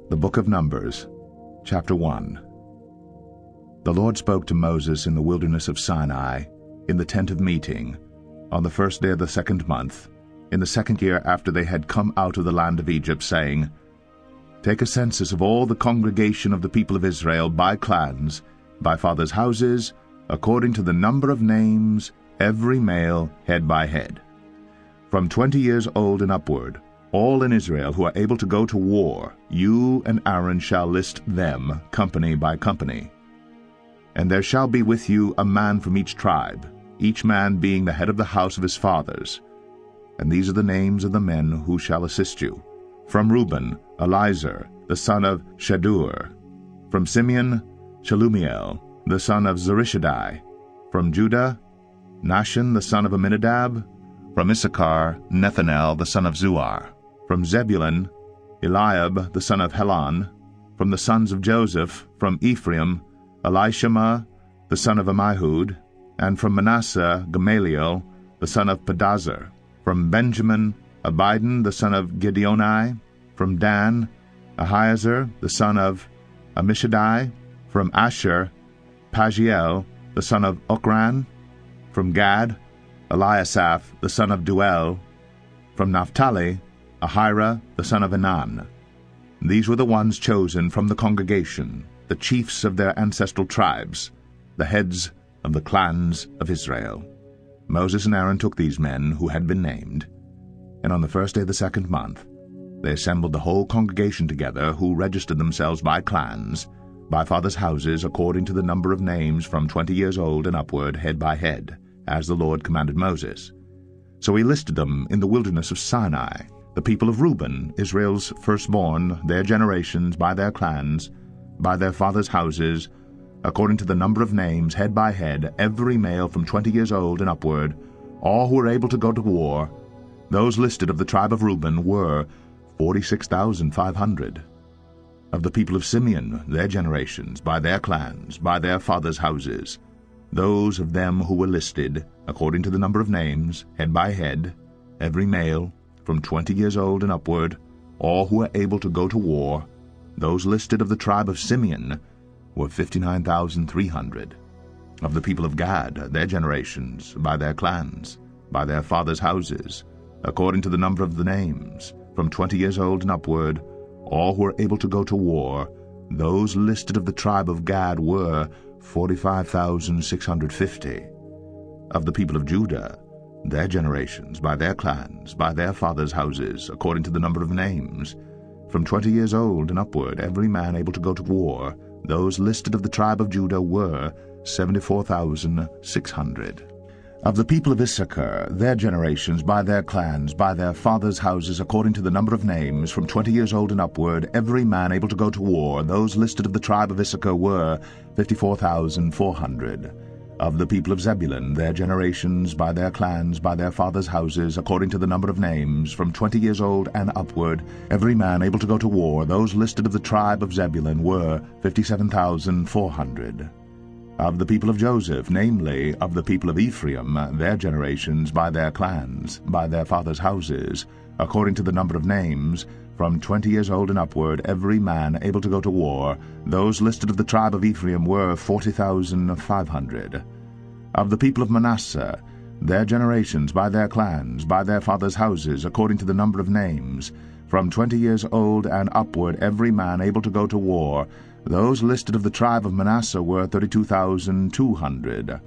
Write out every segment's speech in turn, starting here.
The Book of Numbers, Chapter 1. The Lord spoke to Moses in the wilderness of Sinai, in the tent of meeting, on the first day of the 2nd month, in the 2nd year after they had come out of the land of Egypt, saying, Take a census of all the congregation of the people of Israel by clans, by fathers' houses, according to the number of names, every male, head by head. From 20 years old and upward, all in Israel who are able to go to war, you and Aaron shall list them, company by company. And there shall be with you a man from each tribe, each man being the head of the house of his fathers. And these are the names of the men who shall assist you. From Reuben, Elizur, the son of Shadur. From Simeon, Shelumiel, the son of Zurishaddai. From Judah, Nahshon, the son of Amminadab. From Issachar, Nethanel, the son of Zuar. From Zebulun, Eliab, the son of Helon. From the sons of Joseph, from Ephraim, Elishama, the son of Ammihud. And from Manasseh, Gamaliel, the son of Pedazur. From Benjamin, Abidan, the son of Gideoni. From Dan, Ahiezer, the son of Ammishaddai. From Asher, Pagiel, the son of Okran. From Gad, Eliasaph, the son of Duel. From Naphtali, Ahira, the son of Enan. These were the ones chosen from the congregation, the chiefs of their ancestral tribes, the heads of the clans of Israel. Moses and Aaron took these men who had been named, and on the first day of the 2nd month they assembled the whole congregation together, who registered themselves by clans, by fathers' houses, according to the number of names, from 20 years old and upward, head by head, as the Lord commanded Moses. So he listed them in the wilderness of Sinai, the people of Reuben, Israel's firstborn, their generations, by their clans, by their fathers' houses, according to the number of names, head by head, every male from 20 years old and upward, all who were able to go to war. Those listed of the tribe of Reuben were 46,500. Of the people of Simeon, their generations, by their clans, by their fathers' houses, those of them who were listed, according to the number of names, head by head, every male, from 20 years old and upward, all who were able to go to war, those listed of the tribe of Simeon were 59,300. Of the people of Gad, their generations, by their clans, by their fathers' houses, according to the number of the names, from 20 years old and upward, all who were able to go to war, those listed of the tribe of Gad were 45,650. Of the people of Judah, their generations, by their clans, by their fathers' houses, according to the number of names, from 20 years old and upward, every man able to go to war, those listed of the tribe of Judah were 74,600. Of the people of Issachar, their generations, by their clans, by their fathers' houses, according to the number of names, from 20 years old and upward, every man able to go to war, those listed of the tribe of Issachar were 54,400. Of the people of Zebulun, their generations, by their clans, by their fathers' houses, according to the number of names, from 20 years old and upward, every man able to go to war, those listed of the tribe of Zebulun were 57,400. Of the people of Joseph, namely, of the people of Ephraim, their generations, by their clans, by their fathers' houses, according to the number of names, from 20 years old and upward, every man able to go to war, those listed of the tribe of Ephraim were 40,500. Of the people of Manasseh, their generations, by their clans, by their fathers' houses, according to the number of names, from 20 years old and upward, every man able to go to war, those listed of the tribe of Manasseh were 32,200.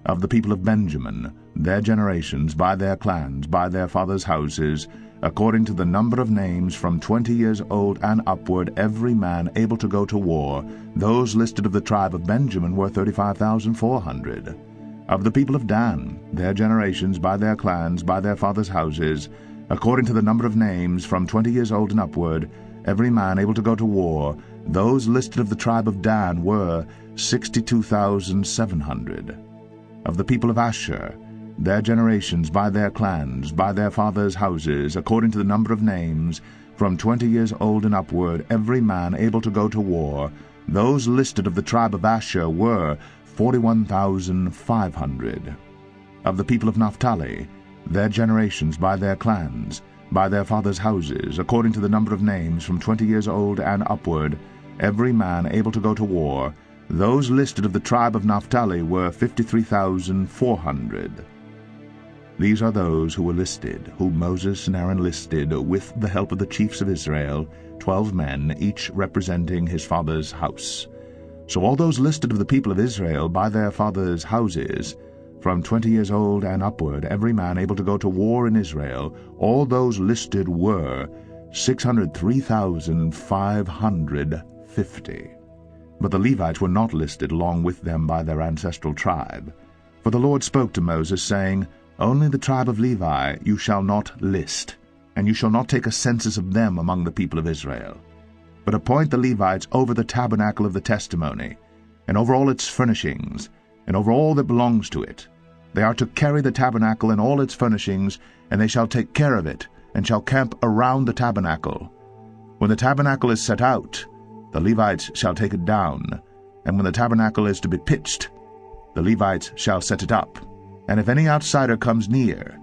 Of the people of Benjamin, their generations, by their clans, by their fathers' houses, according to the number of names, from 20 years old and upward, every man able to go to war, those listed of the tribe of Benjamin were 35,400. Of the people of Dan, their generations, by their clans, by their fathers' houses, according to the number of names, from 20 years old and upward, every man able to go to war, those listed of the tribe of Dan were 62,700. Of the people of Asher, their generations, by their clans, by their fathers' houses, according to the number of names, from 20 years old and upward, every man able to go to war, those listed of the tribe of Asher were 41,500. Of the people of Naphtali, their generations, by their clans, by their fathers' houses, according to the number of names, from 20 years old and upward, every man able to go to war, those listed of the tribe of Naphtali were 53,400. These are those who were listed, whom Moses and Aaron listed with the help of the chiefs of Israel, 12 men, each representing his father's house. So all those listed of the people of Israel by their fathers' houses, from 20 years old and upward, every man able to go to war in Israel, all those listed were 603,550. But the Levites were not listed along with them by their ancestral tribe. For the Lord spoke to Moses, saying, Only the tribe of Levi you shall not list, and you shall not take a census of them among the people of Israel. But appoint the Levites over the tabernacle of the testimony, and over all its furnishings, and over all that belongs to it. They are to carry the tabernacle and all its furnishings, and they shall take care of it, and shall camp around the tabernacle. When the tabernacle is set out, the Levites shall take it down, and when the tabernacle is to be pitched, the Levites shall set it up. And if any outsider comes near,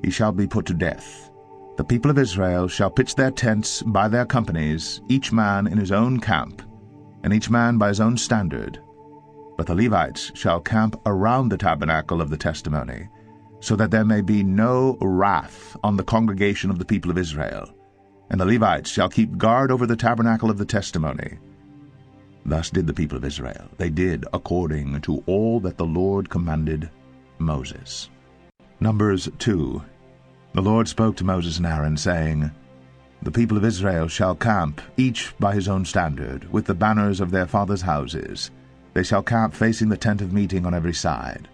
he shall be put to death. The people of Israel shall pitch their tents by their companies, each man in his own camp, and each man by his own standard. But the Levites shall camp around the tabernacle of the testimony, so that there may be no wrath on the congregation of the people of Israel. And the Levites shall keep guard over the tabernacle of the testimony. Thus did the people of Israel. They did according to all that the Lord commanded Moses. Numbers 2. The Lord spoke to Moses and Aaron, saying, The people of Israel shall camp, each by his own standard, with the banners of their fathers' houses. They shall camp facing the tent of meeting on every side.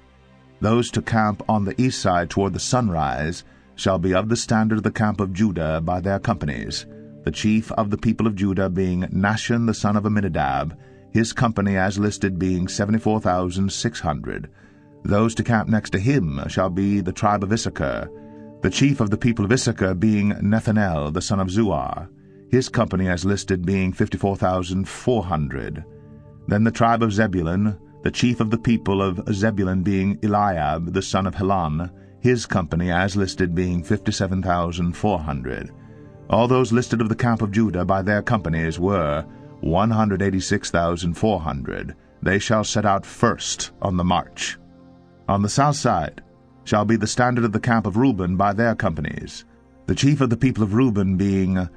Those to camp on the east side toward the sunrise shall be of the standard of the camp of Judah by their companies, the chief of the people of Judah being Nahshon the son of Amminadab, his company as listed being 74,600. Those to camp next to him shall be the tribe of Issachar, the chief of the people of Issachar being Nethanel the son of Zuar, his company as listed being 54,400. Then the tribe of Zebulun, the chief of the people of Zebulun being Eliab the son of Helon, his company as listed being 57,400. All those listed of the camp of Judah by their companies were 186,400. They shall set out first on the march. On the south side shall be the standard of the camp of Reuben by their companies, the chief of the people of Reuben being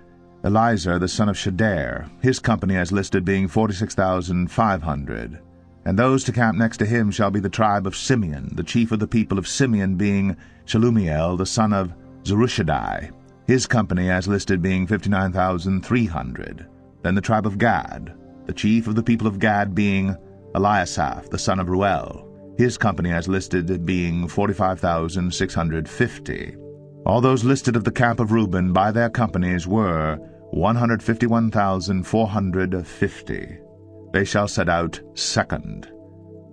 Elizur the son of Shedar, his company as listed being 46,500. And those to camp next to him shall be the tribe of Simeon, the chief of the people of Simeon being Shelumiel the son of Zurishaddai, his company as listed being 59,300. Then the tribe of Gad, the chief of the people of Gad being Eliasaph the son of Ruel, his company as listed being 45,650. All those listed of the camp of Reuben by their companies were 151,450. They shall set out second.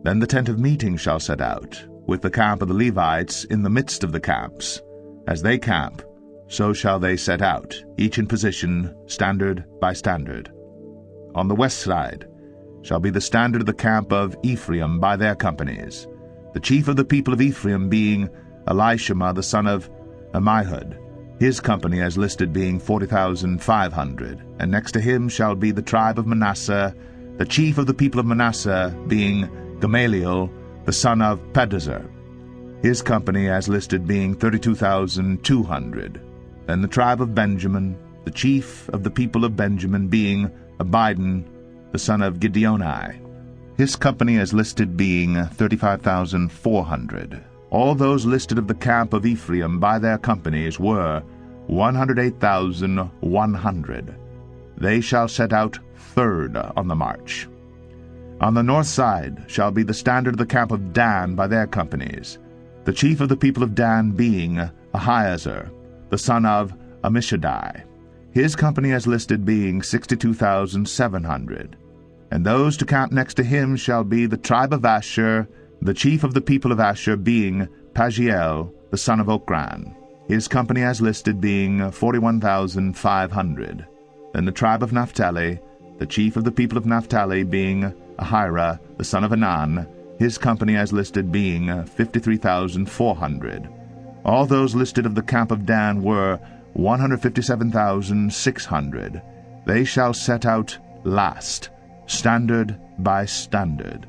Then the tent of meeting shall set out, with the camp of the Levites in the midst of the camps. As they camp, so shall they set out, each in position, standard by standard. On the west side shall be the standard of the camp of Ephraim by their companies, the chief of the people of Ephraim being Elishama the son of Ammihud, his company as listed being 40,500, and next to him shall be the tribe of Manasseh, the chief of the people of Manasseh being Gamaliel the son of Pedazur, his company as listed being 32,200. Then the tribe of Benjamin, the chief of the people of Benjamin being Abidan the son of Gideoni, his company as listed being 35,400. All those listed of the camp of Ephraim by their companies were 108,100. They shall set out third on the march. On the north side shall be the standard of the camp of Dan by their companies, the chief of the people of Dan being Ahiezer, the son of Ammishaddai, his company as listed being 62,700. And those to camp next to him shall be the tribe of Asher, the chief of the people of Asher being Pagiel, the son of Okran, his company as listed being 41,500. Then the tribe of Naphtali, the chief of the people of Naphtali being Ahira, the son of Anan, his company as listed being 53,400. All those listed of the camp of Dan were 157,600. They shall set out last, standard by standard.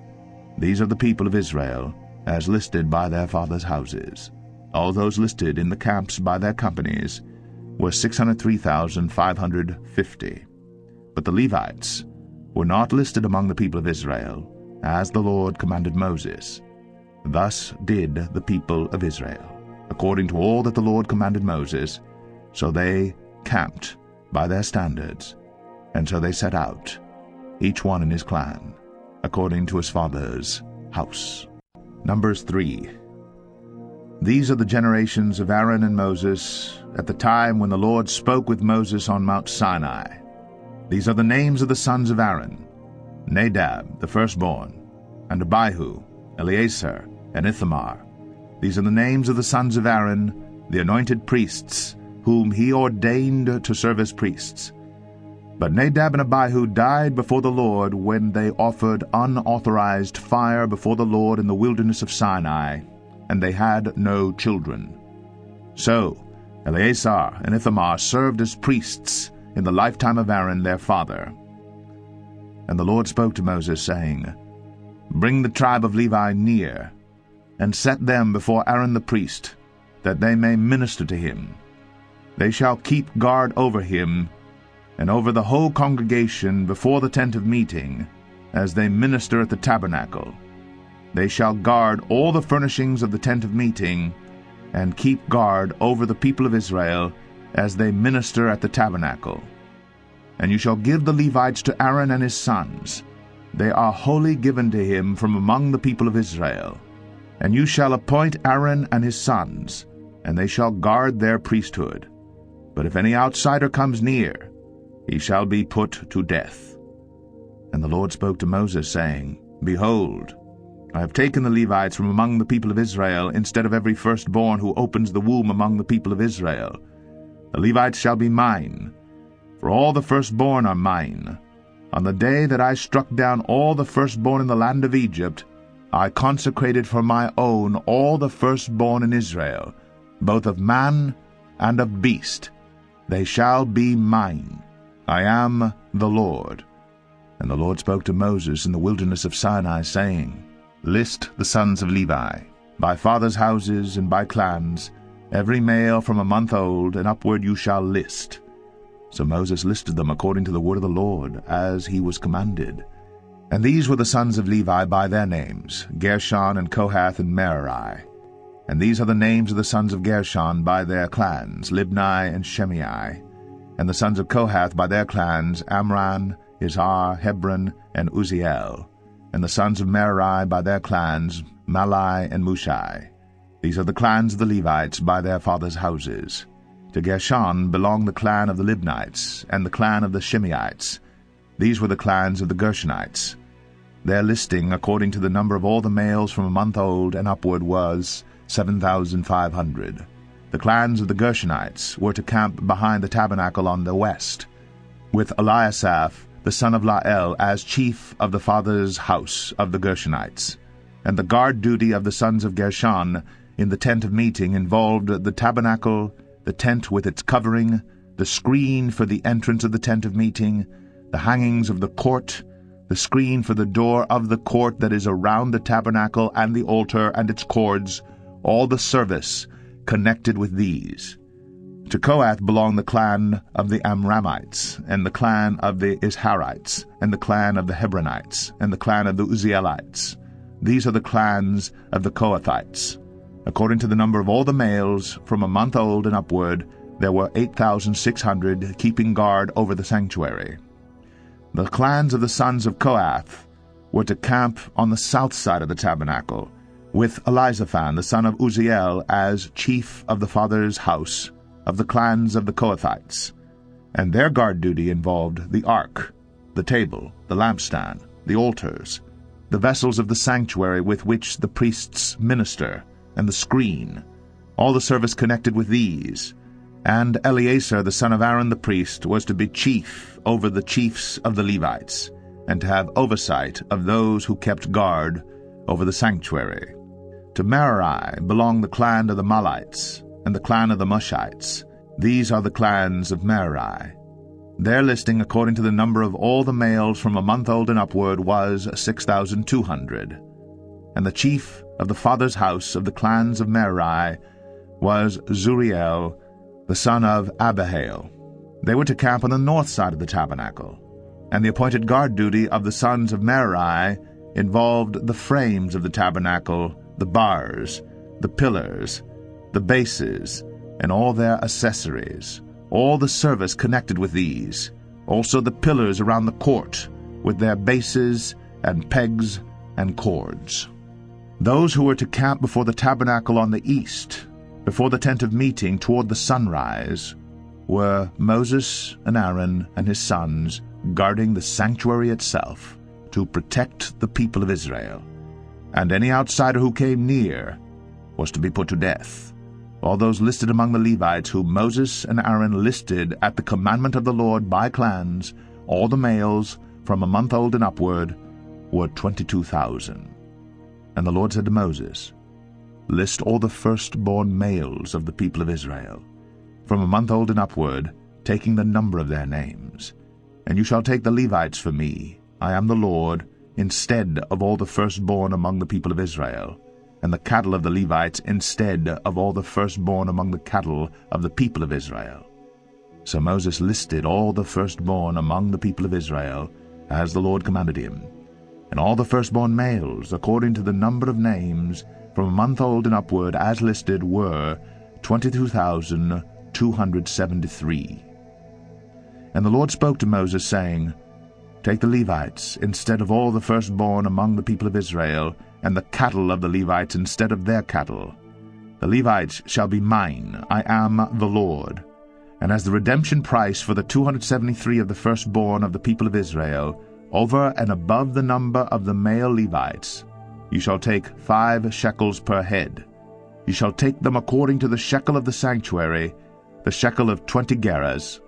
These are the people of Israel, as listed by their fathers' houses. All those listed in the camps by their companies were 603,550. But the Levites were not listed among the people of Israel, as the Lord commanded Moses. Thus did the people of Israel, according to all that the Lord commanded Moses. So they camped by their standards, and so they set out, each one in his clan, according to his father's house. Numbers 3. These are the generations of Aaron and Moses at the time when the Lord spoke with Moses on Mount Sinai. These are the names of the sons of Aaron: Nadab, the firstborn, and Abihu, Eleazar, and Ithamar. These are the names of the sons of Aaron, the anointed priests, whom he ordained to serve as priests. But Nadab and Abihu died before the Lord when they offered unauthorized fire before the Lord in the wilderness of Sinai, and they had no children. So Eleazar and Ithamar served as priests in the lifetime of Aaron their father. And the Lord spoke to Moses, saying, Bring the tribe of Levi near, and set them before Aaron the priest, that they may minister to him. They shall keep guard over him, and over the whole congregation before the tent of meeting, as they minister at the tabernacle. They shall guard all the furnishings of the tent of meeting, and keep guard over the people of Israel, as they minister at the tabernacle. And you shall give the Levites to Aaron and his sons. They are wholly given to him from among the people of Israel. And you shall appoint Aaron and his sons, and they shall guard their priesthood. But if any outsider comes near, he shall be put to death. And the Lord spoke to Moses, saying, Behold, I have taken the Levites from among the people of Israel, instead of every firstborn who opens the womb among the people of Israel. The Levites shall be mine, for all the firstborn are mine. On the day that I struck down all the firstborn in the land of Egypt, I consecrated for my own all the firstborn in Israel, both of man and of beast. They shall be mine. I am the Lord. And the Lord spoke to Moses in the wilderness of Sinai, saying, List the sons of Levi, by fathers' houses and by clans, every male from a month old and upward you shall list. So Moses listed them according to the word of the Lord, as he was commanded. And these were the sons of Levi by their names, Gershon and Kohath and Marais. And these are the names of the sons of Gershon by their clans, Libni and Shimei. And the sons of Kohath by their clans, Amram, Izhar, Hebron, and Uzziel. And the sons of Marai by their clans, Malai and Mushai. These are the clans of the Levites by their fathers' houses. To Gershon belonged the clan of the Libnites, and the clan of the Shimeites. These were the clans of the Gershonites. Their listing, according to the number of all the males from a month old and upward, was 7,500. The clans of the Gershonites were to camp behind the tabernacle on the west, with Eliasaph, the son of Lael, as chief of the father's house of the Gershonites. And the guard duty of the sons of Gershon in the tent of meeting involved the tabernacle, the tent with its covering, the screen for the entrance of the tent of meeting, the hangings of the court, the screen for the door of the court that is around the tabernacle and the altar and its cords, all the service connected with these. To Koat belonged the clan of the Amramites, and the clan of the Izharites, and the clan of the Hebronites, and the clan of the Uzzielites. These are the clans of the Kohathites. According to the number of all the males from a month old and upward, there were 8,600 keeping guard over the sanctuary. The clans of the sons of Kohath were to camp on the south side of the tabernacle, with Elizaphan the son of Uzziel as chief of the father's house of the clans of the Kohathites. And their guard duty involved the ark, the table, the lampstand, the altars, the vessels of the sanctuary with which the priests minister, and the screen, all the service connected with these. And Eleazar the son of Aaron the priest was to be chief over the chiefs of the Levites, and to have oversight of those who kept guard over the sanctuary. To Marai belonged the clan of the Malites, and the clan of the Mushites, These are the clans of Marais. Their listing according to the number of all the males from a month old and upward was 6,200. And the chief of the father's house of the clans of Marais was Zuriel, the son of Abihail. They were to camp on the north side of the tabernacle, and the appointed guard duty of the sons of Marais involved the frames of the tabernacle, the bars, the pillars, the bases, and all their accessories, all the service connected with these, also the pillars around the court, with their bases and pegs and cords. Those who were to camp before the tabernacle on the east, before the tent of meeting toward the sunrise, were Moses and Aaron and his sons guarding the sanctuary itself to protect the people of Israel, and any outsider who came near was to be put to death. All those listed among the Levites whom Moses and Aaron listed at the commandment of the Lord by clans, all the males from a month old and upward, were 22,000. And the Lord said to Moses, List all the firstborn males of the people of Israel, from a month old and upward, taking the number of their names. And you shall take the Levites for me, I am the Lord, instead of all the firstborn among the people of Israel, and the cattle of the Levites instead of all the firstborn among the cattle of the people of Israel. So Moses listed all the firstborn among the people of Israel, as the Lord commanded him. And all the firstborn males, according to the number of names, from a month old and upward, as listed, were 22,273. And the Lord spoke to Moses, saying, Take the Levites instead of all the firstborn among the people of Israel, and the cattle of the Levites instead of their cattle. The Levites shall be mine, I am the Lord. And as the redemption price for the 273 of the firstborn of the people of Israel, over and above the number of the male Levites, you shall take 5 shekels per head. You shall take them according to the shekel of the sanctuary, the shekel of 20 gerahs,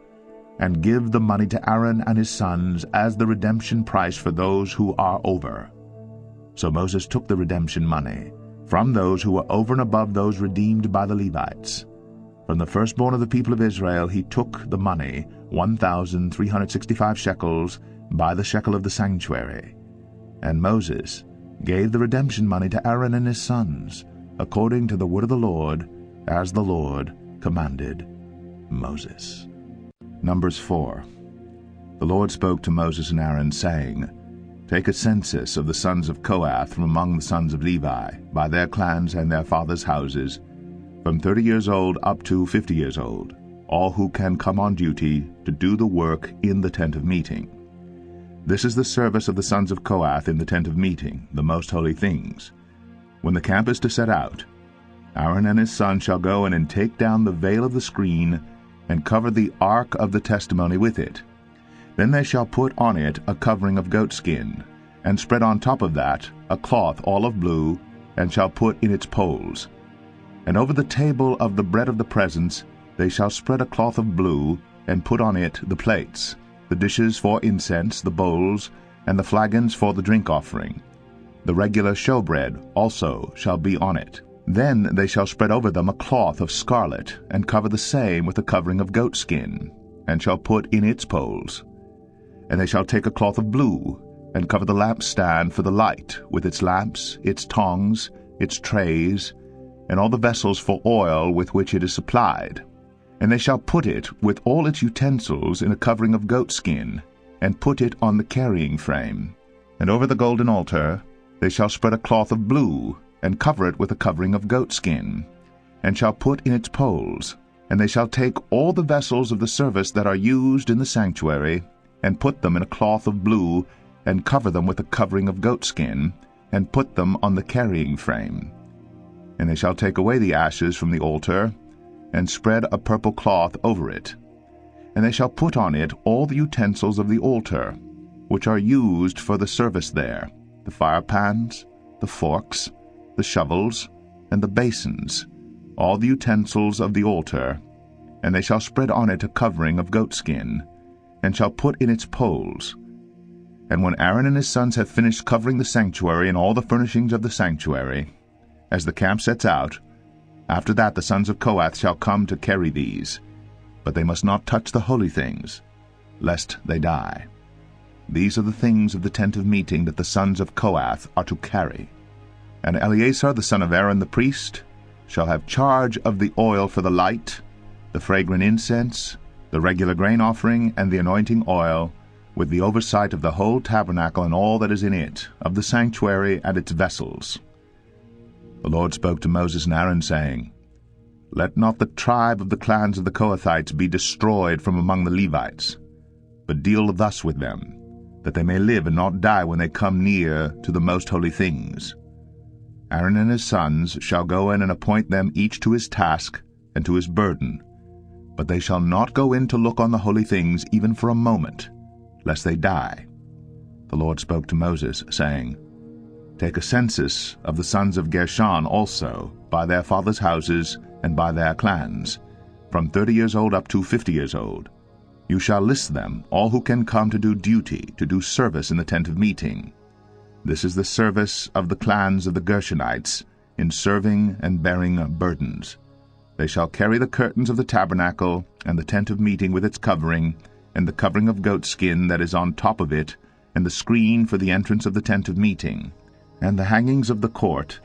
and give the money to Aaron and his sons as the redemption price for those who are over. So Moses took the redemption money from those who were over and above those redeemed by the Levites. From the firstborn of the people of Israel he took the money, 1,365 shekels, by the shekel of the sanctuary. And Moses gave the redemption money to Aaron and his sons, according to the word of the Lord, as the Lord commanded Moses. Numbers 4. The Lord spoke to Moses and Aaron, saying, Take a census of the sons of Koat from among the sons of Levi, by their clans and their fathers' houses, from 30 years old up to 50 years old, all who can come on duty to do the work in the tent of meeting. This is the service of the sons of Koat in the tent of meeting, the most holy things. When the camp is to set out, Aaron and his son shall go in and take down the veil of the screen, and cover the ark of the testimony with it. Then they shall put on it a covering of goatskin, and spread on top of that a cloth all of blue, and shall put in its poles. And over the table of the bread of the presence they shall spread a cloth of blue, and put on it the plates, the dishes for incense, the bowls, and the flagons for the drink offering. The regular showbread also shall be on it. Then they shall spread over them a cloth of scarlet, and cover the same with a covering of goatskin, and shall put in its poles. And they shall take a cloth of blue, and cover the lampstand for the light, with its lamps, its tongs, its trays, and all the vessels for oil with which it is supplied. And they shall put it with all its utensils in a covering of goatskin, and put it on the carrying frame. And over the golden altar they shall spread a cloth of blue, and cover it with a covering of goatskin, and shall put in its poles. And they shall take all the vessels of the service that are used in the sanctuary, and put them in a cloth of blue, and cover them with a covering of goatskin, and put them on the carrying frame. And they shall take away the ashes from the altar, and spread a purple cloth over it. And they shall put on it all the utensils of the altar, which are used for the service there, the firepans, the forks, the shovels, and the basins, all the utensils of the altar. And they shall spread on it a covering of goatskin, and shall put in its poles. And when Aaron and his sons have finished covering the sanctuary and all the furnishings of the sanctuary, as the camp sets out, after that the sons of Koat shall come to carry these. but they must not touch the holy things, lest they die. These are the things of the tent of meeting that the sons of Koat are to carry. And Eleazar the son of Aaron the priest shall have charge of the oil for the light, the fragrant incense, the regular grain offering, and the anointing oil, with the oversight of the whole tabernacle and all that is in it, of the sanctuary and its vessels. The Lord spoke to Moses and Aaron, saying, Let not the tribe of the clans of the Kohathites be destroyed from among the Levites, but deal thus with them, that they may live and not die when they come near to the most holy things. Aaron and his sons shall go in and appoint them each to his task and to his burden, but they shall not go in to look on the holy things even for a moment, lest they die. The Lord spoke to Moses, saying, Take a census of the sons of Gershon also, by their fathers' houses and by their clans, from 30 years old up to 50 years old. You shall list them, all who can come to do duty, to do service in the tent of meeting. This is the service of the clans of the Gershonites, in serving and bearing burdens. They shall carry the curtains of the tabernacle, and the tent of meeting with its covering, and the covering of goat skin that is on top of it, and the screen for the entrance of the tent of meeting, and the hangings of the court,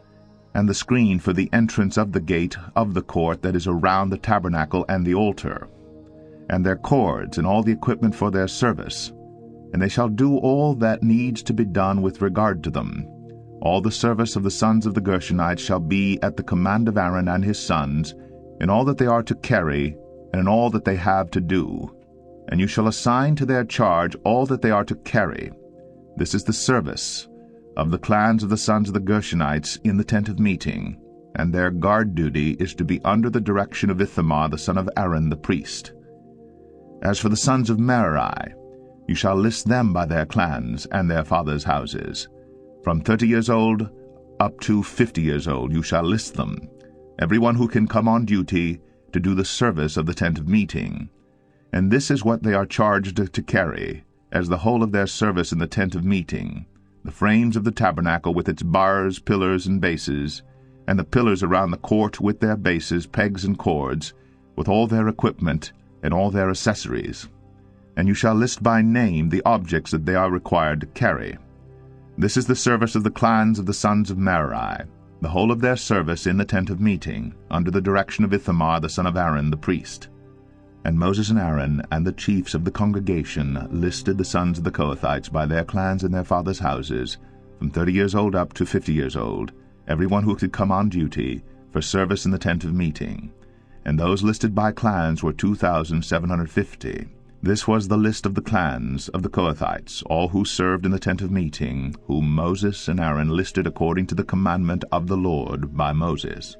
and the screen for the entrance of the gate of the court that is around the tabernacle and the altar, and their cords, and all the equipment for their service. And they shall do all that needs to be done with regard to them. All the service of the sons of the Gershonites shall be at the command of Aaron and his sons, in all that they are to carry, and in all that they have to do. And you shall assign to their charge all that they are to carry. This is the service of the clans of the sons of the Gershonites in the tent of meeting, and their guard duty is to be under the direction of Ithamar the son of Aaron the priest. As for the sons of Marais, you shall list them by their clans and their fathers' houses. From 30 years old up to 50 years old you shall list them, everyone who can come on duty to do the service of the tent of meeting. And this is what they are charged to carry, as the whole of their service in the tent of meeting: the frames of the tabernacle with its bars, pillars, and bases, and the pillars around the court with their bases, pegs, and cords, with all their equipment and all their accessories. And you shall list by name the objects that they are required to carry. This is the service of the clans of the sons of Marais, the whole of their service in the tent of meeting, under the direction of Ithamar the son of Aaron the priest. And Moses and Aaron and the chiefs of the congregation listed the sons of the Kohathites by their clans and their fathers' houses, from 30 years old up to 50 years old, everyone who could come on duty for service in the tent of meeting. And those listed by clans were 2,750. This was the list of the clans of the Kohathites, all who served in the tent of meeting, whom Moses and Aaron listed according to the commandment of the Lord by Moses.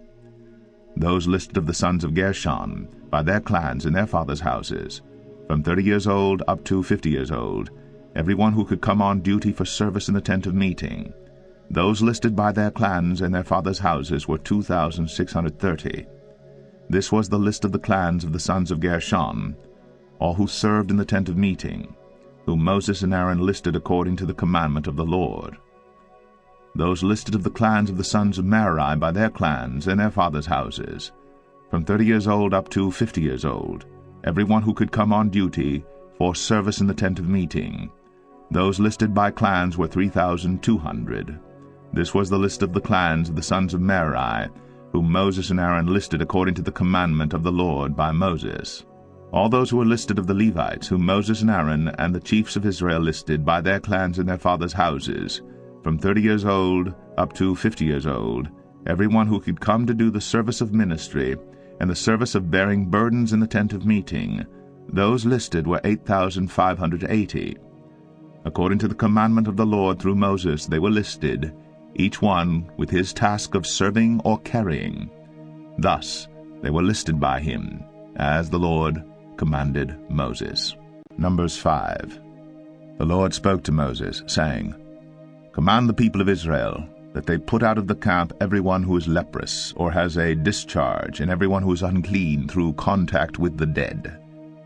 Those listed of the sons of Gershon, by their clans and their fathers' houses, from 30 years old up to 50 years old, everyone who could come on duty for service in the tent of meeting. Those listed by their clans and their fathers' houses were 2,630. This was the list of the clans of the sons of Gershon, all who served in the tent of meeting, whom Moses and Aaron listed according to the commandment of the Lord. Those listed of the clans of the sons of Marais by their clans and their fathers' houses, from 30 years old up to 50 years old, everyone who could come on duty for service in the tent of meeting. Those listed by clans were 3,200. This was the list of the clans of the sons of Marais, whom Moses and Aaron listed according to the commandment of the Lord by Moses. All those who were listed of the Levites, whom Moses and Aaron and the chiefs of Israel listed by their clans and their fathers' houses, from 30 years old up to 50 years old, everyone who could come to do the service of ministry and the service of bearing burdens in the tent of meeting, those listed were 8,580. According to the commandment of the Lord through Moses they were listed, each one with his task of serving or carrying. Thus they were listed by him, as the Lord commanded Moses. Numbers 5. The Lord spoke to Moses, saying, Command the people of Israel that they put out of the camp everyone who is leprous or has a discharge, and everyone who is unclean through contact with the dead.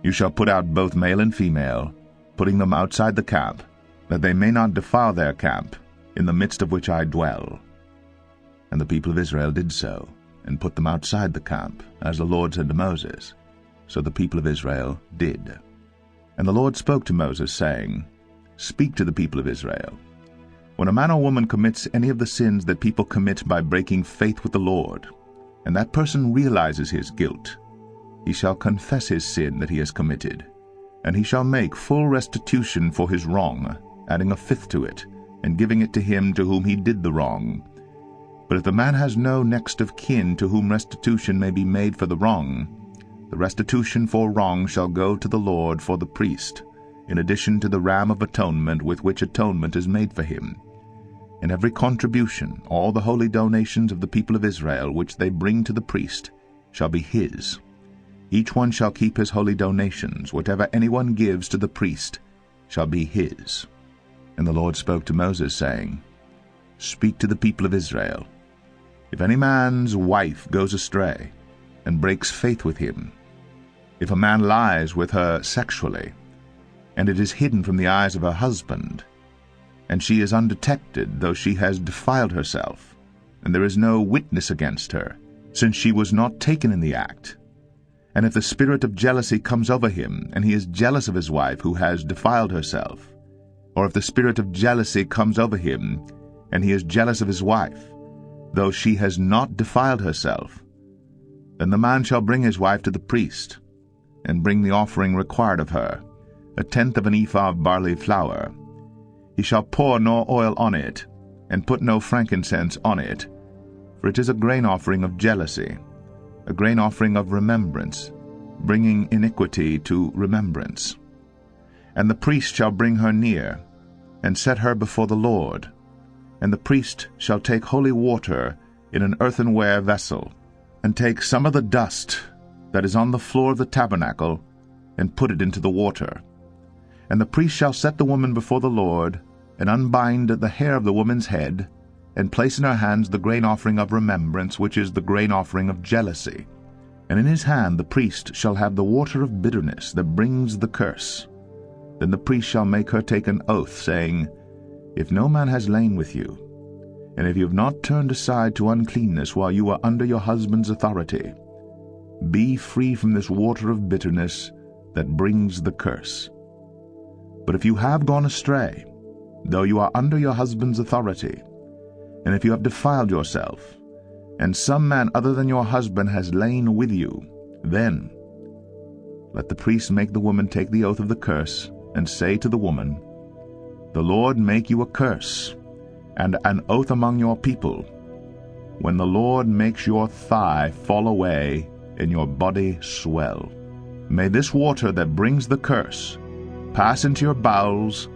You shall put out both male and female, putting them outside the camp, that they may not defile their camp, in the midst of which I dwell. And the people of Israel did so, and put them outside the camp, as the Lord said to Moses. So the people of Israel did. And the Lord spoke to Moses, saying, Speak to the people of Israel. When a man or woman commits any of the sins that people commit by breaking faith with the Lord, and that person realizes his guilt, he shall confess his sin that he has committed, and he shall make full restitution for his wrong, adding a fifth to it, and giving it to him to whom he did the wrong. But if the man has no next of kin to whom restitution may be made for the wrong, the restitution for wrong shall go to the Lord for the priest, in addition to the ram of atonement with which atonement is made for him. And every contribution, all the holy donations of the people of Israel, which they bring to the priest, shall be his. Each one shall keep his holy donations. Whatever anyone gives to the priest shall be his. And the Lord spoke to Moses, saying, Speak to the people of Israel. If any man's wife goes astray, and breaks faith with him, if a man lies with her sexually, and it is hidden from the eyes of her husband, and she is undetected, though she has defiled herself, and there is no witness against her, since she was not taken in the act, and if the spirit of jealousy comes over him, and he is jealous of his wife who has defiled herself, or if the spirit of jealousy comes over him, and he is jealous of his wife, though she has not defiled herself, then the man shall bring his wife to the priest, and bring the offering required of her, 1/10 of an ephah of barley flour. He shall pour no oil on it, and put no frankincense on it, for it is a grain offering of jealousy, a grain offering of remembrance, bringing iniquity to remembrance. And the priest shall bring her near, and set her before the Lord. And the priest shall take holy water in an earthenware vessel, and take some of the dust that is on the floor of the tabernacle, and put it into the water. And the priest shall set the woman before the Lord, and unbind the hair of the woman's head, and place in her hands the grain offering of remembrance, which is the grain offering of jealousy. And in his hand the priest shall have the water of bitterness that brings the curse. Then the priest shall make her take an oath, saying, If no man has lain with you, and if you have not turned aside to uncleanness while you are under your husband's authority, be free from this water of bitterness that brings the curse. But if you have gone astray, though you are under your husband's authority, and if you have defiled yourself, and some man other than your husband has lain with you, then let the priest make the woman take the oath of the curse, and say to the woman, The Lord make you a curse, and an oath among your people, when the Lord makes your thigh fall away and your body swell. May this water that brings the curse pass into your bowels,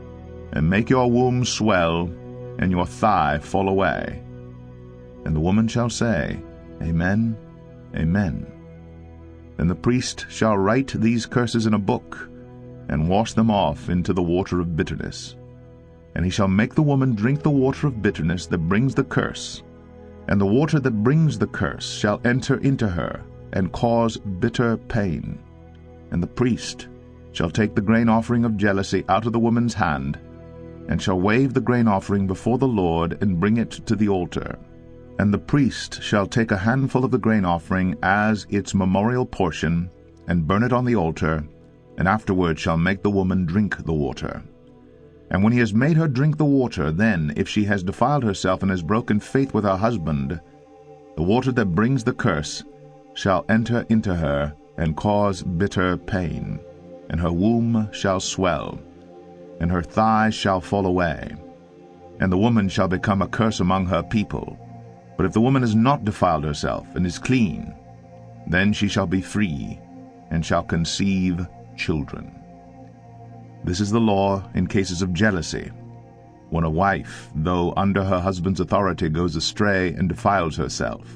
and make your womb swell, and your thigh fall away. And the woman shall say, Amen, Amen. Then the priest shall write these curses in a book, and wash them off into the water of bitterness. And he shall make the woman drink the water of bitterness that brings the curse, and the water that brings the curse shall enter into her, and cause bitter pain. And the priest shall take the grain offering of jealousy out of the woman's hand, and shall wave the grain offering before the Lord, and bring it to the altar. And the priest shall take a handful of the grain offering as its memorial portion, and burn it on the altar, and afterward shall make the woman drink the water. And when he has made her drink the water, then, if she has defiled herself and has broken faith with her husband, the water that brings the curse shall enter into her, and cause bitter pain, and her womb shall swell, and her thighs shall fall away, and the woman shall become a curse among her people. But if the woman has not defiled herself, and is clean, then she shall be free, and shall conceive children. This is the law in cases of jealousy, when a wife, though under her husband's authority, goes astray and defiles herself,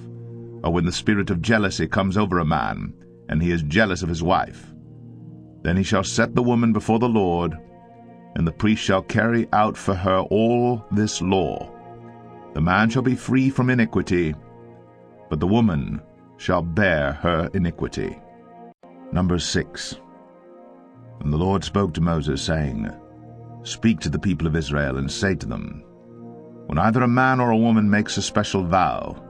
or when the spirit of jealousy comes over a man, and he is jealous of his wife. Then he shall set the woman before the Lord, and the priest shall carry out for her all this law. The man shall be free from iniquity, but the woman shall bear her iniquity. Numbers 6. And the Lord spoke to Moses, saying, Speak to the people of Israel, and say to them, When either a man or a woman makes a special vow,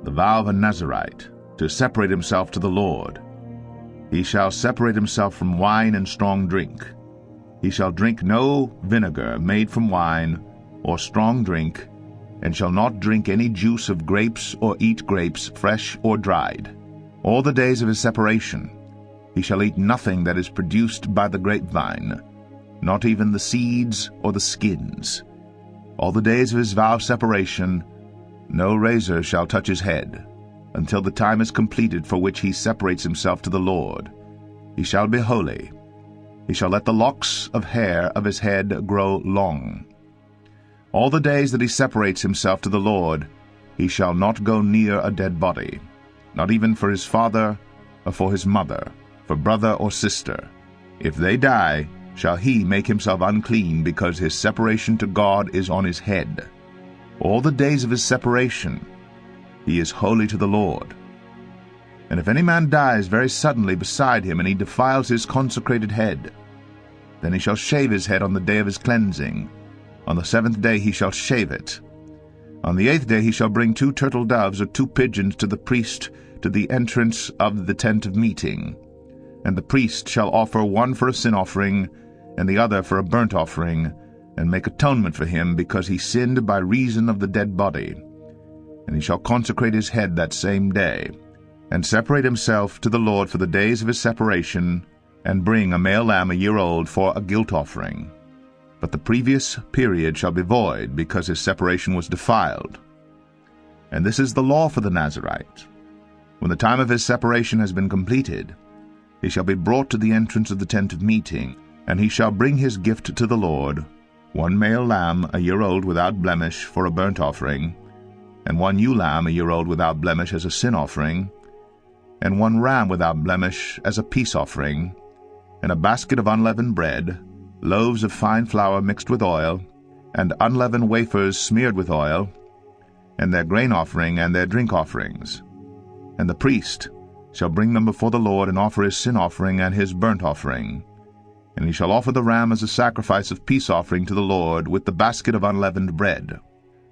the vow of a Nazirite, to separate himself to the Lord, He shall separate himself from wine and strong drink. He shall drink no vinegar made from wine or strong drink, and shall not drink any juice of grapes or eat grapes fresh or dried. All the days of his separation he shall eat nothing that is produced by the grapevine, not even the seeds or the skins. All the days of his vow of separation no razor shall touch his head, until the time is completed for which he separates himself to the Lord. He shall be holy. He shall let the locks of hair of his head grow long. All the days that he separates himself to the Lord, he shall not go near a dead body, not even for his father or for his mother, for brother or sister. If they die, shall he make himself unclean, because his separation to God is on his head. All the days of his separation he is holy to the Lord. And if any man dies very suddenly beside him, and he defiles his consecrated head, then he shall shave his head on the day of his cleansing. On the 7th day he shall shave it. On the 8th day he shall bring 2 turtle doves or 2 pigeons to the priest to the entrance of the tent of meeting. And the priest shall offer one for a sin offering, and the other for a burnt offering, and make atonement for him, because he sinned by reason of the dead body. And he shall consecrate his head that same day, and separate himself to the Lord for the days of his separation, and bring a male lamb a year old for a guilt offering. But the previous period shall be void, because his separation was defiled. And this is the law for the Nazirite. When the time of his separation has been completed, he shall be brought to the entrance of the tent of meeting, and he shall bring his gift to the Lord, 1 male lamb a year old without blemish for a burnt offering, and 1 ewe lamb a year old without blemish as a sin offering, and 1 ram without blemish as a peace offering, and a basket of unleavened bread, loaves of fine flour mixed with oil, and unleavened wafers smeared with oil, and their grain offering and their drink offerings. And the priest shall bring them before the Lord, and offer his sin offering and his burnt offering. And he shall offer the ram as a sacrifice of peace offering to the Lord, with the basket of unleavened bread.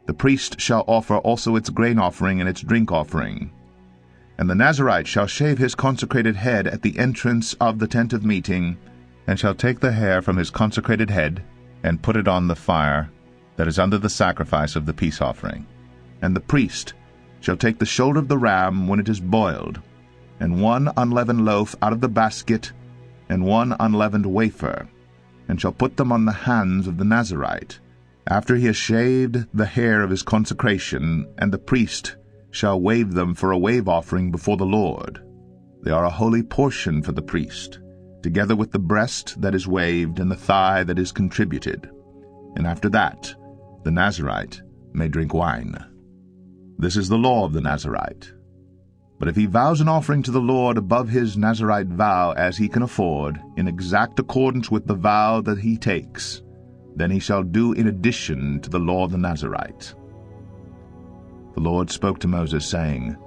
The priest shall offer also its grain offering and its drink offering. And the Nazirite shall shave his consecrated head at the entrance of the tent of meeting, and shall take the hair from his consecrated head, and put it on the fire that is under the sacrifice of the peace offering. And the priest shall take the shoulder of the ram when it is boiled, and 1 unleavened loaf out of the basket, and 1 unleavened wafer, and shall put them on the hands of the Nazirite, after he has shaved the hair of his consecration, and the priest shall wave them for a wave offering before the Lord. They are a holy portion for the priest, together with the breast that is waved and the thigh that is contributed. And after that the Nazirite may drink wine. This is the law of the Nazirite. But if he vows an offering to the Lord above his Nazirite vow as he can afford, in exact accordance with the vow that he takes, then he shall do in addition to the law of the Nazirite. The Lord spoke to Moses, saying,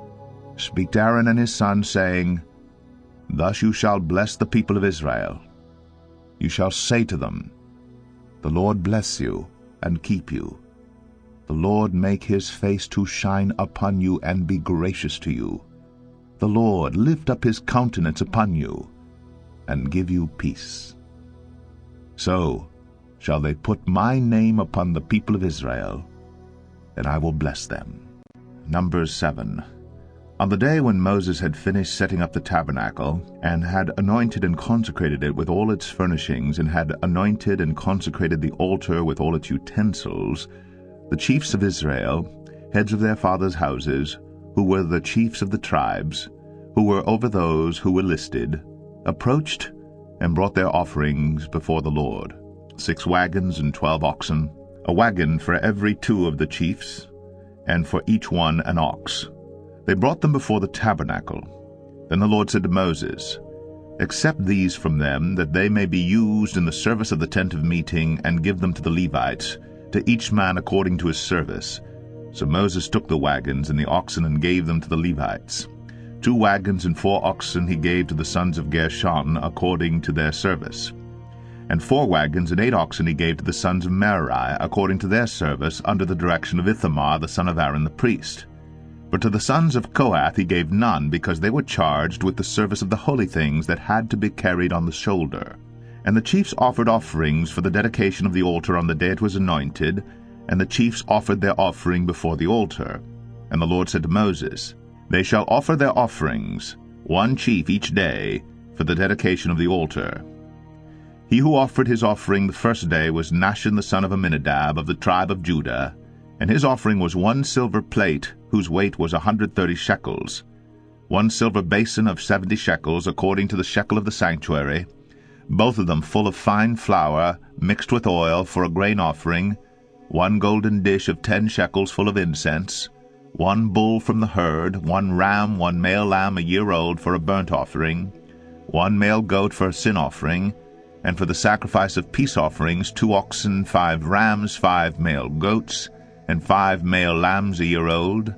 Speak to Aaron and his sons, saying, Thus you shall bless the people of Israel. You shall say to them, The Lord bless you and keep you. The Lord make his face to shine upon you and be gracious to you. The Lord lift up his countenance upon you and give you peace. So shall they put my name upon the people of Israel, and I will bless them. Numbers 7. On the day when Moses had finished setting up the tabernacle, and had anointed and consecrated it with all its furnishings, and had anointed and consecrated the altar with all its utensils, the chiefs of Israel, heads of their fathers' houses, who were the chiefs of the tribes, who were over those who were listed, approached and brought their offerings before the Lord, 6 wagons and 12 oxen, a wagon for every 2 of the chiefs, and for each one an ox. They brought them before the tabernacle. Then the Lord said to Moses, Accept these from them, that they may be used in the service of the tent of meeting, and give them to the Levites, to each man according to his service. So Moses took the wagons and the oxen and gave them to the Levites. 2 wagons and 4 oxen he gave to the sons of Gershon according to their service. And 4 wagons and 8 oxen he gave to the sons of Marais according to their service, under the direction of Ithamar the son of Aaron the priest. But to the sons of Koat he gave none, because they were charged with the service of the holy things that had to be carried on the shoulder. And the chiefs offered offerings for the dedication of the altar on the day it was anointed, and the chiefs offered their offering before the altar. And the Lord said to Moses, They shall offer their offerings, one chief each day, for the dedication of the altar. He who offered his offering the first day was Nahshon the son of Amminadab of the tribe of Judah, and his offering was 1 silver plate, whose weight was 130 shekels, 1 silver basin of 70 shekels, according to the shekel of the sanctuary, both of them full of fine flour, mixed with oil, for a grain offering, 1 golden dish of 10 shekels full of incense, 1 bull from the herd, 1 ram, 1 male lamb a year old for a burnt offering, 1 male goat for a sin offering, and for the sacrifice of peace offerings 2 oxen, 5 rams, 5 male goats, and 5 male lambs a year old.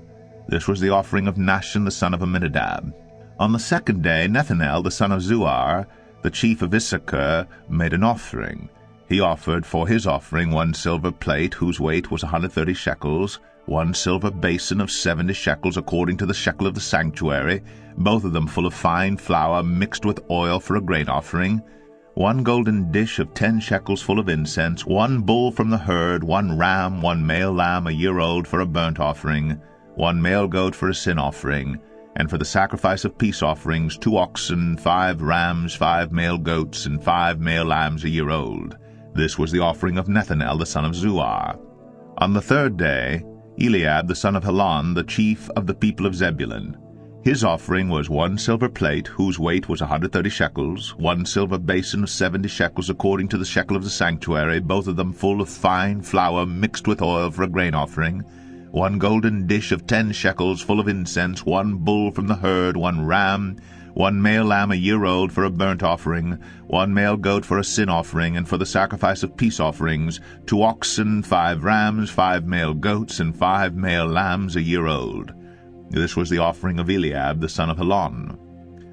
This was the offering of Nahshon the son of Amminadab. On the second day Nethanel the son of Zuar, the chief of Issachar, made an offering. He offered for his offering 1 silver plate, whose weight was 130 shekels, 1 silver basin of 70 shekels, according to the shekel of the sanctuary, both of them full of fine flour mixed with oil for a grain offering, 1 golden dish of 10 shekels full of incense, 1 bull from the herd, 1 ram, 1 male lamb a year old for a burnt offering, 1 male goat for a sin offering, and for the sacrifice of peace offerings 2 oxen, 5 rams, 5 male goats, and 5 male lambs a year old. This was the offering of Nethanel the son of Zuar. On the third day Eliab the son of Helon, the chief of the people of Zebulun, his offering was 1 silver plate, whose weight was 130 shekels, 1 silver basin of 70 shekels, according to the shekel of the sanctuary, both of them full of fine flour mixed with oil for a grain offering, 1 golden dish of 10 shekels full of incense, 1 bull from the herd, 1 ram, 1 male lamb a year old for a burnt offering, 1 male goat for a sin offering, and for the sacrifice of peace offerings 2 oxen, 5 rams, 5 male goats, and 5 male lambs a year old. This was the offering of Eliab the son of Helon.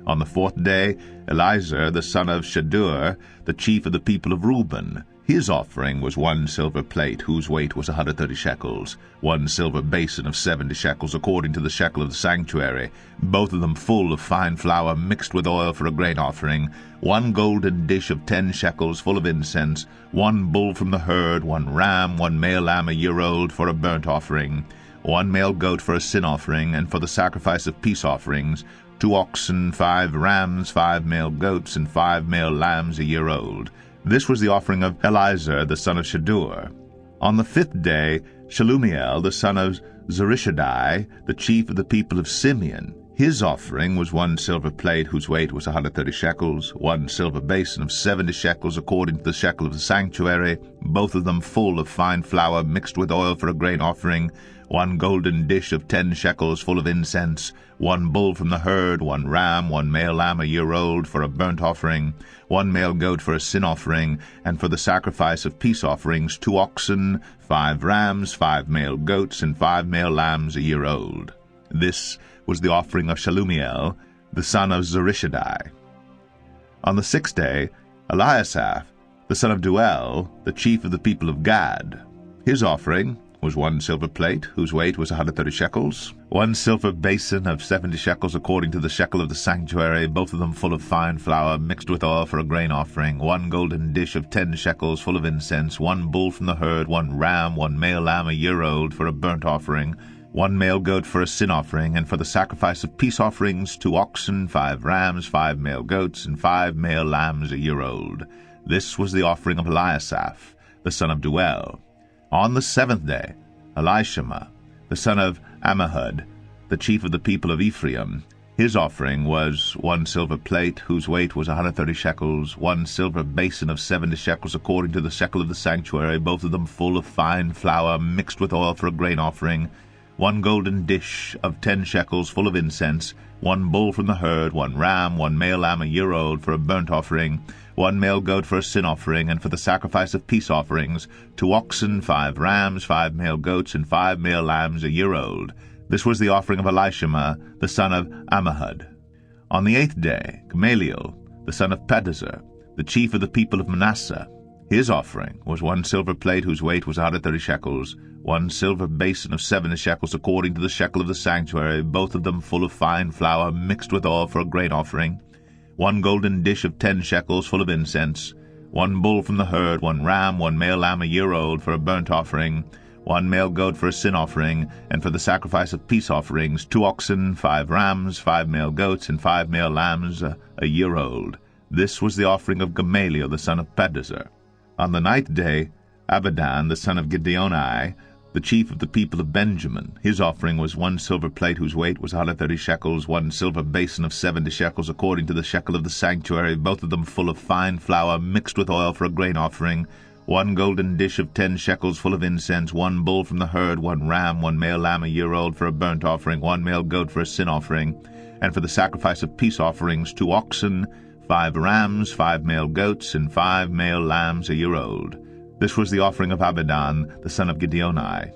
On the fourth day Eliezer the son of Shedeur, the chief of the people of Reuben, his offering was 1 silver plate, whose weight was 130 shekels, 1 silver basin of 70 shekels, according to the shekel of the sanctuary, both of them full of fine flour mixed with oil for a grain offering, 1 golden dish of 10 shekels full of incense, 1 bull from the herd, 1 ram, 1 male lamb a year old for a burnt offering, 1 male goat for a sin offering, and for the sacrifice of peace offerings 2 oxen, 5 rams, 5 male goats, and 5 male lambs a year old. This was the offering of Eliezer the son of Shedeur. On the fifth day Shelumiel the son of Zurishaddai, the chief of the people of Simeon, his offering was 1 silver plate, whose weight was 130 shekels, 1 silver basin of 70 shekels, according to the shekel of the sanctuary, both of them full of fine flour mixed with oil for a grain offering, 1 golden dish of 10 shekels full of incense, 1 bull from the herd, 1 ram, 1 male lamb a year old for a burnt offering, 1 male goat for a sin offering, and for the sacrifice of peace offerings 2 oxen, 5 rams, 5 male goats, and 5 male lambs a year old. This was the offering of Shelumiel, the son of Zurishaddai. On the sixth day Eliasaph, the son of Deuel, the chief of the people of Gad, his offering was 1 silver plate, whose weight was 130 shekels, 1 silver basin of 70 shekels, according to the shekel of the sanctuary, both of them full of fine flour mixed with oil for a grain offering, 1 golden dish of 10 shekels full of incense, 1 bull from the herd, 1 ram, 1 male lamb a year old for a burnt offering, 1 male goat for a sin offering, and for the sacrifice of peace offerings 2 oxen, 5 rams, 5 male goats, and 5 male lambs a year old. This was the offering of Eliasaph, the son of Deuel. On the seventh day Elishama, the son of Ammihud, the chief of the people of Ephraim, his offering was 1 silver plate, whose weight was 130 shekels, 1 silver basin of 70 shekels, according to the shekel of the sanctuary, both of them full of fine flour mixed with oil for a grain offering, 1 golden dish of 10 shekels full of incense, 1 bull from the herd, 1 ram, 1 male lamb a year old for a burnt offering, 1 male goat for a sin offering, and for the sacrifice of peace offerings 2 oxen, 5 rams, 5 male goats, and 5 male lambs a year old. This was the offering of Elishama, the son of Ammihud. On the eighth day Gamaliel, the son of Pedazur, the chief of the people of Manasseh, His offering was 1 silver plate whose weight was 130 shekels, 1 silver basin of 70 shekels according to the shekel of the sanctuary, both of them full of fine flour mixed with oil for a grain offering, 1 golden dish of 10 shekels full of incense, 1 bull from the herd, 1 ram, 1 male lamb a year old for a burnt offering, 1 male goat for a sin offering, and for the sacrifice of peace offerings, 2 oxen, 5 rams, 5 male goats, and 5 male lambs a year old. This was the offering of Gamaliel the son of Pedazur. On the 9th day, Abidan the son of Gideoni, the chief of the people of Benjamin, his offering was 1 silver plate whose weight was 130 shekels, 1 silver basin of 70 shekels according to the shekel of the sanctuary, both of them full of fine flour mixed with oil for a grain offering, 1 golden dish of 10 shekels full of incense, 1 bull from the herd, 1 ram, 1 male lamb a year old for a burnt offering, 1 male goat for a sin offering, and for the sacrifice of peace offerings, 2 oxen, 5 rams, 5 male goats, and 5 male lambs a year old. This was the offering of Abidan, the son of Gideoni.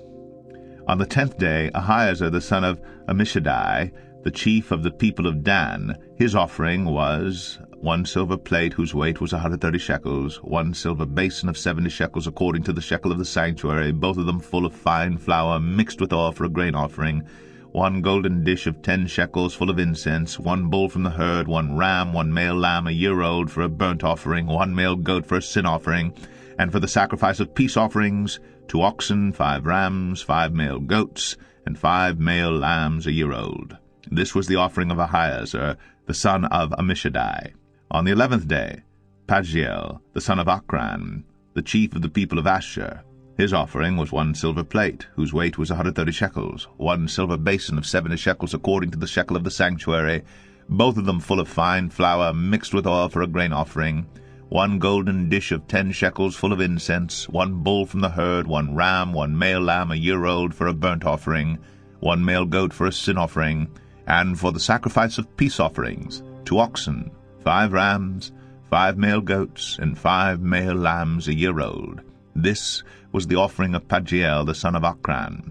On the 10th day, Ahiezer, the son of Ammishaddai, the chief of the people of Dan, his offering was 1 silver plate whose weight was 130 shekels, 1 silver basin of 70 shekels according to the shekel of the sanctuary, both of them full of fine flour mixed with oil for a grain offering, 1 golden dish of 10 shekels full of incense, 1 bull from the herd, 1 ram, 1 male lamb a year old for a burnt offering, 1 male goat for a sin offering, and for the sacrifice of peace offerings, 2 oxen, 5 rams, 5 male goats, and 5 male lambs a year old. This was the offering of Ahiezer, the son of Ammishaddai. On the 11th day, Pagiel, the son of Achran, the chief of the people of Asher, his offering was 1 silver plate, whose weight was 130 shekels, 1 silver basin of 70 shekels according to the shekel of the sanctuary, both of them full of fine flour mixed with oil for a grain offering, 1 golden dish of 10 shekels full of incense, 1 bull from the herd, 1 ram, 1 male lamb a year old for a burnt offering, 1 male goat for a sin offering, and for the sacrifice of peace offerings, 2 oxen, 5 rams, 5 male goats, and 5 male lambs a year old. This was the offering of Pagiel the son of Achran.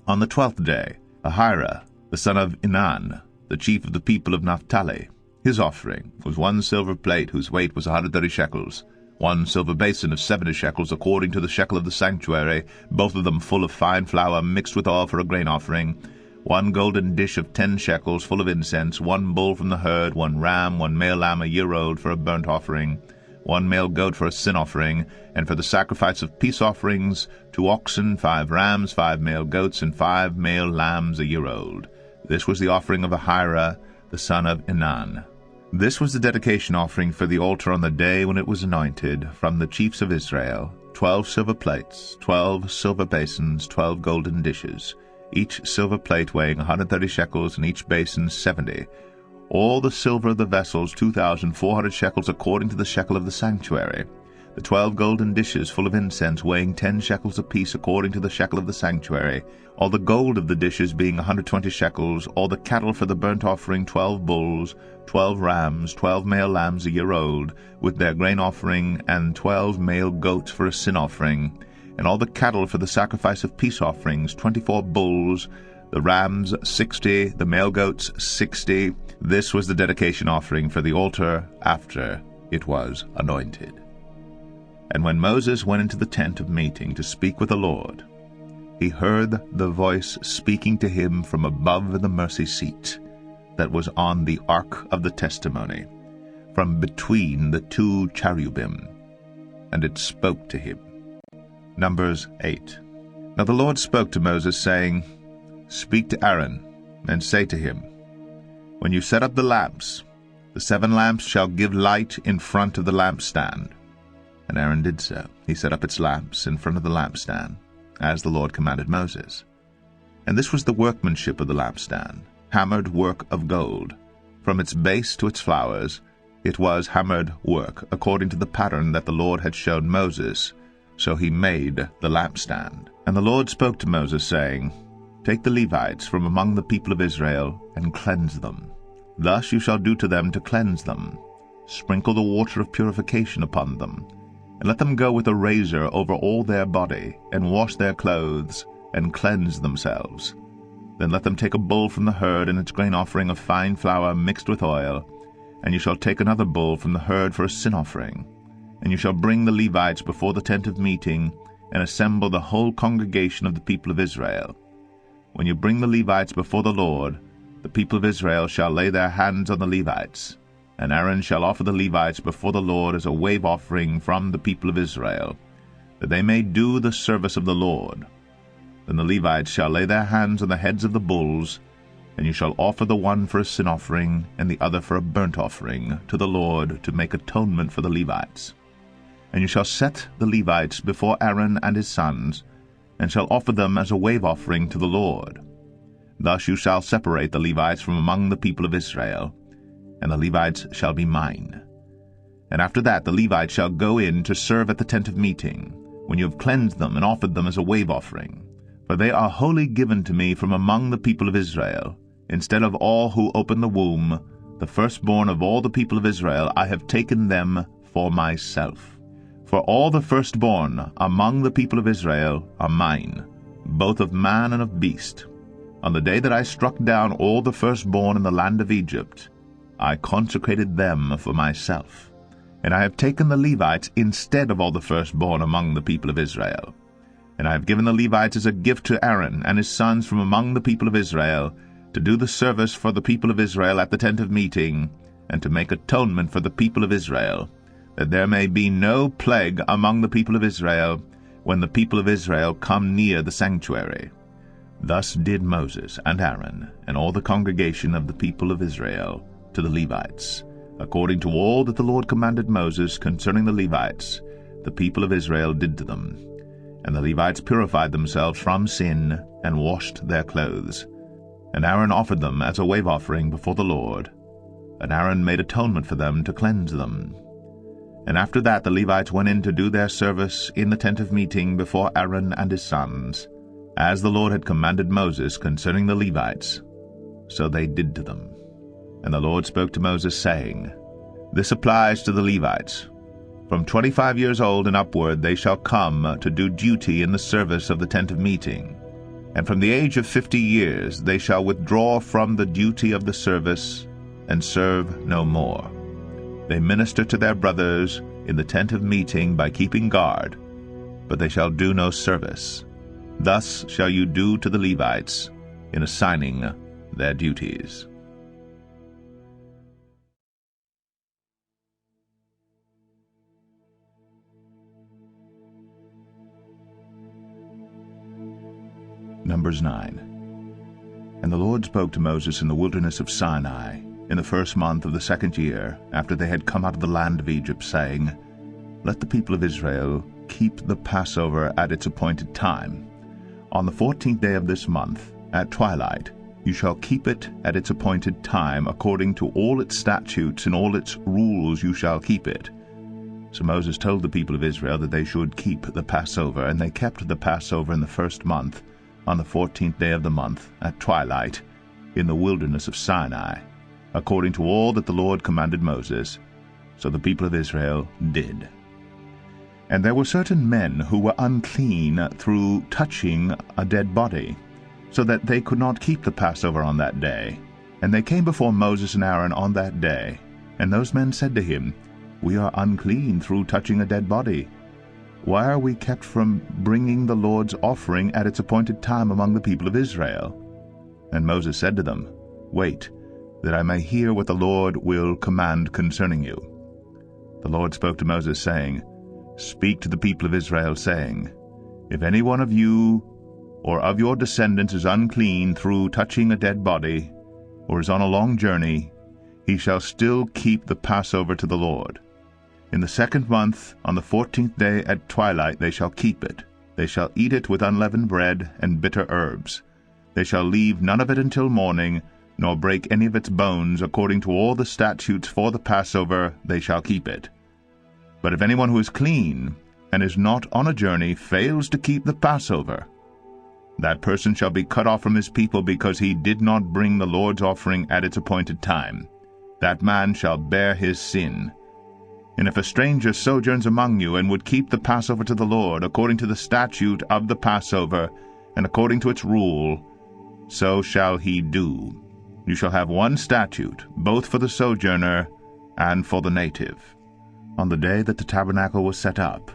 On the 12th day, Ahira the son of Enan, the chief of the people of Naphtali, his offering was 1 silver plate whose weight was 130 shekels, 1 silver basin of 70 shekels according to the shekel of the sanctuary, both of them full of fine flour mixed with oil for a grain offering, 1 golden dish of 10 shekels full of incense, 1 bull from the herd, 1 ram, 1 male lamb a year old for a burnt offering, 1 male goat for a sin offering, and for the sacrifice of peace offerings, 2 oxen, 5 rams, 5 male goats, and 5 male lambs a year old. This was the offering of Ahira, the son of Enan. This was the dedication offering for the altar on the day when it was anointed, from the chiefs of Israel, 12 silver plates, 12 silver basins, 12 golden dishes, each silver plate weighing 130 shekels, and each basin 70. All the silver of the vessels 2,400 shekels according to the shekel of the sanctuary. The 12 golden dishes full of incense weighing 10 shekels apiece according to the shekel of the sanctuary. All the gold of the dishes being 120 shekels. All the cattle for the burnt offering 12 bulls, 12 rams, 12 male lambs a year old, with their grain offering, and 12 male goats for a sin offering. And all the cattle for the sacrifice of peace offerings 24 bulls, the rams 60, the male goats 60. This was the dedication offering for the altar after it was anointed. And when Moses went into the tent of meeting to speak with the Lord, he heard the voice speaking to him from above the mercy seat that was on the ark of the testimony, from between the 2 cherubim, and it spoke to him. Numbers 8. Now the Lord spoke to Moses, saying, Speak to Aaron, and say to him, When you set up the lamps, the 7 lamps shall give light in front of the lampstand. And Aaron did so. He set up its lamps in front of the lampstand, as the Lord commanded Moses. And this was the workmanship of the lampstand, hammered work of gold. From its base to its flowers, it was hammered work, according to the pattern that the Lord had shown Moses. So he made the lampstand. And the Lord spoke to Moses, saying, Take the Levites from among the people of Israel, and cleanse them. Thus you shall do to them to cleanse them. Sprinkle the water of purification upon them, and let them go with a razor over all their body, and wash their clothes, and cleanse themselves. Then let them take a bull from the herd and its grain offering of fine flour mixed with oil, and you shall take another bull from the herd for a sin offering. And you shall bring the Levites before the tent of meeting, and assemble the whole congregation of the people of Israel. When you bring the Levites before the Lord, the people of Israel shall lay their hands on the Levites, and Aaron shall offer the Levites before the Lord as a wave offering from the people of Israel, that they may do the service of the Lord. Then the Levites shall lay their hands on the heads of the bulls, and you shall offer the one for a sin offering, and the other for a burnt offering, to the Lord, to make atonement for the Levites. And you shall set the Levites before Aaron and his sons, and shall offer them as a wave offering to the Lord. Thus you shall separate the Levites from among the people of Israel, and the Levites shall be mine. And after that the Levites shall go in to serve at the tent of meeting, when you have cleansed them and offered them as a wave offering. For they are wholly given to me from among the people of Israel. Instead of all who open the womb, the firstborn of all the people of Israel, I have taken them for myself. For all the firstborn among the people of Israel are mine, both of man and of beast. On the day that I struck down all the firstborn in the land of Egypt, I consecrated them for myself. And I have taken the Levites instead of all the firstborn among the people of Israel. And I have given the Levites as a gift to Aaron and his sons from among the people of Israel, to do the service for the people of Israel at the tent of meeting, and to make atonement for the people of Israel, that there may be no plague among the people of Israel, when the people of Israel come near the sanctuary. Thus did Moses and Aaron and all the congregation of the people of Israel to the Levites, according to all that the Lord commanded Moses concerning the Levites, the people of Israel did to them. And the Levites purified themselves from sin, and washed their clothes. And Aaron offered them as a wave offering before the Lord. And Aaron made atonement for them to cleanse them. And after that the Levites went in to do their service in the tent of meeting before Aaron and his sons, as the Lord had commanded Moses concerning the Levites. So they did to them. And the Lord spoke to Moses, saying, This applies to the Levites. From 25 years old and upward they shall come to do duty in the service of the tent of meeting. And from the age of 50 years they shall withdraw from the duty of the service, and serve no more. They minister to their brothers in the tent of meeting by keeping guard, but they shall do no service. Thus shall you do to the Levites in assigning their duties. Numbers 9. And the Lord spoke to Moses in the wilderness of Sinai, in the first month of the second year, after they had come out of the land of Egypt, saying, Let the people of Israel keep the Passover at its appointed time. On the 14th day of this month, at twilight, you shall keep it at its appointed time, according to all its statutes and all its rules you shall keep it. So Moses told the people of Israel that they should keep the Passover, and they kept the Passover in the first month, on the 14th day of the month, at twilight, in the wilderness of Sinai, according to all that the Lord commanded Moses. So the people of Israel did. And there were certain men who were unclean through touching a dead body, so that they could not keep the Passover on that day. And they came before Moses and Aaron on that day. And those men said to him, We are unclean through touching a dead body. Why are we kept from bringing the Lord's offering at its appointed time among the people of Israel? And Moses said to them, Wait, that I may hear what the Lord will command concerning you. The Lord spoke to Moses, saying, Speak to the people of Israel, saying, If any one of you or of your descendants is unclean through touching a dead body, or is on a long journey, he shall still keep the Passover to the Lord. In the second month, on the 14th day at twilight, they shall keep it. They shall eat it with unleavened bread and bitter herbs. They shall leave none of it until morning, nor break any of its bones. According to all the statutes for the Passover, they shall keep it. But if anyone who is clean and is not on a journey fails to keep the Passover, that person shall be cut off from his people, because he did not bring the Lord's offering at its appointed time. That man shall bear his sin. And if a stranger sojourns among you, and would keep the Passover to the Lord, according to the statute of the Passover, and according to its rule, so shall he do. You shall have one statute, both for the sojourner and for the native. on the day that the tabernacle was set up.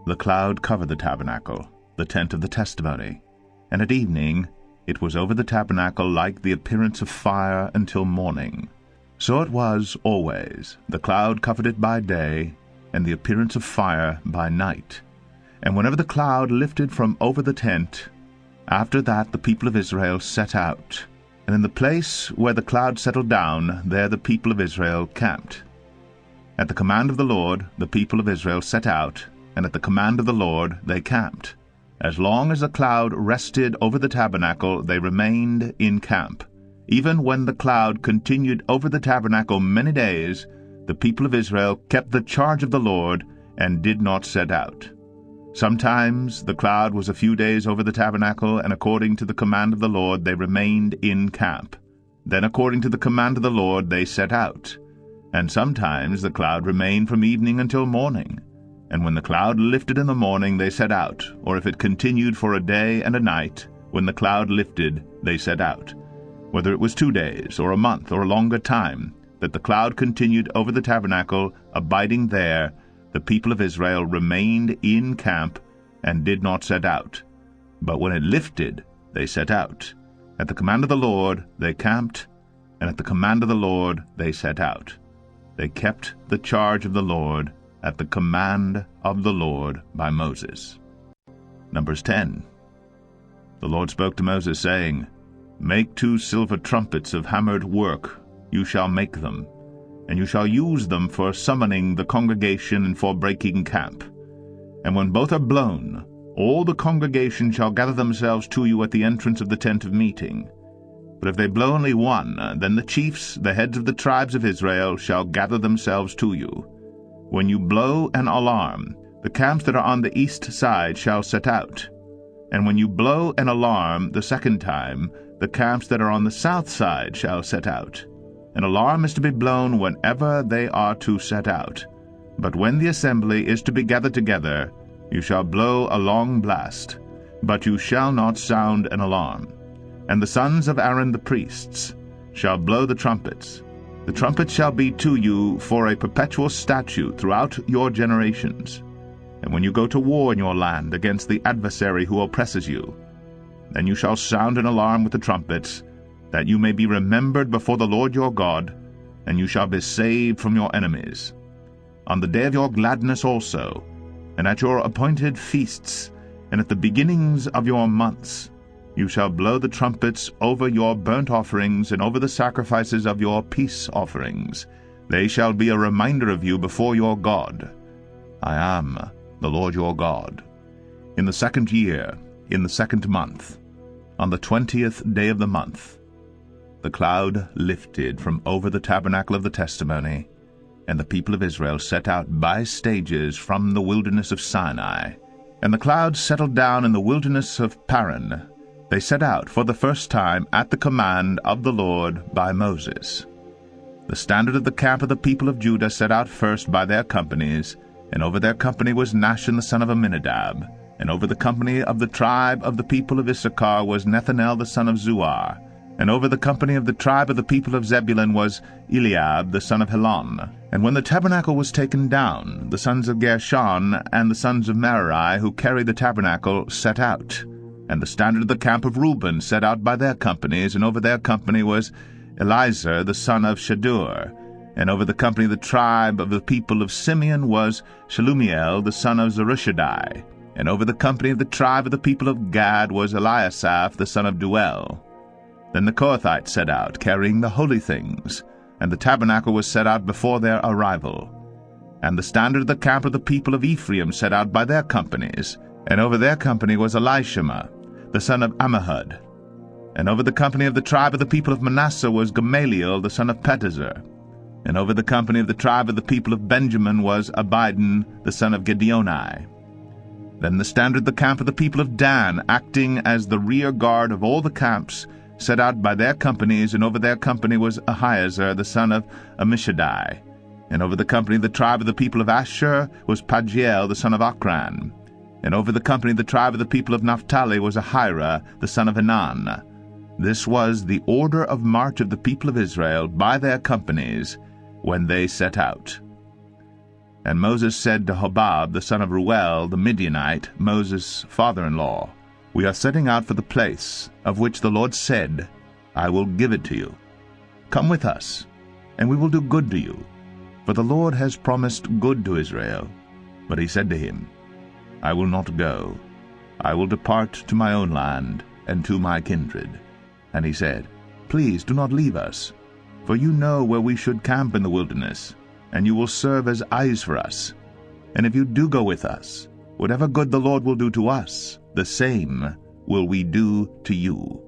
The cloud covered the tabernacle, the tent of the testimony, and at evening it was over the tabernacle like the appearance of fire until morning. So it was always. The cloud covered it by day, and the appearance of fire by night. And whenever the cloud lifted from over the tent, after that the people of Israel set out. And in the place where the cloud settled down, there the people of Israel camped. At the command of the Lord the people of Israel set out, and at the command of the Lord they camped. As long as the cloud rested over the tabernacle, they remained in camp. Even when the cloud continued over the tabernacle many days, the people of Israel kept the charge of the Lord and did not set out. Sometimes the cloud was a few days over the tabernacle, and according to the command of the Lord they remained in camp. Then according to the command of the Lord they set out. And sometimes the cloud remained from evening until morning. And when the cloud lifted in the morning they set out, or if it continued for a day and a night, when the cloud lifted they set out. Whether it was 2 days, or a month, or a longer time, that the cloud continued over the tabernacle, abiding there, the people of Israel remained in camp and did not set out. But when it lifted, they set out. At the command of the Lord they camped, and at the command of the Lord they set out. They kept the charge of the Lord at the command of the Lord by Moses. Numbers 10. The Lord spoke to Moses, saying, Make 2 silver trumpets of hammered work, you shall make them, and you shall use them for summoning the congregation and for breaking camp. And when both are blown, all the congregation shall gather themselves to you at the entrance of the tent of meeting. But if they blow only one, then the chiefs, the heads of the tribes of Israel, shall gather themselves to you. When you blow an alarm, the camps that are on the east side shall set out. And when you blow an alarm the second time, the camps that are on the south side shall set out. An alarm is to be blown whenever they are to set out. But when the assembly is to be gathered together, you shall blow a long blast, but you shall not sound an alarm. And the sons of Aaron the priests shall blow the trumpets. The trumpet shall be to you for a perpetual statute throughout your generations. And when you go to war in your land against the adversary who oppresses you, then you shall sound an alarm with the trumpets, that you may be remembered before the Lord your God, and you shall be saved from your enemies. On the day of your gladness also, and at your appointed feasts, and at the beginnings of your months, you shall blow the trumpets over your burnt offerings and over the sacrifices of your peace offerings. They shall be a reminder of you before your God. I am the Lord your God. In the 2nd year, in the 2nd month, on the 20th day of the month, the cloud lifted from over the tabernacle of the testimony, and the people of Israel set out by stages from the wilderness of Sinai. And the cloud settled down in the wilderness of Paran. They set out for the first time at the command of the Lord by Moses. The standard of the camp of the people of Judah set out first by their companies, and over their company was Nahshon the son of Amminadab, and over the company of the tribe of the people of Issachar was Nethanel the son of Zuar, and over the company of the tribe of the people of Zebulun was Eliab the son of Helon. And when the tabernacle was taken down, the sons of Gershon and the sons of Marais, who carried the tabernacle, set out. And the standard of the camp of Reuben set out by their companies, and over their company was Elizur the son of Shadur. And over the company of the tribe of the people of Simeon was Shelumiel the son of Zurishaddai. And over the company of the tribe of the people of Gad was Eliasaph the son of Duel. Then the Koathites set out, carrying the holy things, and the tabernacle was set out before their arrival. And the standard of the camp of the people of Ephraim set out by their companies, and over their company was Elishama the son of Ammihud. And over the company of the tribe of the people of Manasseh was Gamaliel the son of Pedazur. And over the company of the tribe of the people of Benjamin was Abidan the son of Gideoni. Then the standard of the camp of the people of Dan, acting as the rear guard of all the camps, set out by their companies, and over their company was Ahiezer the son of Ammishaddai. And over the company of the tribe of the people of Asher was Pagiel the son of Ochran. And over the company of the tribe of the people of Naphtali was Ahira the son of Enan. This was the order of march of the people of Israel by their companies when they set out. And Moses said to Hobab the son of Reuel the Midianite, Moses' father-in-law, We are setting out for the place of which the Lord said, I will give it to you. Come with us, and we will do good to you. For the Lord has promised good to Israel. But he said to him, I will not go. I will depart to my own land and to my kindred. And he said, Please do not leave us, for you know where we should camp in the wilderness, and you will serve as eyes for us. And if you do go with us, whatever good the Lord will do to us, the same will we do to you.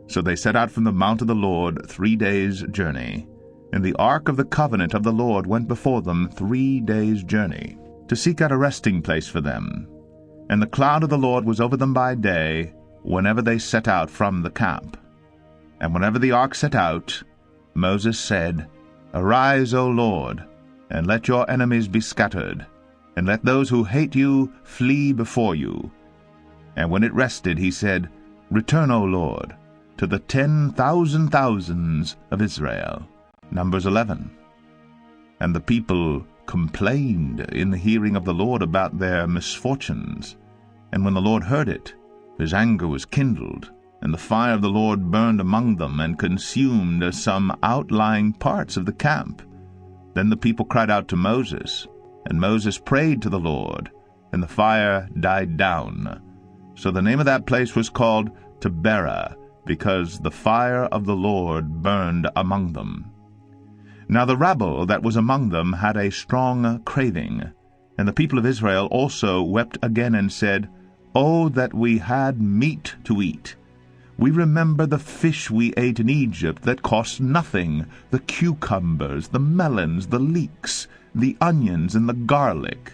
So they set out from the mount of the Lord 3 days' journey, and the ark of the covenant of the Lord went before them 3 days' journey, to seek out a resting place for them. And the cloud of the Lord was over them by day, whenever they set out from the camp. And whenever the ark set out, Moses said, Arise, O Lord, and let your enemies be scattered, and let those who hate you flee before you. And when it rested, he said, Return, O Lord, to the 10,000 thousands of Israel. Numbers 11. And the people complained in the hearing of the Lord about their misfortunes. And when the Lord heard it, his anger was kindled, and the fire of the Lord burned among them, and consumed some outlying parts of the camp. Then the people cried out to Moses, and Moses prayed to the Lord, and the fire died down. So the name of that place was called Taberah, because the fire of the Lord burned among them. Now the rabble that was among them had a strong craving, and the people of Israel also wept again and said, Oh, that we had meat to eat! We remember the fish we ate in Egypt that cost nothing, the cucumbers, the melons, the leeks, the onions, and the garlic.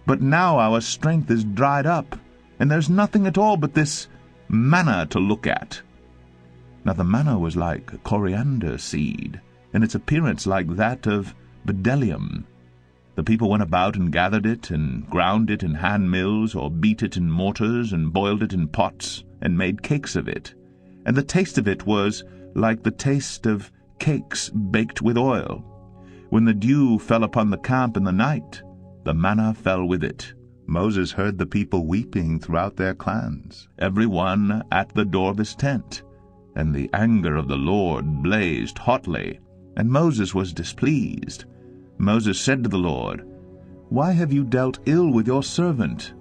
But now our strength is dried up, and there's nothing at all but this manna to look at. Now the manna was like coriander seed, and its appearance like that of bdellium. The people went about and gathered it, and ground it in hand mills, or beat it in mortars, and boiled it in pots, and made cakes of it. And the taste of it was like the taste of cakes baked with oil. When the dew fell upon the camp in the night, the manna fell with it. Moses heard the people weeping throughout their clans, every one at the door of his tent. And the anger of the Lord blazed hotly, and Moses was displeased. Moses said to the Lord, Why have you dealt ill with your servant?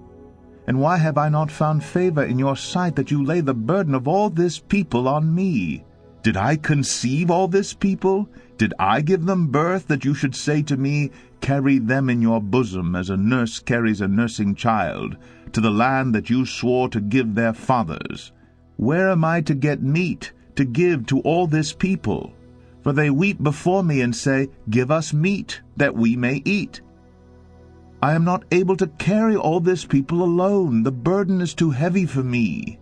And why have I not found favor in your sight that you lay the burden of all this people on me? Did I conceive all this people? Did I give them birth that you should say to me, Carry them in your bosom as a nurse carries a nursing child, to the land that you swore to give their fathers? Where am I to get meat to give to all this people? For they weep before me and say, Give us meat, that we may eat. I am not able to carry all this people alone. The burden is too heavy for me.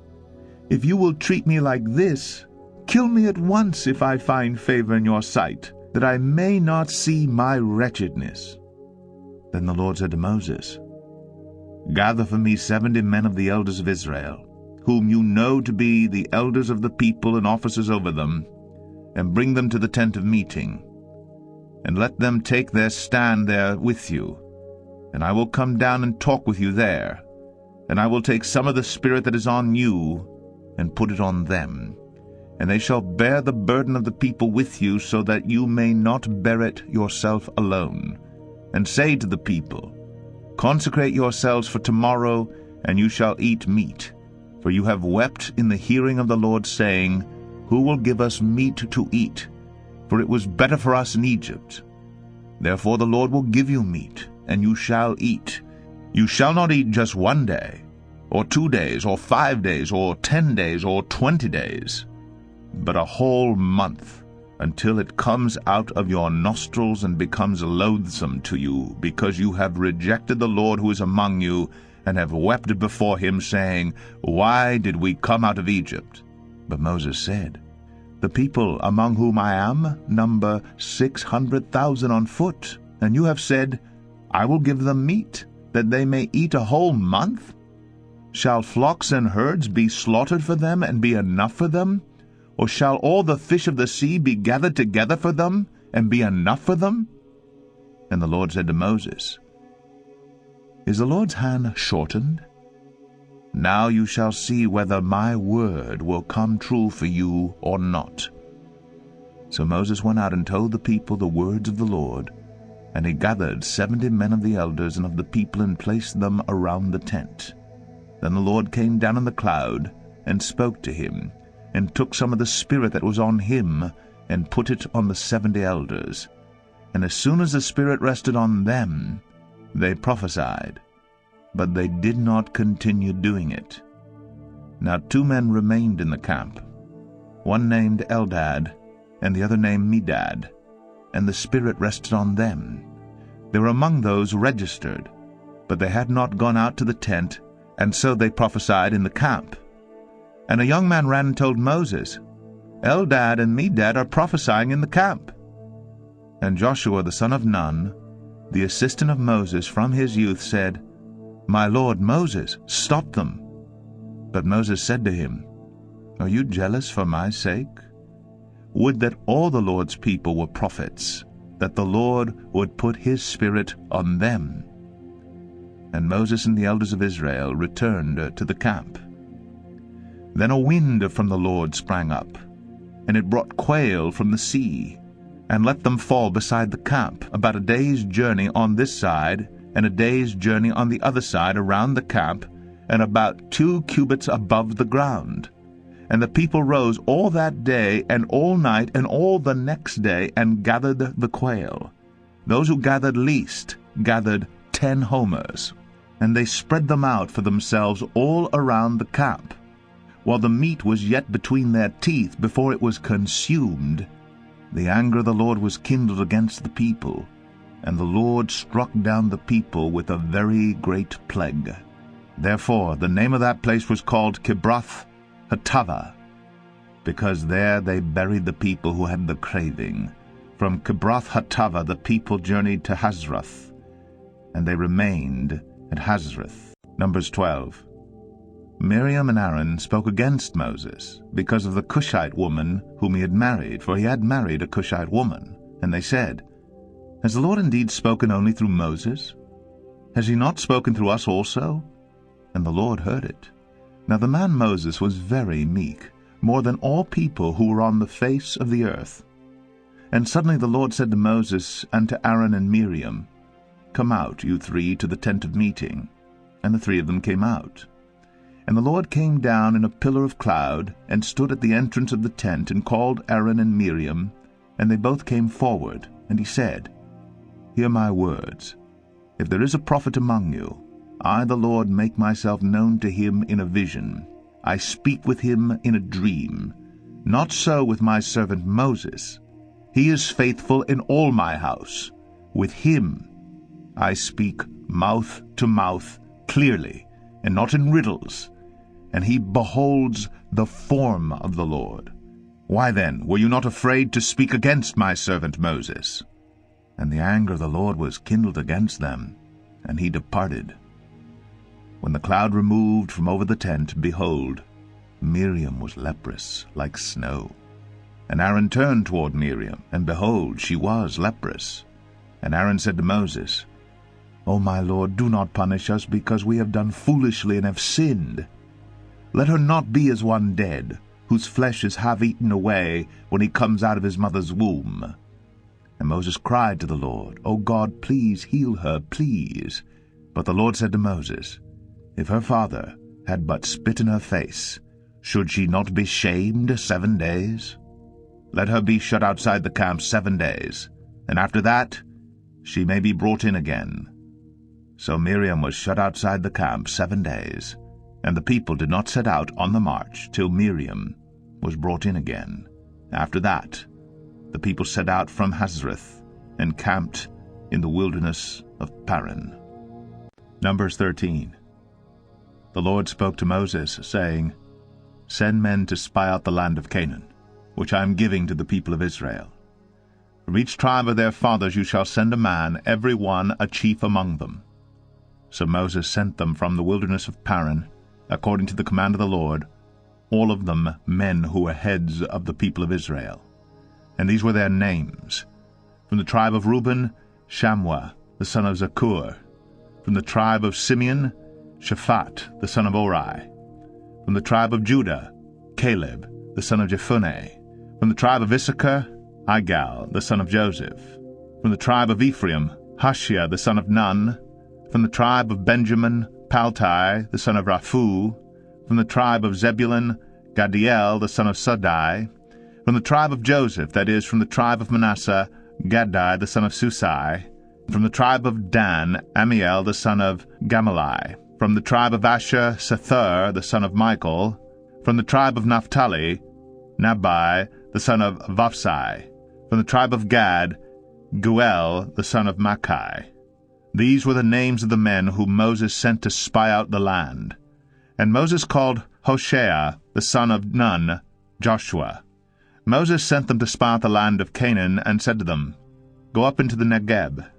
If you will treat me like this, kill me at once if I find favor in your sight, that I may not see my wretchedness. Then the Lord said to Moses, Gather for me 70 men of the elders of Israel, whom you know to be the elders of the people and officers over them, and bring them to the tent of meeting, and let them take their stand there with you. And I will come down and talk with you there, and I will take some of the spirit that is on you, and put it on them. And they shall bear the burden of the people with you, so that you may not bear it yourself alone. And say to the people, Consecrate yourselves for tomorrow, and you shall eat meat. For you have wept in the hearing of the Lord, saying, Who will give us meat to eat? For it was better for us in Egypt. Therefore the Lord will give you meat, and you shall eat. You shall not eat just 1 day, or 2 days, or 5 days, or 10 days, or 20 days, but a whole month, until it comes out of your nostrils and becomes loathsome to you, because you have rejected the Lord who is among you, and have wept before him, saying, Why did we come out of Egypt? But Moses said, The people among whom I am number 600,000 on foot, and you have said, I will give them meat, that they may eat a whole month? Shall flocks and herds be slaughtered for them, and be enough for them? Or shall all the fish of the sea be gathered together for them, and be enough for them? And the Lord said to Moses, Is the Lord's hand shortened? Now you shall see whether my word will come true for you or not. So Moses went out and told the people the words of the Lord, and he gathered 70 men of the elders and of the people and placed them around the tent. Then the Lord came down in the cloud and spoke to him, and took some of the Spirit that was on him and put it on the 70 elders. And as soon as the Spirit rested on them, they prophesied, but they did not continue doing it. Now 2 men remained in the camp, one named Eldad, and the other named Medad, and the Spirit rested on them. They were among those registered, but they had not gone out to the tent, and so they prophesied in the camp. And a young man ran and told Moses, Eldad and Medad are prophesying in the camp. And Joshua the son of Nun, the assistant of Moses from his youth, said, My lord Moses, stop them. But Moses said to him, Are you jealous for my sake? Would that all the Lord's people were prophets, that the Lord would put his Spirit on them. And Moses and the elders of Israel returned to the camp. Then a wind from the Lord sprang up, and it brought quail from the sea, and let them fall beside the camp, about a day's journey on this side, and a day's journey on the other side around the camp, and about 2 cubits above the ground. And the people rose all that day, and all night, and all the next day, and gathered the quail. Those who gathered least gathered 10 homers, and they spread them out for themselves all around the camp. While the meat was yet between their teeth before it was consumed, the anger of the Lord was kindled against the people, and the Lord struck down the people with a very great plague. Therefore the name of that place was called Kibroth Hattaavah, because there they buried the people who had the craving. From Kibroth Hattaavah the people journeyed to Hazroth, and they remained at Hazroth. Numbers 12. Miriam and Aaron spoke against Moses because of the Cushite woman whom he had married, for he had married a Cushite woman. And they said, Has the Lord indeed spoken only through Moses? Has he not spoken through us also? And the Lord heard it. Now the man Moses was very meek, more than all people who were on the face of the earth. And suddenly the Lord said to Moses and to Aaron and Miriam, Come out, you 3, to the tent of meeting. And the 3 of them came out. And the Lord came down in a pillar of cloud, and stood at the entrance of the tent, and called Aaron and Miriam, and they both came forward. And he said, Hear my words. If there is a prophet among you, I, the Lord, make myself known to him in a vision. I speak with him in a dream. Not so with my servant Moses. He is faithful in all my house. With him I speak mouth to mouth, clearly, and not in riddles, and he beholds the form of the Lord. Why then were you not afraid to speak against my servant Moses? And the anger of the Lord was kindled against them, and he departed. When the cloud removed from over the tent, behold, Miriam was leprous like snow. And Aaron turned toward Miriam, and behold, she was leprous. And Aaron said to Moses, O my Lord, do not punish us, because we have done foolishly and have sinned. Let her not be as one dead, whose flesh is half eaten away when he comes out of his mother's womb. And Moses cried to the Lord, O God, please heal her, please. But the Lord said to Moses, If her father had but spit in her face, should she not be shamed 7 days? Let her be shut outside the camp 7 days, and after that she may be brought in again. So Miriam was shut outside the camp 7 days, and the people did not set out on the march till Miriam was brought in again. After that the people set out from Hazroth and camped in the wilderness of Paran. Numbers 13. The Lord spoke to Moses, saying, Send men to spy out the land of Canaan, which I am giving to the people of Israel. From each tribe of their fathers you shall send a man, every one a chief among them. So Moses sent them from the wilderness of Paran, according to the command of the Lord, all of them men who were heads of the people of Israel. And these were their names. From the tribe of Reuben, Shammua the son of Zakur. From the tribe of Simeon, Shaphat the son of Ori. From the tribe of Judah, Caleb the son of Jephunneh. From the tribe of Issachar, Igal the son of Joseph. From the tribe of Ephraim, Hoshea the son of Nun. From the tribe of Benjamin, Paltai the son of Raphu. From the tribe of Zebulun, Gadiel the son of Sadai. From the tribe of Joseph, that is, from the tribe of Manasseh, Gaddai the son of Susai. From the tribe of Dan, Amiel the son of Gamaliel. From the tribe of Asher, Sethur the son of Michael. From the tribe of Naphtali, Nabai the son of Vapsai. From the tribe of Gad, Guel the son of Machi. These were the names of the men whom Moses sent to spy out the land. And Moses called Hoshea the son of Nun, Joshua. Moses sent them to spy out the land of Canaan, and said to them, Go up into the Negeb,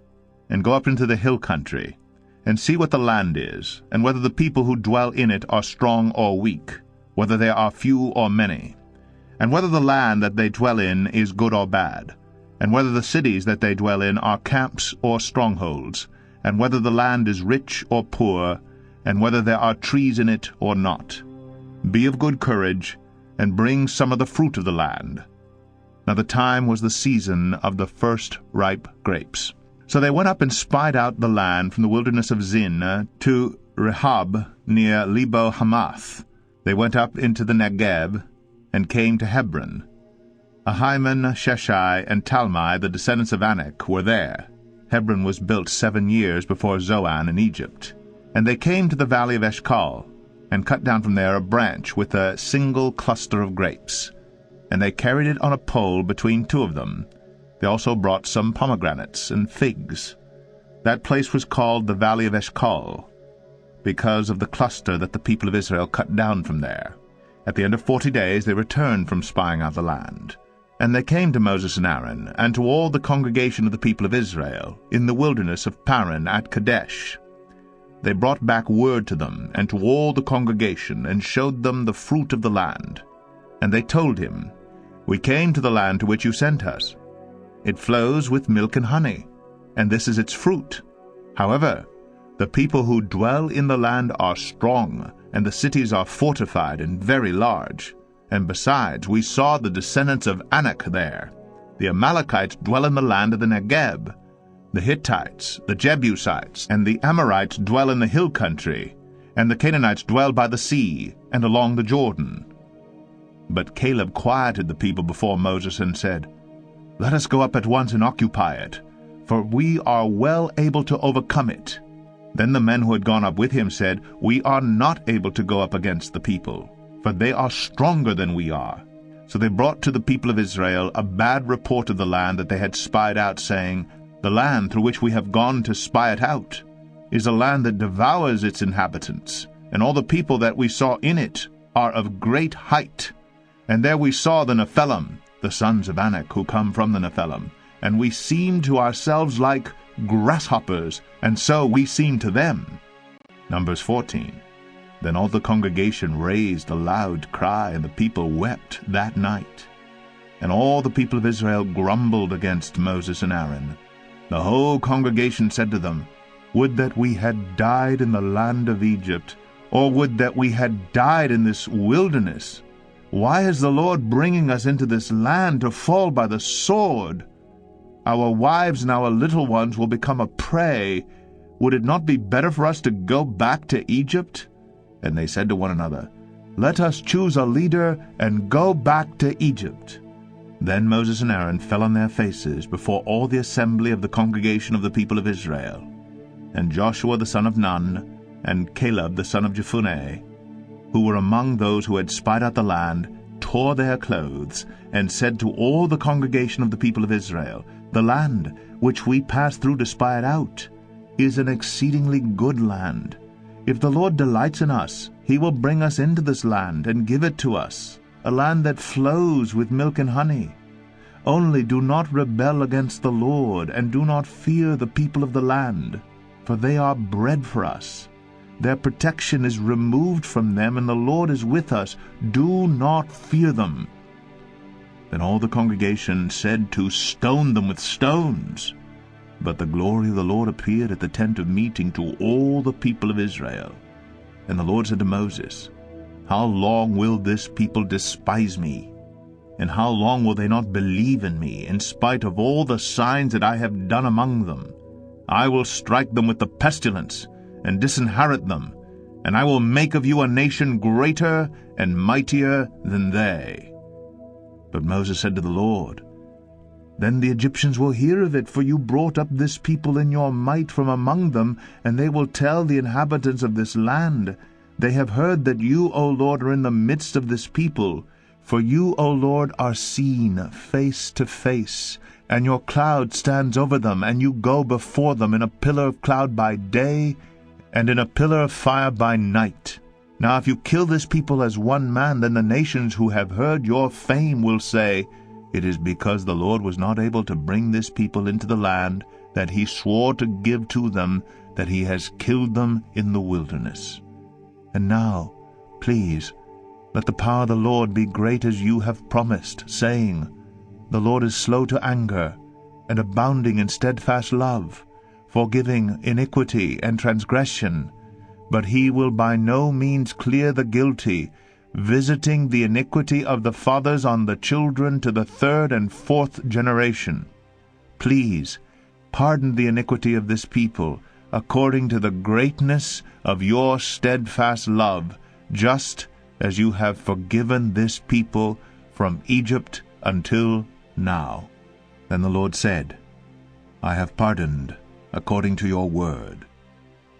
and go up into the hill country, and see what the land is, and whether the people who dwell in it are strong or weak, whether there are few or many, and whether the land that they dwell in is good or bad, and whether the cities that they dwell in are camps or strongholds, and whether the land is rich or poor, and whether there are trees in it or not. Be of good courage, and bring some of the fruit of the land. Now the time was the season of the first ripe grapes. So they went up and spied out the land from the wilderness of Zin to Rehob near Lebo Hamath. They went up into the Negeb, and came to Hebron. Ahiman, Sheshai, and Talmai, the descendants of Anak, were there. Hebron was built 7 years before Zoan in Egypt. And they came to the valley of Eshcol, and cut down from there a branch with a single cluster of grapes. And they carried it on a pole between two of them. They also brought some pomegranates and figs. That place was called the valley of Eshcol, because of the cluster that the people of Israel cut down from there. At the end of 40 days they returned from spying out the land. And they came to Moses and Aaron, and to all the congregation of the people of Israel, in the wilderness of Paran at Kadesh. They brought back word to them, and to all the congregation, and showed them the fruit of the land. And they told him, We came to the land to which you sent us. It flows with milk and honey, and this is its fruit. However, the people who dwell in the land are strong, and the cities are fortified and very large. And besides, we saw the descendants of Anak there. The Amalekites dwell in the land of the Negeb. The Hittites, the Jebusites, and the Amorites dwell in the hill country, and the Canaanites dwell by the sea and along the Jordan. But Caleb quieted the people before Moses and said, Let us go up at once and occupy it, for we are well able to overcome it. Then the men who had gone up with him said, We are not able to go up against the people, for they are stronger than we are. So they brought to the people of Israel a bad report of the land that they had spied out, saying, The land through which we have gone to spy it out is a land that devours its inhabitants, and all the people that we saw in it are of great height. And there we saw the Nephilim, the sons of Anak, who come from the Nephilim, and we seemed to ourselves like grasshoppers, and so we seemed to them. Numbers 14. Then all the congregation raised a loud cry, and the people wept that night. And all the people of Israel grumbled against Moses and Aaron. The whole congregation said to them, Would that we had died in the land of Egypt, or would that we had died in this wilderness. Why is the Lord bringing us into this land to fall by the sword? Our wives and our little ones will become a prey. Would it not be better for us to go back to Egypt? And they said to one another, Let us choose a leader and go back to Egypt. Then Moses and Aaron fell on their faces before all the assembly of the congregation of the people of Israel. And Joshua the son of Nun, and Caleb the son of Jephunneh, who were among those who had spied out the land, tore their clothes, and said to all the congregation of the people of Israel, The land which we passed through to spy it out is an exceedingly good land. If the Lord delights in us, he will bring us into this land and give it to us, a land that flows with milk and honey. Only do not rebel against the Lord, and do not fear the people of the land, for they are bread for us. Their protection is removed from them, and the Lord is with us. Do not fear them. Then all the congregation said to stone them with stones. But the glory of the Lord appeared at the tent of meeting to all the people of Israel. And the Lord said to Moses, How long will this people despise me? And how long will they not believe in me, in spite of all the signs that I have done among them? I will strike them with the pestilence, and disinherit them, and I will make of you a nation greater and mightier than they. But Moses said to the Lord, Then the Egyptians will hear of it, for you brought up this people in your might from among them, and they will tell the inhabitants of this land, They have heard that you, O Lord, are in the midst of this people. For you, O Lord, are seen face to face, and your cloud stands over them, and you go before them in a pillar of cloud by day, and in a pillar of fire by night. Now if you kill this people as one man, then the nations who have heard your fame will say, It is because the Lord was not able to bring this people into the land that he swore to give to them, that he has killed them in the wilderness. And now, please, let the power of the Lord be great as you have promised, saying, The Lord is slow to anger, and abounding in steadfast love, forgiving iniquity and transgression. But he will by no means clear the guilty, visiting the iniquity of the fathers on the children to the third and fourth generation. Please, pardon the iniquity of this people, according to the greatness of your steadfast love, just as you have forgiven this people from Egypt until now. Then the Lord said, I have pardoned according to your word.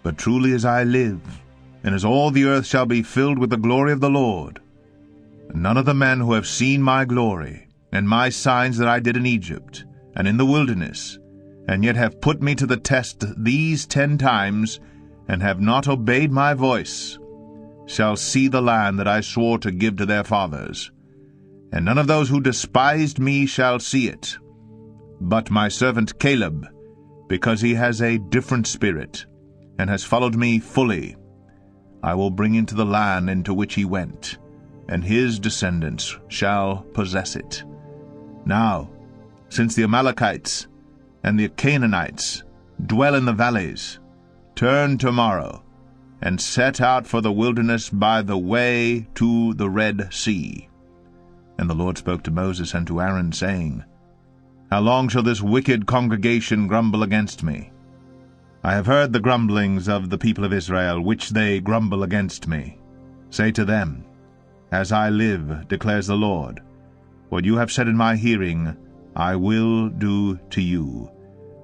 But truly as I live, and as all the earth shall be filled with the glory of the Lord, none of the men who have seen my glory, and my signs that I did in Egypt, and in the wilderness, and yet have put me to the test these 10 times, and have not obeyed my voice, shall see the land that I swore to give to their fathers. And none of those who despised me shall see it, but my servant Caleb, because he has a different spirit, and has followed me fully. I will bring into the land into which he went, and his descendants shall possess it. Now, since the Amalekites and the Canaanites dwell in the valleys, turn tomorrow, and set out for the wilderness by the way to the Red Sea. And the Lord spoke to Moses and to Aaron, saying, How long shall this wicked congregation grumble against me? I have heard the grumblings of the people of Israel, which they grumble against me. Say to them, As I live, declares the Lord, what you have said in my hearing, I will do to you.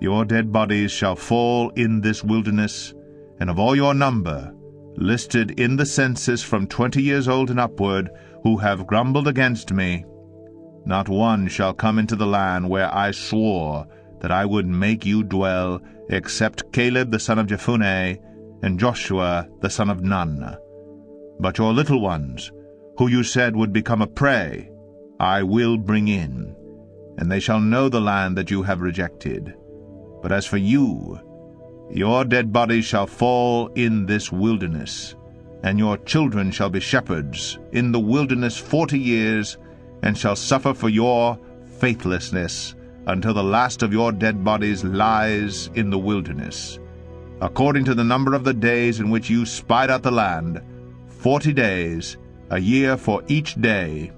Your dead bodies shall fall in this wilderness, and of all your number, listed in the census from 20 years old and upward, who have grumbled against me, not one shall come into the land where I swore that I would make you dwell, except Caleb the son of Jephunneh, and Joshua the son of Nun. But your little ones, who you said would become a prey, I will bring in, and they shall know the land that you have rejected. But as for you, your dead bodies shall fall in this wilderness, and your children shall be shepherds in the wilderness 40 years, and shall suffer for your faithlessness, until the last of your dead bodies lies in the wilderness. According to the number of the days in which you spied out the land, 40 days, a year for each day,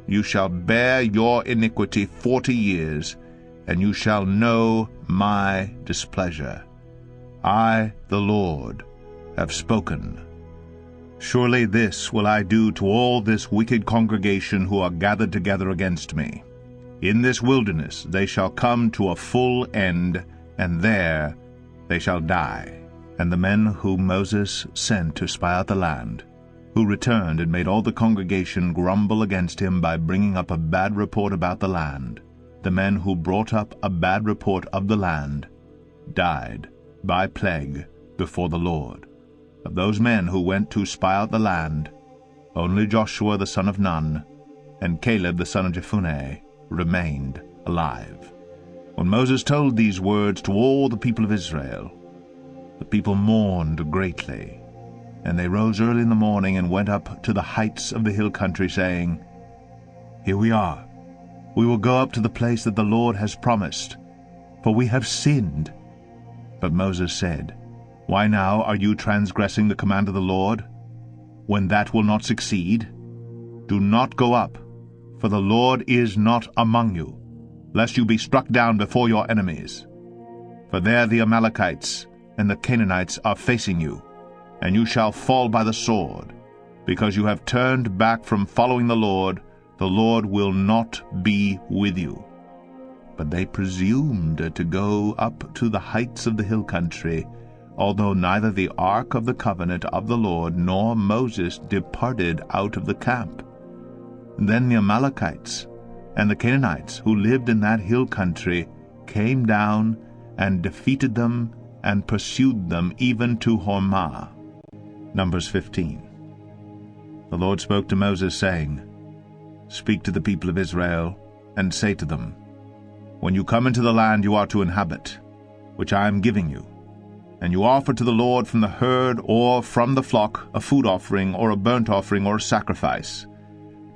you shall bear your iniquity 40 years, and you shall know my displeasure. I, the Lord, have spoken. Surely this will I do to all this wicked congregation who are gathered together against me. In this wilderness they shall come to a full end, and there they shall die. And the men whom Moses sent to spy out the land, who returned and made all the congregation grumble against him by bringing up a bad report about the land, the men who brought up a bad report of the land, died by plague before the Lord. Of those men who went to spy out the land, only Joshua the son of Nun and Caleb the son of Jephunneh remained alive. When Moses told these words to all the people of Israel, the people mourned greatly, and they rose early in the morning and went up to the heights of the hill country, saying, Here we are. We will go up to the place that the Lord has promised, for we have sinned But Moses said, Why now are you transgressing the command of the Lord, when that will not succeed? Do not go up, for the Lord is not among you, lest you be struck down before your enemies. For there the Amalekites and the Canaanites are facing you, and you shall fall by the sword. Because you have turned back from following the Lord will not be with you. But they presumed to go up to the heights of the hill country, although neither the ark of the covenant of the Lord nor Moses departed out of the camp. Then the Amalekites and the Canaanites who lived in that hill country came down and defeated them and pursued them even to Hormah. Numbers 15. The Lord spoke to Moses, saying, Speak to the people of Israel, and say to them, When you come into the land you are to inhabit, which I am giving you, and you offer to the Lord from the herd or from the flock a food offering or a burnt offering or a sacrifice,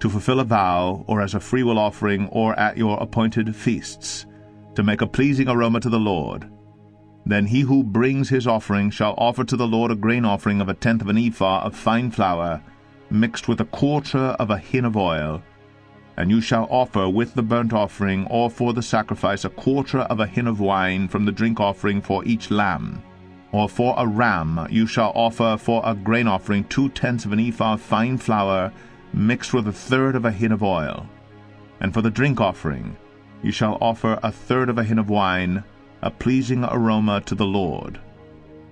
to fulfill a vow or as a freewill offering or at your appointed feasts, to make a pleasing aroma to the Lord, then he who brings his offering shall offer to the Lord a grain offering of 1/10 of an ephah of fine flour, mixed with 1/4 of a hin of oil. And you shall offer with the burnt offering or for the sacrifice 1/4 of a hin of wine from the drink offering for each lamb. Or for a ram you shall offer for a grain offering 2/10 of an ephah of fine flour, mixed with 1/3 of a hin of oil. And for the drink offering you shall offer 1/3 of a hin of wine, a pleasing aroma to the Lord.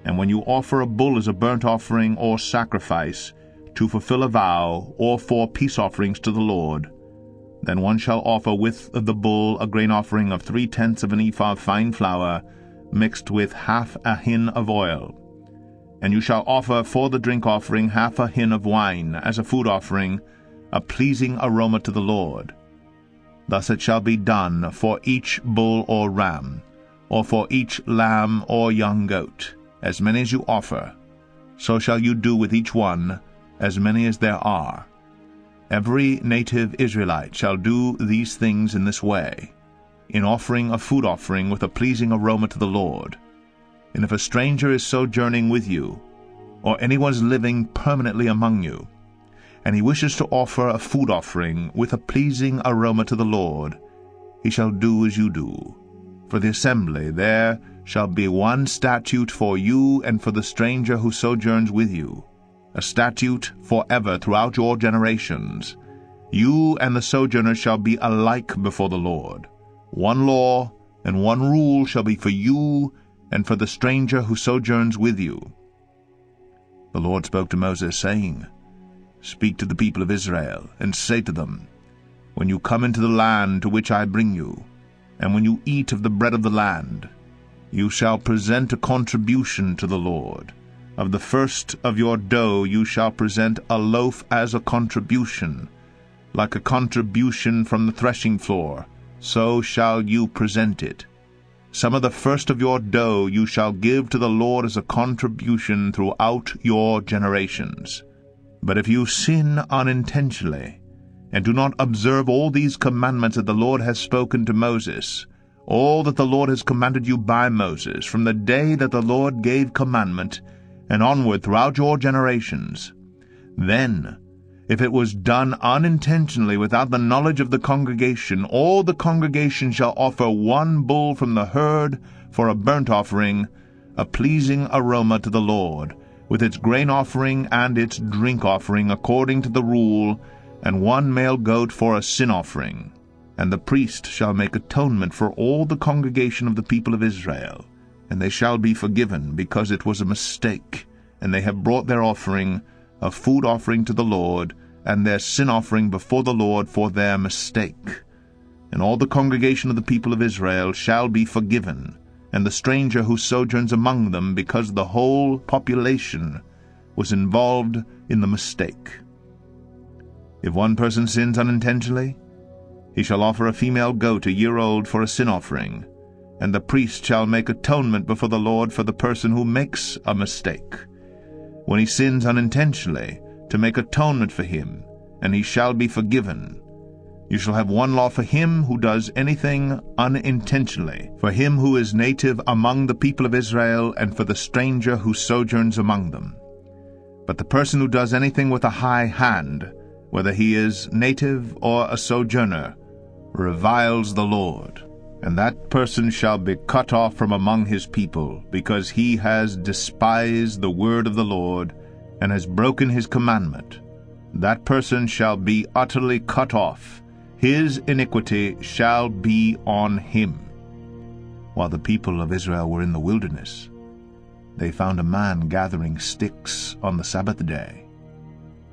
And when you offer a bull as a burnt offering or sacrifice, to fulfill a vow, or for peace offerings to the Lord, then one shall offer with the bull a grain offering of 3/10 of an ephah of fine flour, mixed with 1/2 a hin of oil. And you shall offer for the drink offering 1/2 a hin of wine as a food offering, a pleasing aroma to the Lord. Thus it shall be done for each bull or ram, or for each lamb or young goat, as many as you offer, so shall you do with each one, as many as there are. Every native Israelite shall do these things in this way, in offering a food offering with a pleasing aroma to the Lord. And if a stranger is sojourning with you, or anyone is living permanently among you, and he wishes to offer a food offering with a pleasing aroma to the Lord, he shall do as you do. For the assembly there shall be one statute for you and for the stranger who sojourns with you, a statute forever throughout your generations. You and the sojourner shall be alike before the Lord. One law and one rule shall be for you and for the stranger who sojourns with you. The Lord spoke to Moses, saying, Speak to the people of Israel, and say to them, When you come into the land to which I bring you, and when you eat of the bread of the land, you shall present a contribution to the Lord. Of the first of your dough you shall present a loaf as a contribution, like a contribution from the threshing floor, so shall you present it. Some of the first of your dough you shall give to the Lord as a contribution throughout your generations. But if you sin unintentionally, and do not observe all these commandments that the Lord has spoken to Moses, all that the Lord has commanded you by Moses, from the day that the Lord gave commandment, and onward throughout your generations, then, if it was done unintentionally without the knowledge of the congregation, all the congregation shall offer one bull from the herd for a burnt offering, a pleasing aroma to the Lord, with its grain offering and its drink offering according to the rule, and one male goat for a sin offering. And the priest shall make atonement for all the congregation of the people of Israel, and they shall be forgiven, because it was a mistake, and they have brought their offering, a food offering to the Lord, and their sin offering before the Lord for their mistake. And all the congregation of the people of Israel shall be forgiven, and the stranger who sojourns among them, because the whole population was involved in the mistake. If one person sins unintentionally, he shall offer a female goat 1 year old for a sin offering, and the priest shall make atonement before the Lord for the person who makes a mistake, when he sins unintentionally, to make atonement for him, and he shall be forgiven. You shall have one law for him who does anything unintentionally, for him who is native among the people of Israel, and for the stranger who sojourns among them. But the person who does anything with a high hand, whether he is native or a sojourner, reviles the Lord, and that person shall be cut off from among his people, because he has despised the word of the Lord, and has broken his commandment. That person shall be utterly cut off. His iniquity shall be on him. While the people of Israel were in the wilderness, they found a man gathering sticks on the Sabbath day.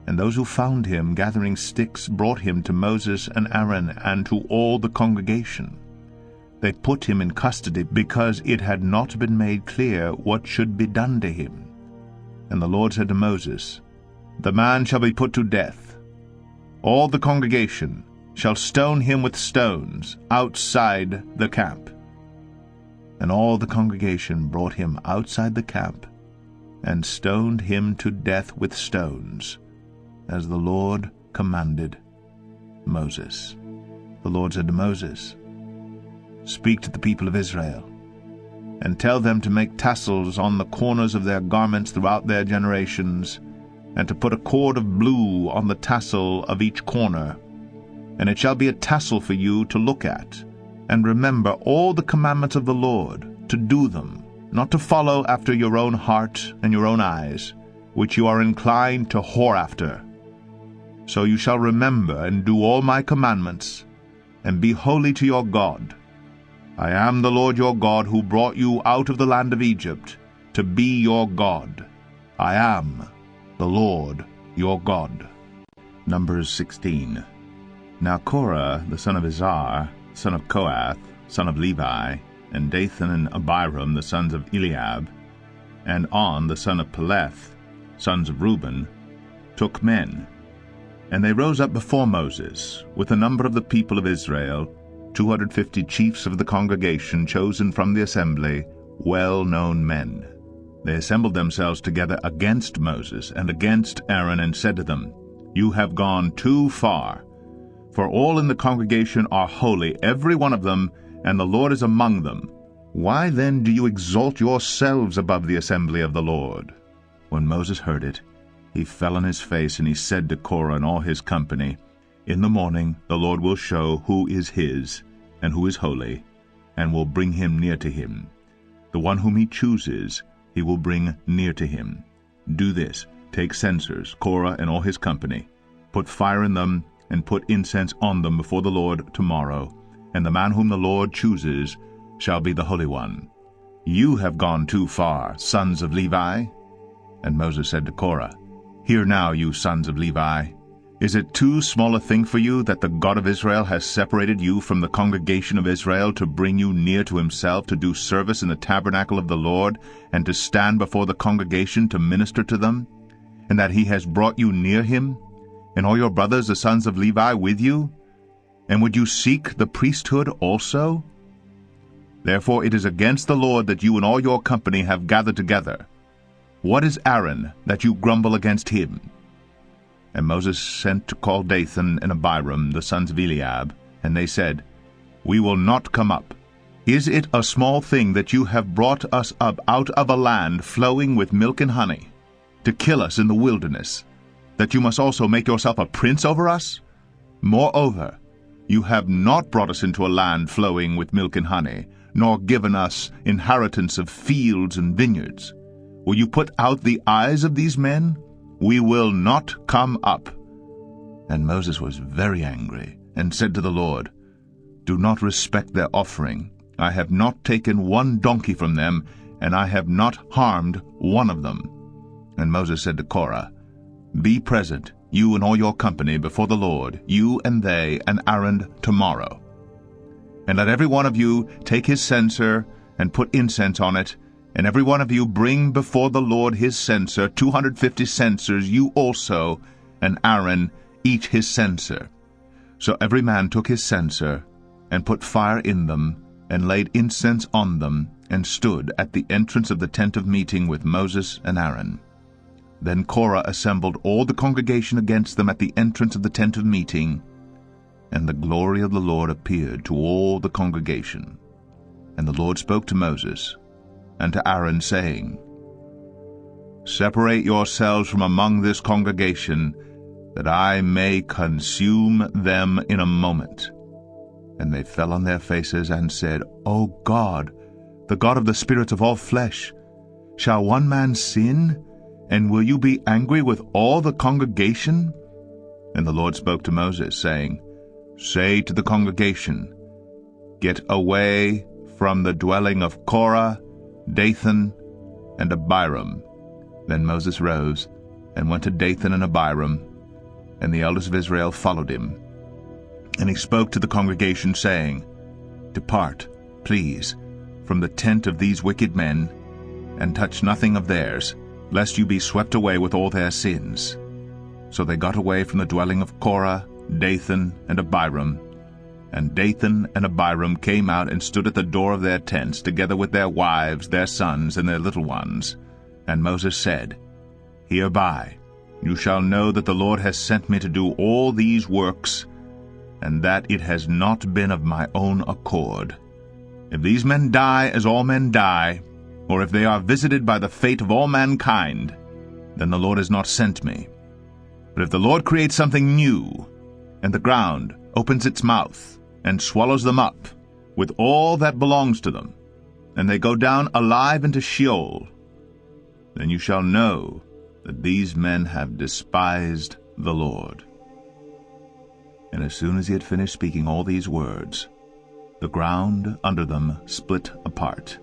And those who found him gathering sticks brought him to Moses and Aaron and to all the congregation. They put him in custody because it had not been made clear what should be done to him. And the Lord said to Moses, "The man shall be put to death. All the congregation shall stone him with stones outside the camp." And all the congregation brought him outside the camp, and stoned him to death with stones, as the Lord commanded Moses. The Lord said to Moses, "Speak to the people of Israel, and tell them to make tassels on the corners of their garments throughout their generations, and to put a cord of blue on the tassel of each corner. And it shall be a tassel for you to look at, and remember all the commandments of the Lord, to do them, not to follow after your own heart and your own eyes, which you are inclined to whore after. So you shall remember and do all my commandments, and be holy to your God. I am the Lord your God, who brought you out of the land of Egypt, to be your God. I am the Lord your God." Numbers 16. Now Korah, the son of Izhar, son of Koat, son of Levi, and Dathan and Abiram, the sons of Eliab, and On, the son of Peleth, sons of Reuben, took men. And they rose up before Moses, with the number of the people of Israel, 250 chiefs of the congregation, chosen from the assembly, well-known men. They assembled themselves together against Moses and against Aaron, and said to them, "You have gone too far. For all in the congregation are holy, every one of them, and the Lord is among them. Why then do you exalt yourselves above the assembly of the Lord?" When Moses heard it, he fell on his face, and he said to Korah and all his company, "In the morning the Lord will show who is his, and who is holy, and will bring him near to him. The one whom he chooses he will bring near to him. Do this, take censers, Korah and all his company, put fire in them, and put incense on them before the Lord tomorrow, and the man whom the Lord chooses shall be the Holy One. You have gone too far, sons of Levi." And Moses said to Korah, "Hear now, you sons of Levi. Is it too small a thing for you that the God of Israel has separated you from the congregation of Israel to bring you near to himself, to do service in the tabernacle of the Lord, and to stand before the congregation to minister to them, and that he has brought you near him, and all your brothers the sons of Levi with you? And would you seek the priesthood also? Therefore it is against the Lord that you and all your company have gathered together. What is Aaron, that you grumble against him?" And Moses sent to call Dathan and Abiram, the sons of Eliab, and they said, "We will not come up. Is it a small thing that you have brought us up out of a land flowing with milk and honey, to kill us in the wilderness, that you must also make yourself a prince over us? Moreover, you have not brought us into a land flowing with milk and honey, nor given us inheritance of fields and vineyards. Will you put out the eyes of these men? We will not come up." And Moses was very angry, and said to the Lord, "Do not respect their offering. I have not taken one donkey from them, and I have not harmed one of them." And Moses said to Korah, "Be present, you and all your company, before the Lord, you and they and Aaron tomorrow. And let every one of you take his censer and put incense on it, and every one of you bring before the Lord his censer, 250 censers, you also, and Aaron, each his censer." So every man took his censer, and put fire in them, and laid incense on them, and stood at the entrance of the tent of meeting with Moses and Aaron. Then Korah assembled all the congregation against them at the entrance of the tent of meeting. And the glory of the Lord appeared to all the congregation. And the Lord spoke to Moses and to Aaron, saying, Separate yourselves from among this congregation, that I may consume them in a moment. And they fell on their faces and said, O God, the God of the spirits of all flesh, shall one man sin? And will you be angry with all the congregation? And the Lord spoke to Moses, saying, Say to the congregation, Get away from the dwelling of Korah, Dathan, and Abiram. Then Moses rose and went to Dathan and Abiram, and the elders of Israel followed him. And he spoke to the congregation, saying, Depart, please, from the tent of these wicked men, and touch nothing of theirs, lest you be swept away with all their sins. So they got away from the dwelling of Korah, Dathan, and Abiram. And Dathan and Abiram came out and stood at the door of their tents, together with their wives, their sons, and their little ones. And Moses said, Hereby you shall know that the Lord has sent me to do all these works, and that it has not been of my own accord. If these men die as all men die, or if they are visited by the fate of all mankind, then the Lord has not sent me. But if the Lord creates something new, and the ground opens its mouth, and swallows them up, with all that belongs to them, and they go down alive into Sheol, then you shall know that these men have despised the Lord. And as soon as he had finished speaking all these words, the ground under them split apart,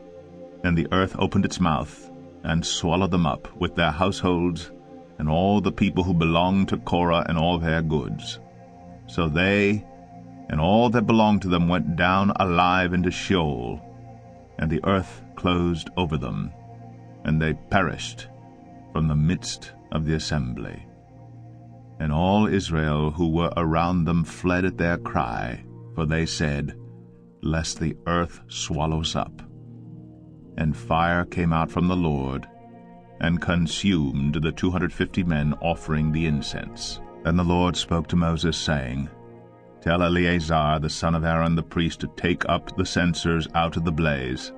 and the earth opened its mouth, and swallowed them up, with their households, and all the people who belonged to Korah and all their goods. So they and all that belonged to them went down alive into Sheol, and the earth closed over them, and they perished from the midst of the assembly. And all Israel who were around them fled at their cry, for they said, Lest the earth swallow us up. And fire came out from the Lord, and consumed the 250 men offering the incense. Then the Lord spoke to Moses, saying, Tell Eleazar the son of Aaron the priest to take up the censers out of the blaze.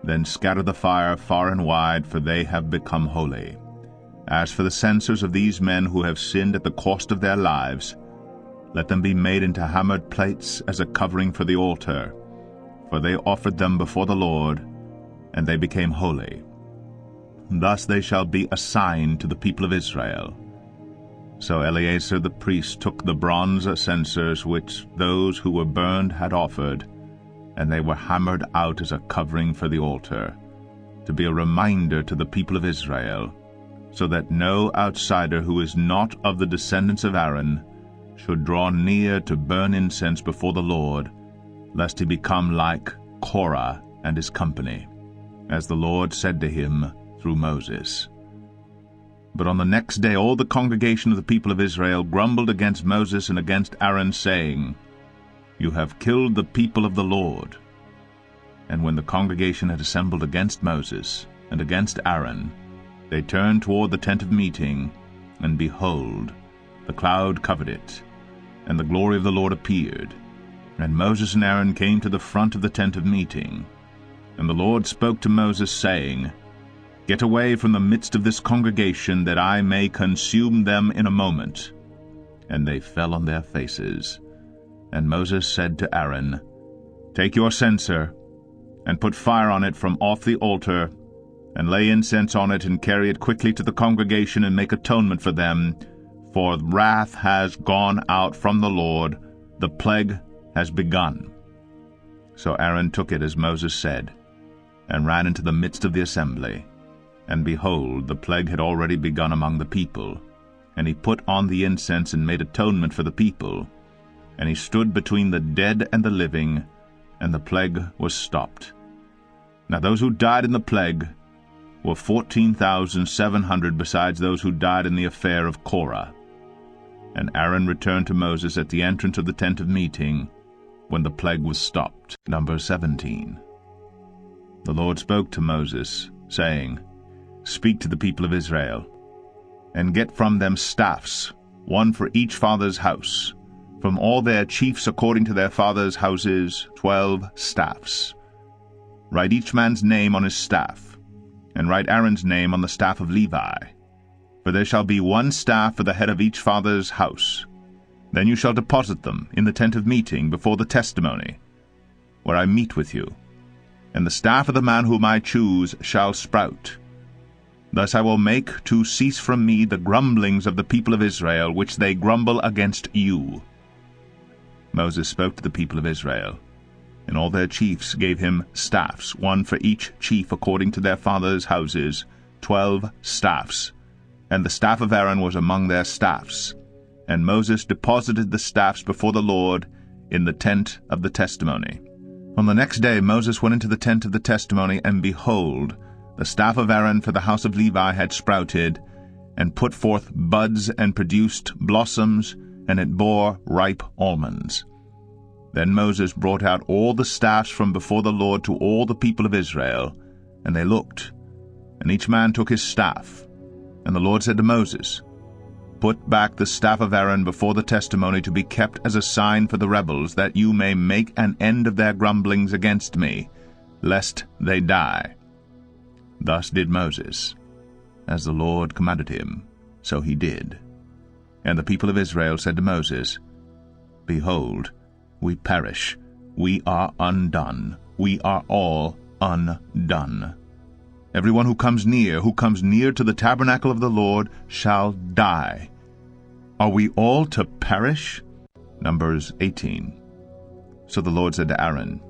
Then scatter the fire far and wide, for they have become holy. As for the censers of these men who have sinned at the cost of their lives, let them be made into hammered plates as a covering for the altar, for they offered them before the Lord, and they became holy. Thus they shall be a sign to the people of Israel. So Eleazar the priest took the bronze censers which those who were burned had offered, and they were hammered out as a covering for the altar, to be a reminder to the people of Israel, so that no outsider who is not of the descendants of Aaron should draw near to burn incense before the Lord, lest he become like Korah and his company, as the Lord said to him through Moses. But on the next day all the congregation of the people of Israel grumbled against Moses and against Aaron, saying, You have killed the people of the Lord. And when the congregation had assembled against Moses and against Aaron, they turned toward the tent of meeting, and behold, the cloud covered it, and the glory of the Lord appeared. And Moses and Aaron came to the front of the tent of meeting. And the Lord spoke to Moses, saying, Get away from the midst of this congregation, that I may consume them in a moment. And they fell on their faces. And Moses said to Aaron, Take your censer, and put fire on it from off the altar, and lay incense on it, and carry it quickly to the congregation, and make atonement for them, for wrath has gone out from the Lord, the plague has begun. So Aaron took it as Moses said, and ran into the midst of the assembly. And behold, the plague had already begun among the people. And he put on the incense and made atonement for the people. And he stood between the dead and the living, and the plague was stopped. Now those who died in the plague were 14,700, besides those who died in the affair of Korah. And Aaron returned to Moses at the entrance of the tent of meeting, when the plague was stopped. Number 17. The Lord spoke to Moses, saying, Speak to the people of Israel, and get from them staffs, one for each father's house, from all their chiefs according to their fathers' houses 12 staffs. Write each man's name on his staff, and write Aaron's name on the staff of Levi. For there shall be one staff for the head of each father's house. Then you shall deposit them in the tent of meeting before the testimony, where I meet with you. And the staff of the man whom I choose shall sprout. Thus I will make to cease from me the grumblings of the people of Israel, which they grumble against you. Moses spoke to the people of Israel, and all their chiefs gave him staffs, one for each chief according to their fathers' houses, 12 staffs. And the staff of Aaron was among their staffs. And Moses deposited the staffs before the Lord in the tent of the testimony. On the next day Moses went into the tent of the testimony, and behold, the staff of Aaron for the house of Levi had sprouted, and put forth buds, and produced blossoms, and it bore ripe almonds. Then Moses brought out all the staffs from before the Lord to all the people of Israel, and they looked, and each man took his staff. And the Lord said to Moses, Put back the staff of Aaron before the testimony to be kept as a sign for the rebels, that you may make an end of their grumblings against me, lest they die. Thus did Moses. As the Lord commanded him, so he did. And the people of Israel said to Moses, Behold, we perish, we are undone, we are all undone. Everyone who comes near to the tabernacle of the Lord, shall die. Are we all to perish? Numbers 18. So the Lord said to Aaron,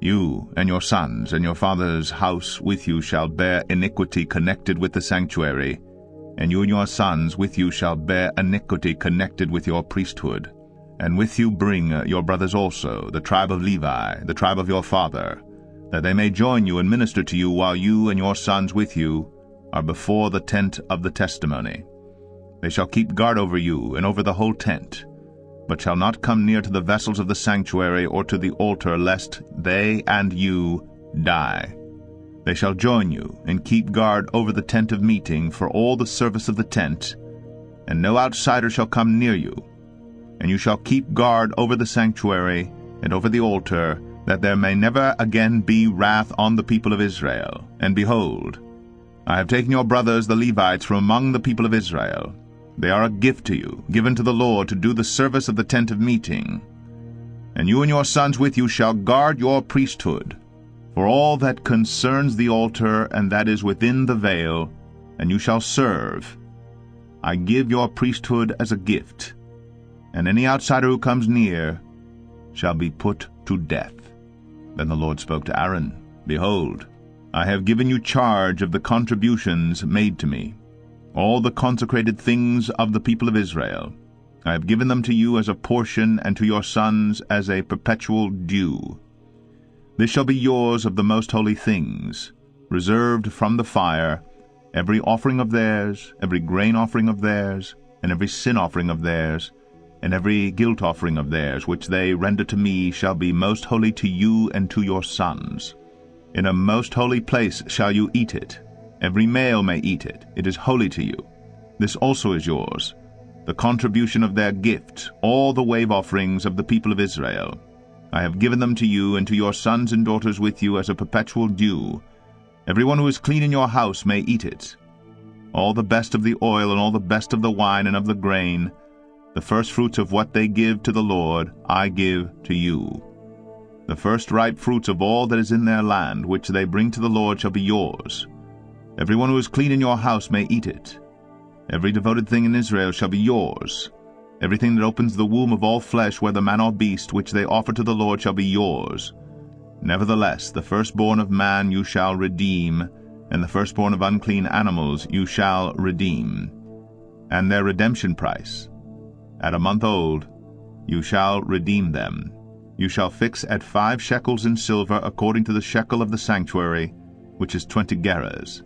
You and your sons and your father's house with you shall bear iniquity connected with the sanctuary, and you and your sons with you shall bear iniquity connected with your priesthood. And with you bring your brothers also, the tribe of Levi, the tribe of your father, that they may join you and minister to you while you and your sons with you are before the tent of the testimony. They shall keep guard over you and over the whole tent, but shall not come near to the vessels of the sanctuary or to the altar, lest they and you die. They shall join you and keep guard over the tent of meeting for all the service of the tent, and no outsider shall come near you. And you shall keep guard over the sanctuary and over the altar, that there may never again be wrath on the people of Israel. And behold, I have taken your brothers the Levites from among the people of Israel. They are a gift to you, given to the Lord to do the service of the tent of meeting. And you and your sons with you shall guard your priesthood, for all that concerns the altar and that is within the veil, and you shall serve. I give your priesthood as a gift, and any outsider who comes near shall be put to death. Then the Lord spoke to Aaron, Behold, I have given you charge of the contributions made to me, all the consecrated things of the people of Israel. I have given them to you as a portion, and to your sons as a perpetual due. This shall be yours of the most holy things, reserved from the fire, every offering of theirs, every grain offering of theirs, and every sin offering of theirs, and every guilt offering of theirs, which they render to me, shall be most holy to you and to your sons. In a most holy place shall you eat it. Every male may eat it. It is holy to you. This also is yours, the contribution of their gift, all the wave offerings of the people of Israel. I have given them to you and to your sons and daughters with you as a perpetual due. Everyone who is clean in your house may eat it. All the best of the oil and all the best of the wine and of the grain, the firstfruits of what they give to the Lord, I give to you. The first ripe fruits of all that is in their land, which they bring to the Lord, shall be yours. Everyone who is clean in your house may eat it. Every devoted thing in Israel shall be yours. Everything that opens the womb of all flesh, whether man or beast, which they offer to the Lord, shall be yours. Nevertheless, the firstborn of man you shall redeem, and the firstborn of unclean animals you shall redeem. And their redemption price, at a month old, you shall redeem them. You shall fix at 5 shekels in silver, according to the shekel of the sanctuary, which is 20 gerahs.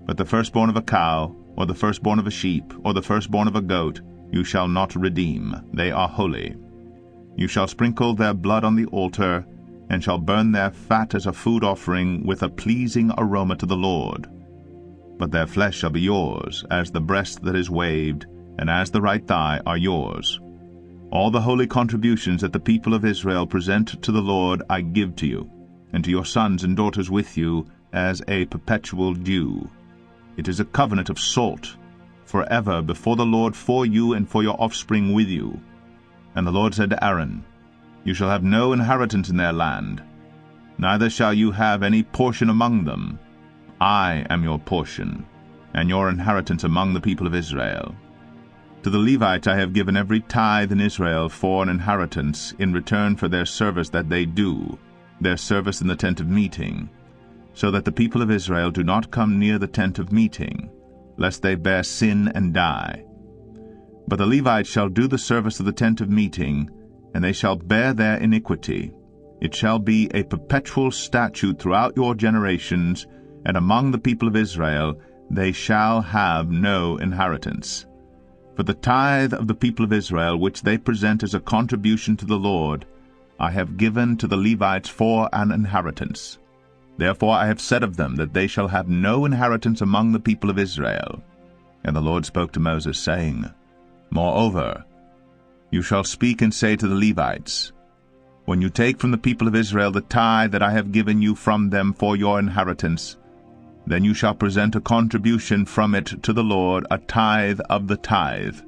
But the firstborn of a cow, or the firstborn of a sheep, or the firstborn of a goat, you shall not redeem. They are holy. You shall sprinkle their blood on the altar, and shall burn their fat as a food offering with a pleasing aroma to the Lord. But their flesh shall be yours, as the breast that is waved, and as the right thigh are yours. All the holy contributions that the people of Israel present to the Lord I give to you, and to your sons and daughters with you, as a perpetual due. It is a covenant of salt, forever before the Lord, for you and for your offspring with you. And the Lord said to Aaron, You shall have no inheritance in their land, neither shall you have any portion among them. I am your portion, and your inheritance among the people of Israel. To the Levites I have given every tithe in Israel for an inheritance in return for their service that they do, their service in the tent of meeting, so that the people of Israel do not come near the tent of meeting, lest they bear sin and die. But the Levites shall do the service of the tent of meeting, and they shall bear their iniquity. It shall be a perpetual statute throughout your generations, and among the people of Israel they shall have no inheritance. For the tithe of the people of Israel, which they present as a contribution to the Lord, I have given to the Levites for an inheritance. Therefore I have said of them that they shall have no inheritance among the people of Israel. And the Lord spoke to Moses, saying, Moreover, you shall speak and say to the Levites, When you take from the people of Israel the tithe that I have given you from them for your inheritance, then you shall present a contribution from it to the Lord, a tithe of the tithe.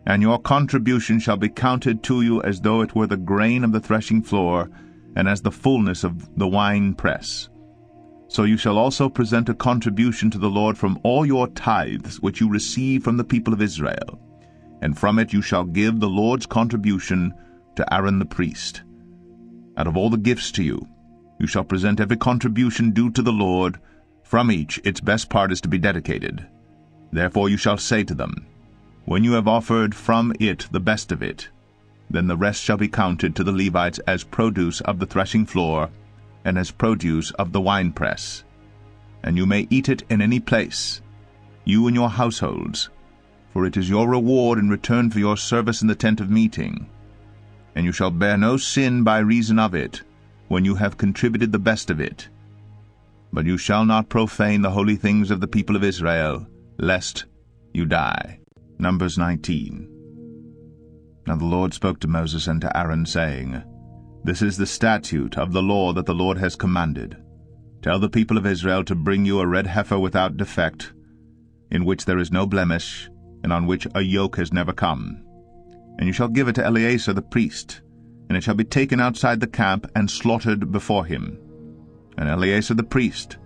And your contribution shall be counted to you as though it were the grain of the threshing floor, and as the fullness of the winepress. So you shall also present a contribution to the Lord from all your tithes which you receive from the people of Israel. And from it you shall give the Lord's contribution to Aaron the priest. Out of all the gifts to you, you shall present every contribution due to the Lord. From each its best part is to be dedicated. Therefore you shall say to them, When you have offered from it the best of it, then the rest shall be counted to the Levites as produce of the threshing floor, and as produce of the winepress. And you may eat it in any place, you and your households, for it is your reward in return for your service in the tent of meeting. And you shall bear no sin by reason of it, when you have contributed the best of it. But you shall not profane the holy things of the people of Israel, lest you die. Numbers 19. Now the Lord spoke to Moses and to Aaron, saying, This is the statute of the law that the Lord has commanded. Tell the people of Israel to bring you a red heifer without defect, in which there is no blemish, and on which a yoke has never come. And you shall give it to Eleazar the priest, and it shall be taken outside the camp and slaughtered before him. And Eleazar the priest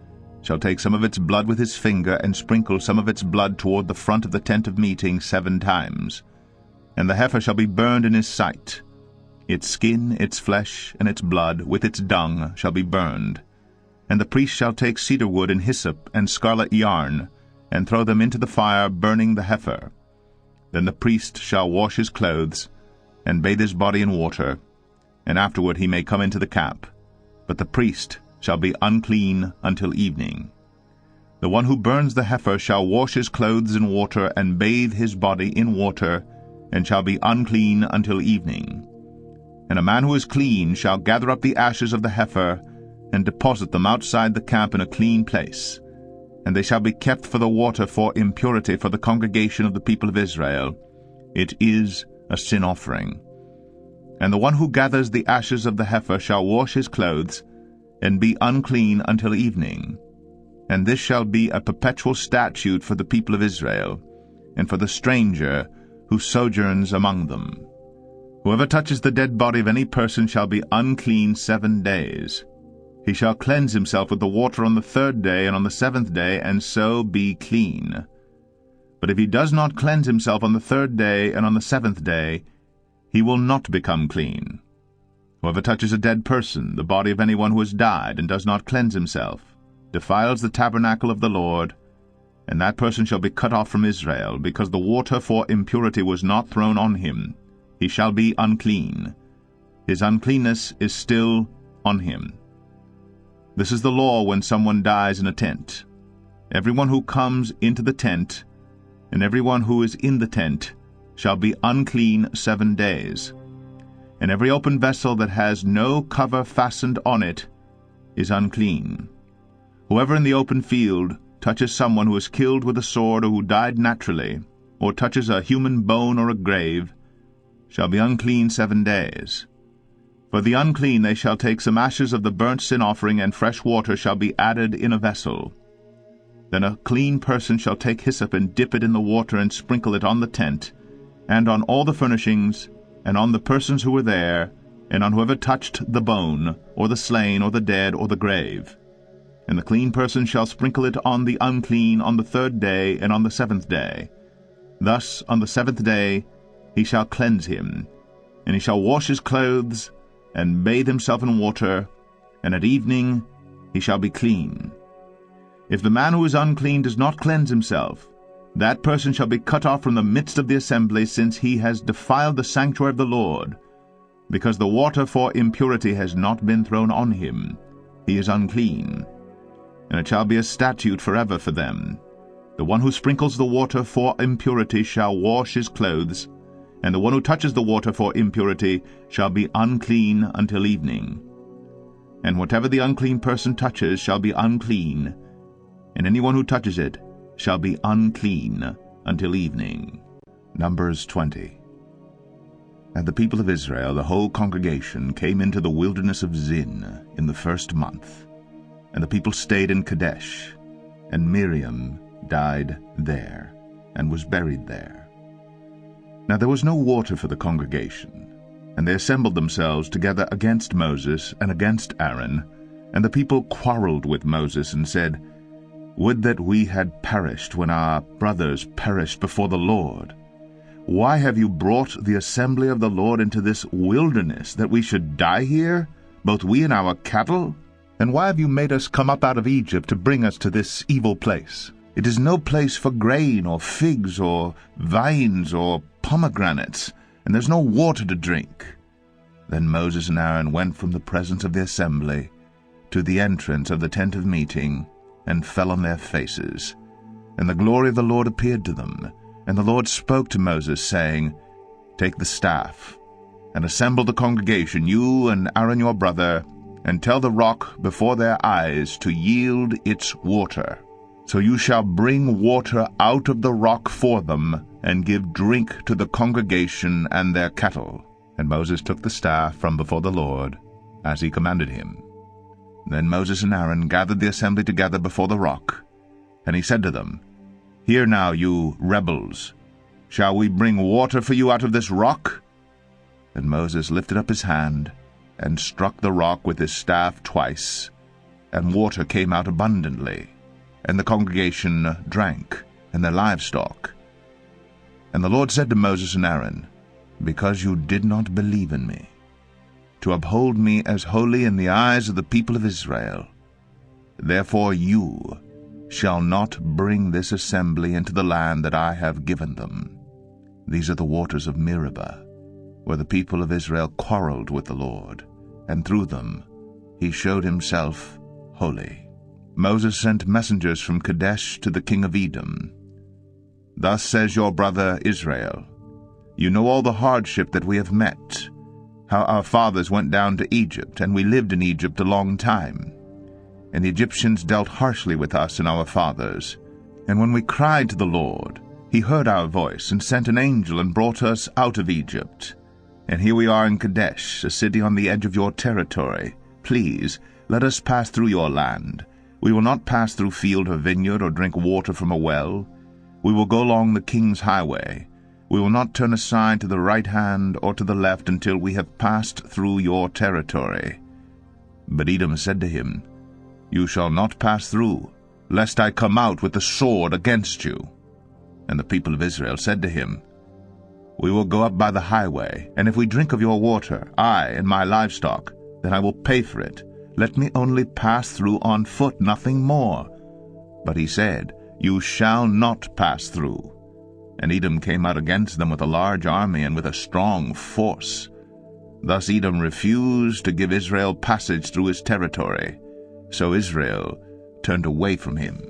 shall take some of its blood with his finger, and sprinkle some of its blood toward the front of the tent of meeting 7 times. And the heifer shall be burned in his sight. Its skin, its flesh, and its blood, with its dung, shall be burned. And the priest shall take cedar wood and hyssop and scarlet yarn, and throw them into the fire, burning the heifer. Then the priest shall wash his clothes, and bathe his body in water, and afterward he may come into the camp. But the priest shall be unclean until evening. The one who burns the heifer shall wash his clothes in water, and bathe his body in water, and shall be unclean until evening. And a man who is clean shall gather up the ashes of the heifer, and deposit them outside the camp in a clean place. And they shall be kept for the water for impurity for the congregation of the people of Israel. It is a sin offering. And the one who gathers the ashes of the heifer shall wash his clothes, and be unclean until evening. And this shall be a perpetual statute for the people of Israel, and for the stranger who sojourns among them. Whoever touches the dead body of any person shall be unclean 7 days. He shall cleanse himself with the water on the 3rd day and on the 7th day, and so be clean. But if he does not cleanse himself on the 3rd day and on the 7th day, he will not become clean. Whoever touches a dead person, the body of anyone who has died, and does not cleanse himself, defiles the tabernacle of the Lord, and that person shall be cut off from Israel, because the water for impurity was not thrown on him. He shall be unclean. His uncleanness is still on him. This is the law when someone dies in a tent. Everyone who comes into the tent, and everyone who is in the tent, shall be unclean 7 days. And every open vessel that has no cover fastened on it is unclean. Whoever in the open field touches someone who is killed with a sword, or who died naturally, or touches a human bone or a grave, shall be unclean 7 days. For the unclean they shall take some ashes of the burnt sin offering, and fresh water shall be added in a vessel. Then a clean person shall take hyssop and dip it in the water and sprinkle it on the tent, and on all the furnishings, and on the persons who were there, and on whoever touched the bone, or the slain, or the dead, or the grave. And the clean person shall sprinkle it on the unclean on the 3rd day and on the 7th day. Thus on the 7th day he shall cleanse him, and he shall wash his clothes, and bathe himself in water, and at evening he shall be clean. If the man who is unclean does not cleanse himself, that person shall be cut off from the midst of the assembly, since he has defiled the sanctuary of the Lord, because the water for impurity has not been thrown on him. He is unclean. And it shall be a statute forever for them. The one who sprinkles the water for impurity shall wash his clothes, and the one who touches the water for impurity shall be unclean until evening. And whatever the unclean person touches shall be unclean, and anyone who touches it shall be unclean until evening. Numbers 20. And the people of Israel, the whole congregation, came into the wilderness of Zin in the 1st month. And the people stayed in Kadesh, and Miriam died there, and was buried there. Now there was no water for the congregation, and they assembled themselves together against Moses and against Aaron, and the people quarreled with Moses and said, Would that we had perished when our brothers perished before the Lord. Why have you brought the assembly of the Lord into this wilderness, that we should die here, both we and our cattle? And why have you made us come up out of Egypt to bring us to this evil place? It is no place for grain, or figs, or vines, or pomegranates, and there's no water to drink. Then Moses and Aaron went from the presence of the assembly to the entrance of the tent of meeting, and fell on their faces. And the glory of the Lord appeared to them. And the Lord spoke to Moses, saying, Take the staff, and assemble the congregation, you and Aaron your brother, and tell the rock before their eyes to yield its water. So you shall bring water out of the rock for them, and give drink to the congregation and their cattle. And Moses took the staff from before the Lord, as he commanded him. Then Moses and Aaron gathered the assembly together before the rock, and he said to them, Hear now, you rebels, shall we bring water for you out of this rock? And Moses lifted up his hand, and struck the rock with his staff twice, and water came out abundantly, and the congregation drank, and their livestock. And the Lord said to Moses and Aaron, Because you did not believe in me, to uphold me as holy in the eyes of the people of Israel, therefore you shall not bring this assembly into the land that I have given them. These are the waters of Meribah, where the people of Israel quarreled with the Lord, and through them he showed himself holy. Moses sent messengers from Kadesh to the king of Edom. Thus says your brother Israel, You know all the hardship that we have met, how our fathers went down to Egypt, and we lived in Egypt a long time. And the Egyptians dealt harshly with us and our fathers. And when we cried to the Lord, he heard our voice, and sent an angel, and brought us out of Egypt. And here we are in Kadesh, a city on the edge of your territory. Please, let us pass through your land. We will not pass through field or vineyard, or drink water from a well. We will go along the king's highway. We will not turn aside to the right hand or to the left until we have passed through your territory. But Edom said to him, You shall not pass through, lest I come out with the sword against you. And the people of Israel said to him, We will go up by the highway, and if we drink of your water, I and my livestock, then I will pay for it. Let me only pass through on foot, nothing more. But he said, You shall not pass through. And Edom came out against them with a large army and with a strong force. Thus Edom refused to give Israel passage through his territory. So Israel turned away from him.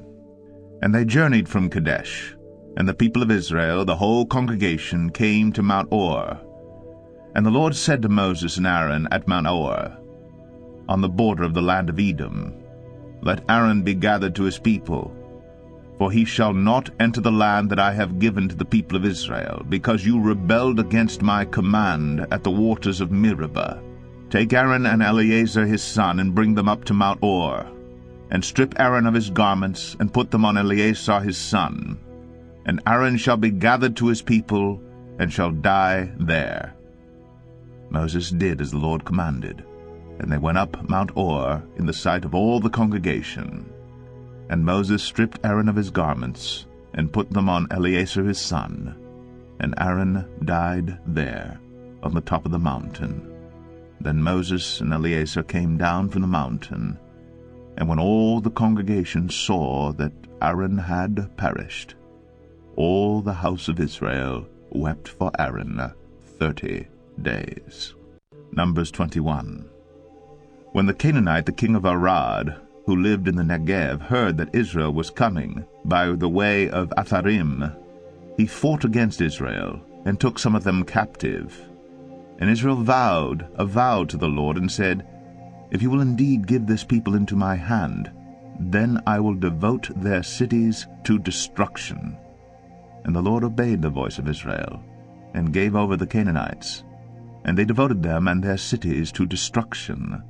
And they journeyed from Kadesh, and the people of Israel, the whole congregation, came to Mount Or. And the Lord said to Moses and Aaron at Mount Or, on the border of the land of Edom, Let Aaron be gathered to his people, For he shall not enter the land that I have given to the people of Israel, because you rebelled against my command at the waters of Meribah. Take Aaron and Eleazar his son, and bring them up to Mount Or, and strip Aaron of his garments, and put them on Eleazar his son. And Aaron shall be gathered to his people, and shall die there. Moses did as the Lord commanded, and they went up Mount Or in the sight of all the congregation. And Moses stripped Aaron of his garments, and put them on Eleazar his son. And Aaron died there, on the top of the mountain. Then Moses and Eleazar came down from the mountain. And when all the congregation saw that Aaron had perished, all the house of Israel wept for Aaron 30 days. Numbers 21. When the Canaanite, the king of Arad, who lived in the Negev, heard that Israel was coming by the way of Atharim, he fought against Israel, and took some of them captive. And Israel vowed a vow to the Lord, and said, If you will indeed give this people into my hand, then I will devote their cities to destruction. And the Lord obeyed the voice of Israel, and gave over the Canaanites, and they devoted them and their cities to destruction.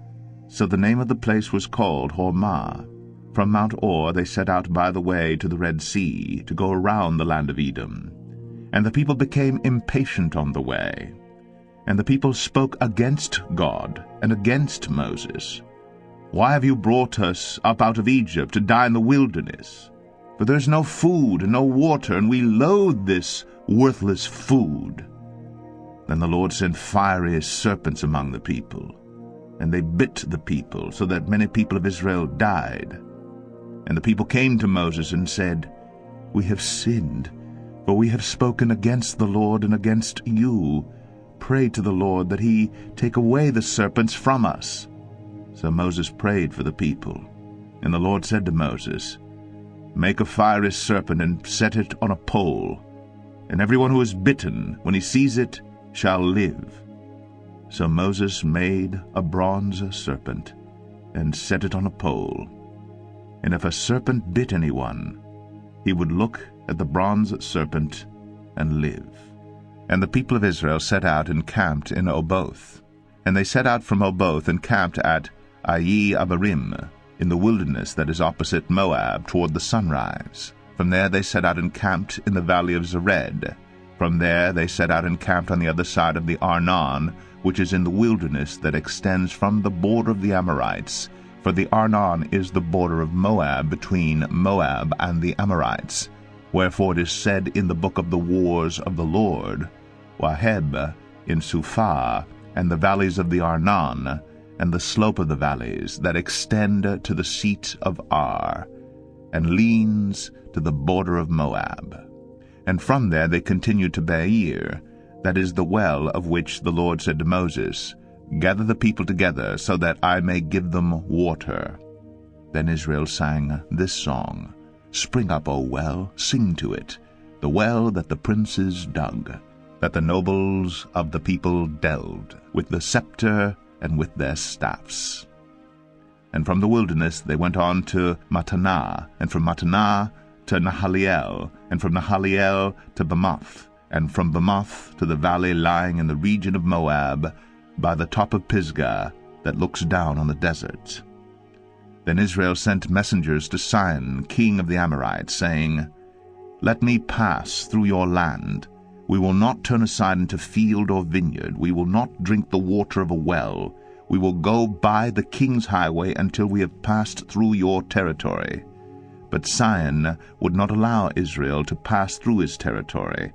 So the name of the place was called Hormah. From Mount Or they set out by the way to the Red Sea, to go around the land of Edom. And the people became impatient on the way. And the people spoke against God and against Moses. Why have you brought us up out of Egypt to die in the wilderness? For there is no food and no water, and we loathe this worthless food. Then the Lord sent fiery serpents among the people, and they bit the people, so that many people of Israel died. And the people came to Moses and said, We have sinned, for we have spoken against the Lord and against you. Pray to the Lord that he take away the serpents from us. So Moses prayed for the people. And the Lord said to Moses, Make a fiery serpent and set it on a pole, and everyone who is bitten, when he sees it, shall live. So Moses made a bronze serpent, and set it on a pole. And if a serpent bit anyone, he would look at the bronze serpent and live. And the people of Israel set out and camped in Oboth. And they set out from Oboth and camped at Abarim, in the wilderness that is opposite Moab, toward the sunrise. From there they set out and camped in the valley of Zered. From there they set out and camped on the other side of the Arnon, which is in the wilderness that extends from the border of the Amorites. For the Arnon is the border of Moab, between Moab and the Amorites. Wherefore it is said in the book of the wars of the Lord, Waheb in Suphah, and the valleys of the Arnon, and the slope of the valleys that extend to the seat of Ar, and leans to the border of Moab. And from there they continued to Beer, that is the well of which the Lord said to Moses, Gather the people together, so that I may give them water. Then Israel sang this song, Spring up, O well, sing to it, the well that the princes dug, that the nobles of the people delved, with the scepter and with their staffs. And from the wilderness they went on to Mattanah, and from Mattanah to Nahaliel, and from Nahaliel to Bamoth, and from Bamoth to the valley lying in the region of Moab, by the top of Pisgah, that looks down on the desert. Then Israel sent messengers to Sihon, king of the Amorites, saying, Let me pass through your land. We will not turn aside into field or vineyard. We will not drink the water of a well. We will go by the king's highway until we have passed through your territory. But Sihon would not allow Israel to pass through his territory.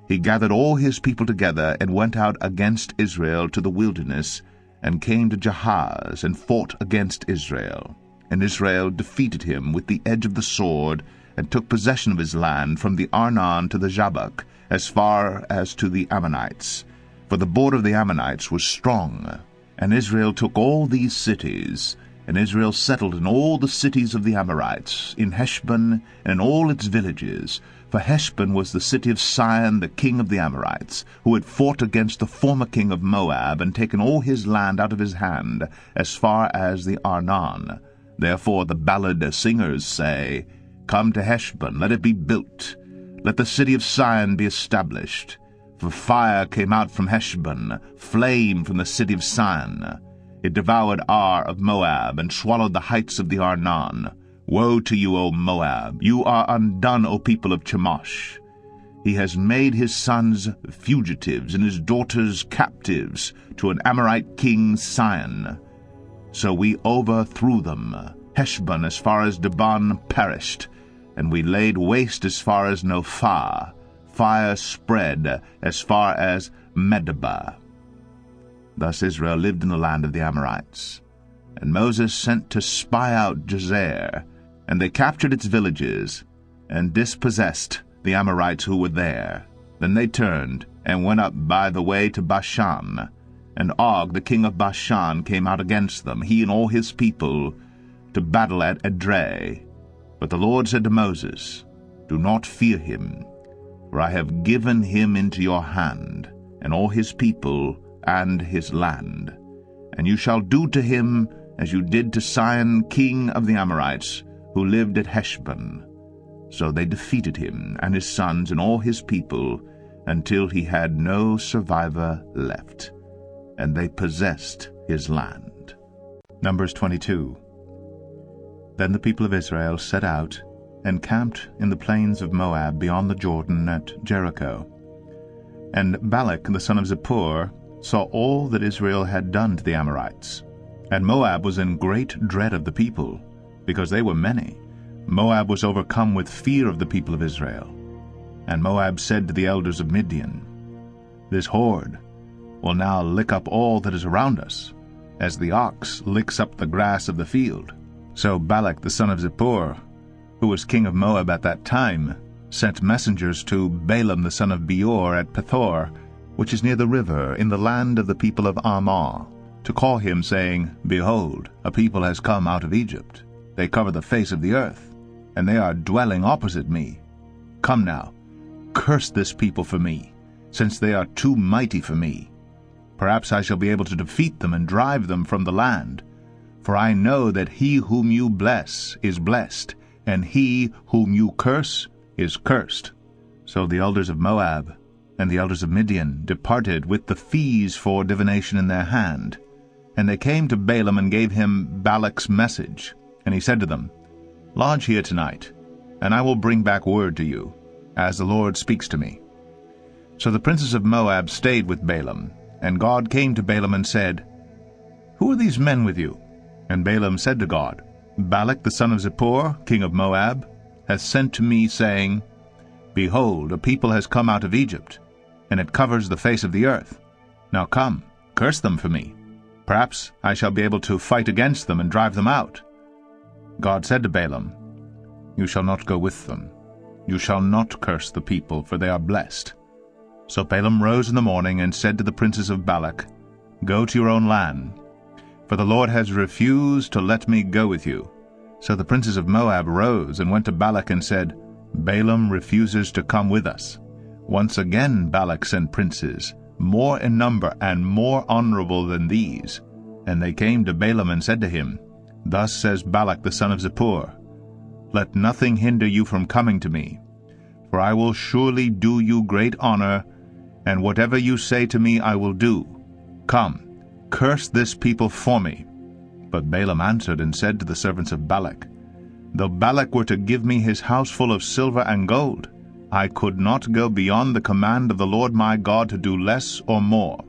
He gathered all his people together and went out against Israel to the wilderness, and came to Jahaz, and fought against Israel. And Israel defeated him with the edge of the sword, and took possession of his land from the Arnon to the Jabbok, as far as to the Ammonites. For the border of the Ammonites was strong. And Israel took all these cities, and Israel settled in all the cities of the Amorites, in Heshbon, and in all its villages. For Heshbon was the city of Sihon, the king of the Amorites, who had fought against the former king of Moab, and taken all his land out of his hand, as far as the Arnon. Therefore the ballad singers say, Come to Heshbon, let it be built. Let the city of Sion be established. For fire came out from Heshbon, flame from the city of Sion. It devoured Ar of Moab, and swallowed the heights of the Arnon. Woe to you, O Moab! You are undone, O people of Chemosh. He has made his sons fugitives, and his daughters captives, to an Amorite king, Sihon. So we overthrew them. Heshbon as far as Dibon perished, and we laid waste as far as Nophah. Fire spread as far as Medeba. Thus Israel lived in the land of the Amorites. And Moses sent to spy out Jazer, and they captured its villages, and dispossessed the Amorites who were there. Then they turned, and went up by the way to Bashan. And Og the king of Bashan came out against them, he and all his people, to battle at Edrei. But the Lord said to Moses, Do not fear him, for I have given him into your hand, and all his people, and his land. And you shall do to him as you did to Sihon king of the Amorites, who lived at Heshbon. So they defeated him, and his sons, and all his people, until he had no survivor left. And they possessed his land. Numbers 22. Then the people of Israel set out, and camped in the plains of Moab beyond the Jordan at Jericho. And Balak the son of Zippor saw all that Israel had done to the Amorites. And Moab was in great dread of the people, because they were many. Moab was overcome with fear of the people of Israel. And Moab said to the elders of Midian, This horde will now lick up all that is around us, as the ox licks up the grass of the field. So Balak the son of Zippor, who was king of Moab at that time, sent messengers to Balaam the son of Beor at Pethor, which is near the river, in the land of the people of Ammah, to call him, saying, Behold, a people has come out of Egypt. They cover the face of the earth, and they are dwelling opposite me. Come now, curse this people for me, since they are too mighty for me. Perhaps I shall be able to defeat them and drive them from the land. For I know that he whom you bless is blessed, and he whom you curse is cursed. So the elders of Moab and the elders of Midian departed with the fees for divination in their hand. And they came to Balaam and gave him Balak's message. And he said to them, Lodge here tonight, and I will bring back word to you, as the Lord speaks to me. So the princes of Moab stayed with Balaam, and God came to Balaam and said, Who are these men with you? And Balaam said to God, Balak the son of Zippor, king of Moab, hath sent to me, saying, Behold, a people has come out of Egypt, and it covers the face of the earth. Now come, curse them for me. Perhaps I shall be able to fight against them and drive them out. God said to Balaam, You shall not go with them. You shall not curse the people, for they are blessed. So Balaam rose in the morning and said to the princes of Balak, Go to your own land, for the Lord has refused to let me go with you. So the princes of Moab rose and went to Balak and said, Balaam refuses to come with us. Once again Balak sent princes, more in number and more honorable than these. And they came to Balaam and said to him, Thus says Balak the son of Zippor, Let nothing hinder you from coming to me, for I will surely do you great honor, and whatever you say to me I will do. Come, curse this people for me. But Balaam answered and said to the servants of Balak, Though Balak were to give me his house full of silver and gold, I could not go beyond the command of the Lord my God to do less or more.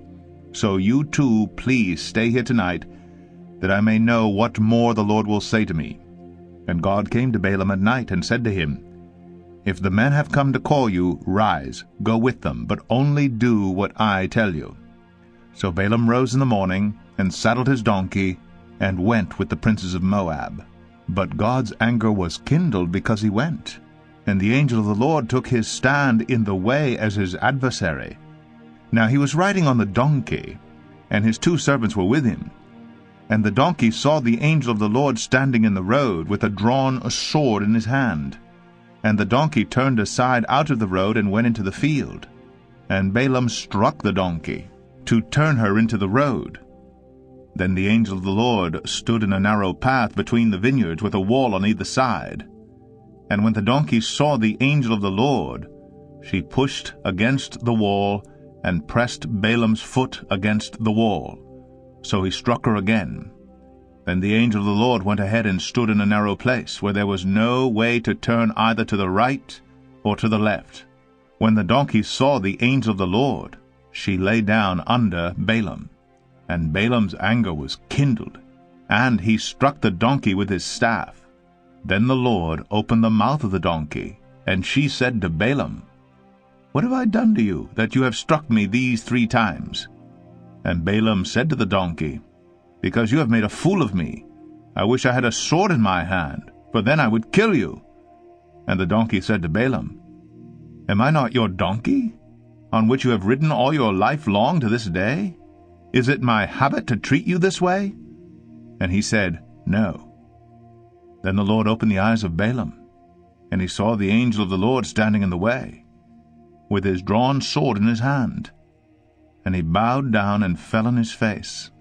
So you too, please stay here tonight, that I may know what more the Lord will say to me. And God came to Balaam at night and said to him, If the men have come to call you, rise, go with them, but only do what I tell you. So Balaam rose in the morning, and saddled his donkey, and went with the princes of Moab. But God's anger was kindled because he went. And the angel of the Lord took his stand in the way as his adversary. Now he was riding on the donkey, and his 2 servants were with him. And the donkey saw the angel of the Lord standing in the road, with a drawn sword in his hand. And the donkey turned aside out of the road and went into the field. And Balaam struck the donkey, to turn her into the road. Then the angel of the Lord stood in a narrow path between the vineyards, with a wall on either side. And when the donkey saw the angel of the Lord, she pushed against the wall and pressed Balaam's foot against the wall. So he struck her again. Then the angel of the Lord went ahead and stood in a narrow place, where there was no way to turn either to the right or to the left. When the donkey saw the angel of the Lord, she lay down under Balaam. And Balaam's anger was kindled, and he struck the donkey with his staff. Then the Lord opened the mouth of the donkey, and she said to Balaam, "What have I done to you, that you have struck me these 3 times? And Balaam said to the donkey, "Because you have made a fool of me. I wish I had a sword in my hand, for then I would kill you." And the donkey said to Balaam, "Am I not your donkey, on which you have ridden all your life long to this day? Is it my habit to treat you this way?" And he said, "No." Then the Lord opened the eyes of Balaam, and he saw the angel of the Lord standing in the way, with his drawn sword in his hand. And he bowed down and fell on his face.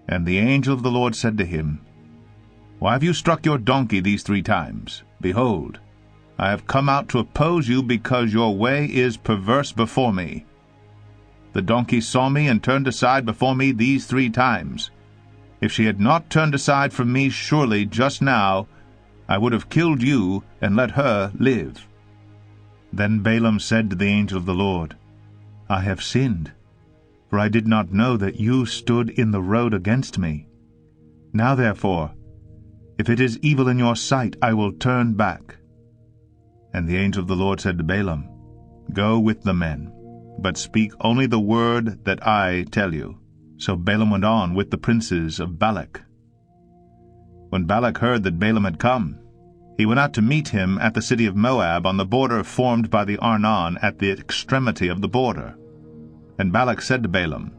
And the angel of the Lord said to him, "Why have you struck your donkey these 3 times? Behold, I have come out to oppose you, because your way is perverse before me. The donkey saw me and turned aside before me these 3 times. If she had not turned aside from me, surely just now I would have killed you and let her live." Then Balaam said to the angel of the Lord, "I have sinned, for I did not know that you stood in the road against me. Now therefore, if it is evil in your sight, I will turn back." And the angel of the Lord said to Balaam, "Go with the men, but speak only the word that I tell you." So Balaam went on with the princes of Balak. When Balak heard that Balaam had come, he went out to meet him at the city of Moab, on the border formed by the Arnon, at the extremity of the border. And Balak said to Balaam,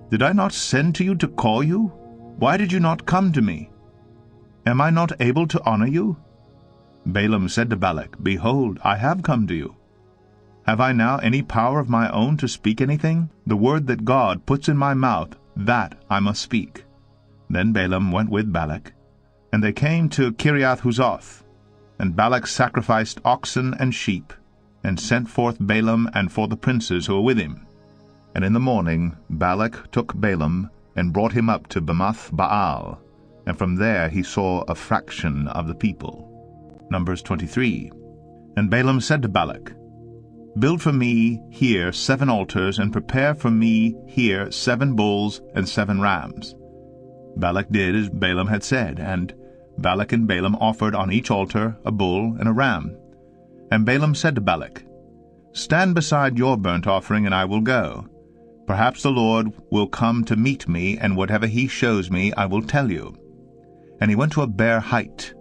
"Did I not send to you to call you? Why did you not come to me? Am I not able to honor you?" Balaam said to Balak, "Behold, I have come to you. Have I now any power of my own to speak anything? The word that God puts in my mouth, that I must speak." Then Balaam went with Balak, and they came to Kiriath-Huzoth. And Balak sacrificed oxen and sheep, and sent forth Balaam and for the princes who were with him. And in the morning Balak took Balaam, and brought him up to Bamoth Baal, and from there he saw a fraction of the people. Numbers 23. And Balaam said to Balak, "Build for me here 7 altars, and prepare for me here 7 bulls and 7 rams." Balak did as Balaam had said, and Balak and Balaam offered on each altar a bull and a ram. And Balaam said to Balak, "Stand beside your burnt offering, and I will go. Perhaps the Lord will come to meet me, and whatever he shows me I will tell you." And he went to a bare height,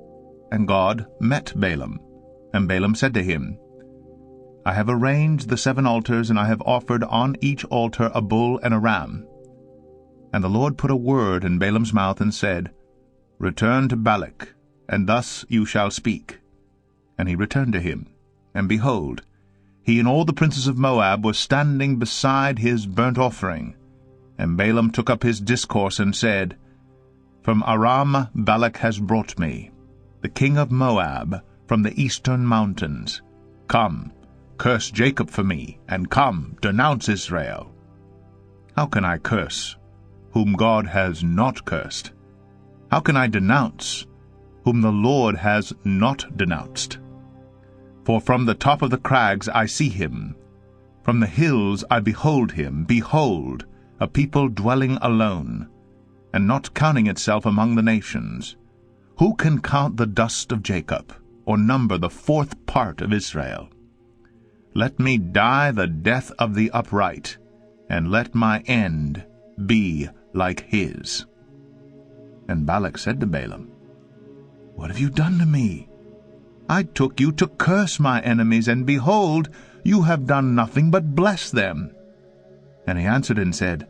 and God met Balaam. And Balaam said to him, "I have arranged the 7 altars, and I have offered on each altar a bull and a ram." And the Lord put a word in Balaam's mouth, and said, "Return to Balak, and thus you shall speak." And he returned to him. And behold, he and all the princes of Moab were standing beside his burnt offering. And Balaam took up his discourse, and said, "From Aram Balak has brought me, the king of Moab, from the eastern mountains. Come, curse Jacob for me, and come, denounce Israel." How can I curse, whom God has not cursed? How can I denounce, whom the Lord has not denounced? For from the top of the crags I see him, from the hills I behold him. Behold, a people dwelling alone, and not counting itself among the nations. Who can count the dust of Jacob, or number the 4th part of Israel? Let me die the death of the upright, and let my end be like his." And Balak said to Balaam, "What have you done to me? I took you to curse my enemies, and behold, you have done nothing but bless them." And he answered and said,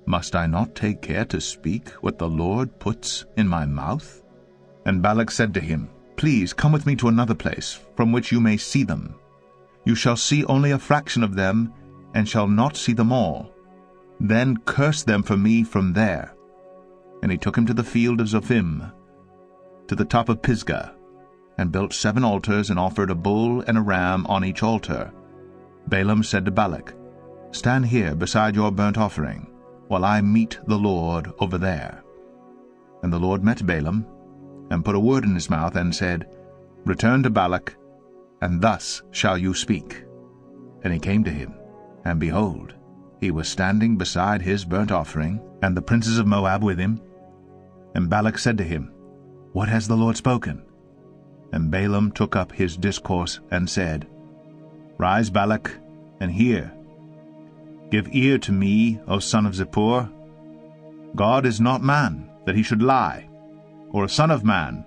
"Must I not take care to speak what the Lord puts in my mouth?" And Balak said to him, "Please come with me to another place, from which you may see them. You shall see only a fraction of them, and shall not see them all. Then curse them for me from there." And he took him to the field of Zophim, to the top of Pisgah. and built 7 altars, and offered a bull and a ram on each altar. Balaam said to Balak, "Stand here beside your burnt offering, while I meet the Lord over there." And the Lord met Balaam, and put a word in his mouth, and said, "Return to Balak, and thus shall you speak." And he came to him, and behold, he was standing beside his burnt offering, and the princes of Moab with him. And Balak said to him, "What has the Lord spoken?" And Balaam took up his discourse, and said, "Rise, Balak, and hear. Give ear to me, O son of Zippor. God is not man, that he should lie, or a son of man,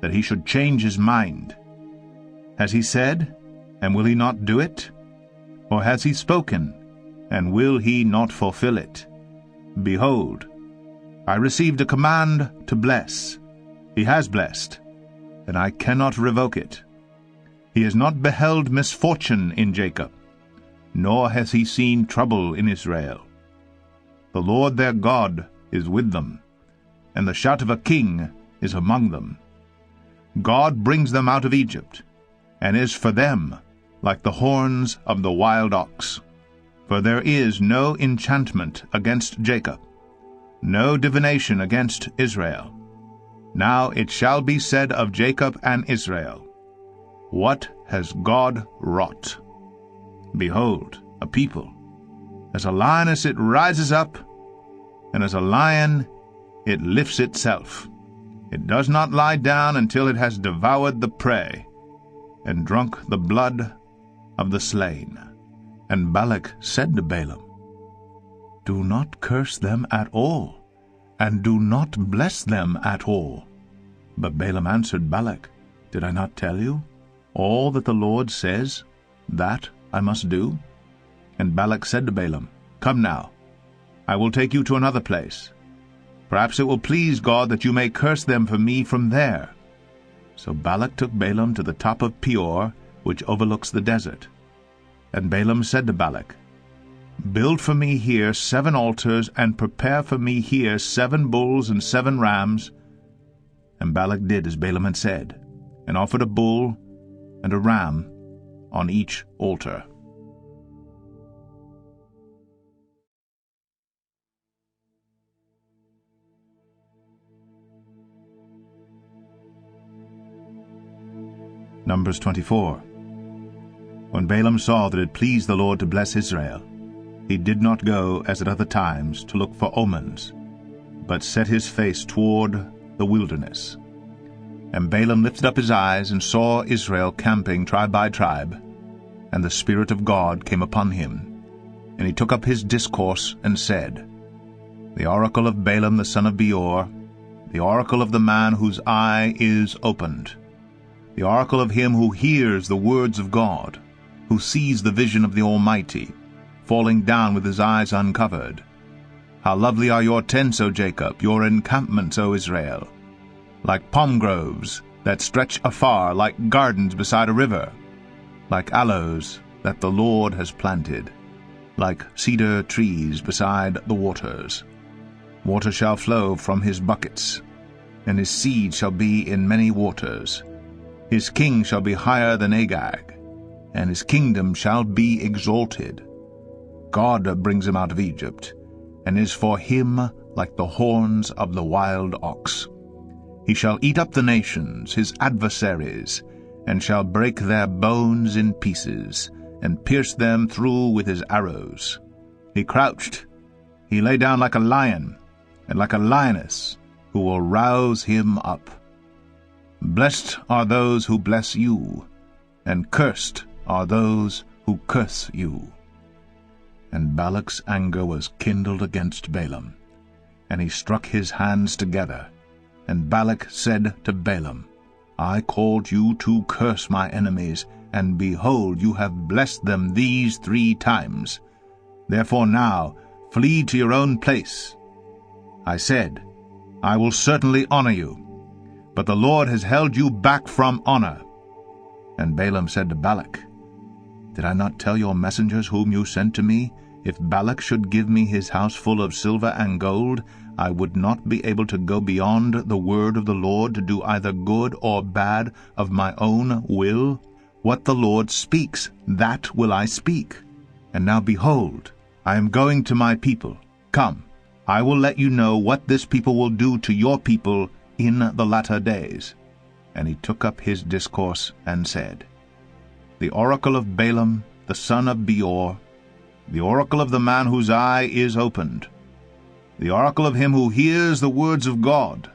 that he should change his mind. Has he said, and will he not do it? Or has he spoken, and will he not fulfill it? Behold, I received a command to bless. He has blessed, and I cannot revoke it. He has not beheld misfortune in Jacob, nor has he seen trouble in Israel. The Lord their God is with them, and the shout of a king is among them. God brings them out of Egypt, and is for them like the horns of the wild ox. For there is no enchantment against Jacob, no divination against Israel. Now it shall be said of Jacob and Israel, What has God wrought? Behold, a people. As a lioness it rises up, and as a lion it lifts itself. It does not lie down until it has devoured the prey, and drunk the blood of the slain. And Balak said to Balaam, Do not curse them at all, and do not bless them at all. But Balaam answered Balak, Did I not tell you? All that the Lord says, that I must do. And Balak said to Balaam, Come now, I will take you to another place. Perhaps it will please God that you may curse them for me from there. So Balak took Balaam to the top of Peor, which overlooks the desert. And Balaam said to Balak, Build for me here 7 altars, and prepare for me here 7 bulls and 7 rams. And Balak did as Balaam had said, and offered a bull and a ram on each altar. Numbers 24. When Balaam saw that it pleased the Lord to bless Israel, he did not go, as at other times, to look for omens, but set his face toward the wilderness. And Balaam lifted up his eyes, and saw Israel camping tribe by tribe, and the Spirit of God came upon him. And he took up his discourse, and said, The oracle of Balaam the son of Beor, the oracle of the man whose eye is opened, the oracle of him who hears the words of God, who sees the vision of the Almighty, falling down with his eyes uncovered. How lovely are your tents, O Jacob, your encampments, O Israel! Like palm groves that stretch afar, like gardens beside a river, like aloes that the Lord has planted, like cedar trees beside the waters. Water shall flow from his buckets, and his seed shall be in many waters. His king shall be higher than Agag, and his kingdom shall be exalted. God brings him out of Egypt, and is for him like the horns of the wild ox. He shall eat up the nations, his adversaries, and shall break their bones in pieces, and pierce them through with his arrows. He crouched, he lay down like a lion, and like a lioness, who will rouse him up. Blessed are those who bless you, and cursed are those who curse you. And Balak's anger was kindled against Balaam, and he struck his hands together. And Balak said to Balaam, I called you to curse my enemies, and behold, you have blessed them these 3 times. Therefore now flee to your own place. I said, I will certainly honor you, but the Lord has held you back from honor. And Balaam said to Balak, Did I not tell your messengers whom you sent to me, if Balak should give me his house full of silver and gold, I would not be able to go beyond the word of the Lord to do either good or bad of my own will? What the Lord speaks, that will I speak. And now behold, I am going to my people. Come, I will let you know what this people will do to your people in the latter days. And he took up his discourse and said, The oracle of Balaam, the son of Beor, the oracle of the man whose eye is opened, the oracle of him who hears the words of God,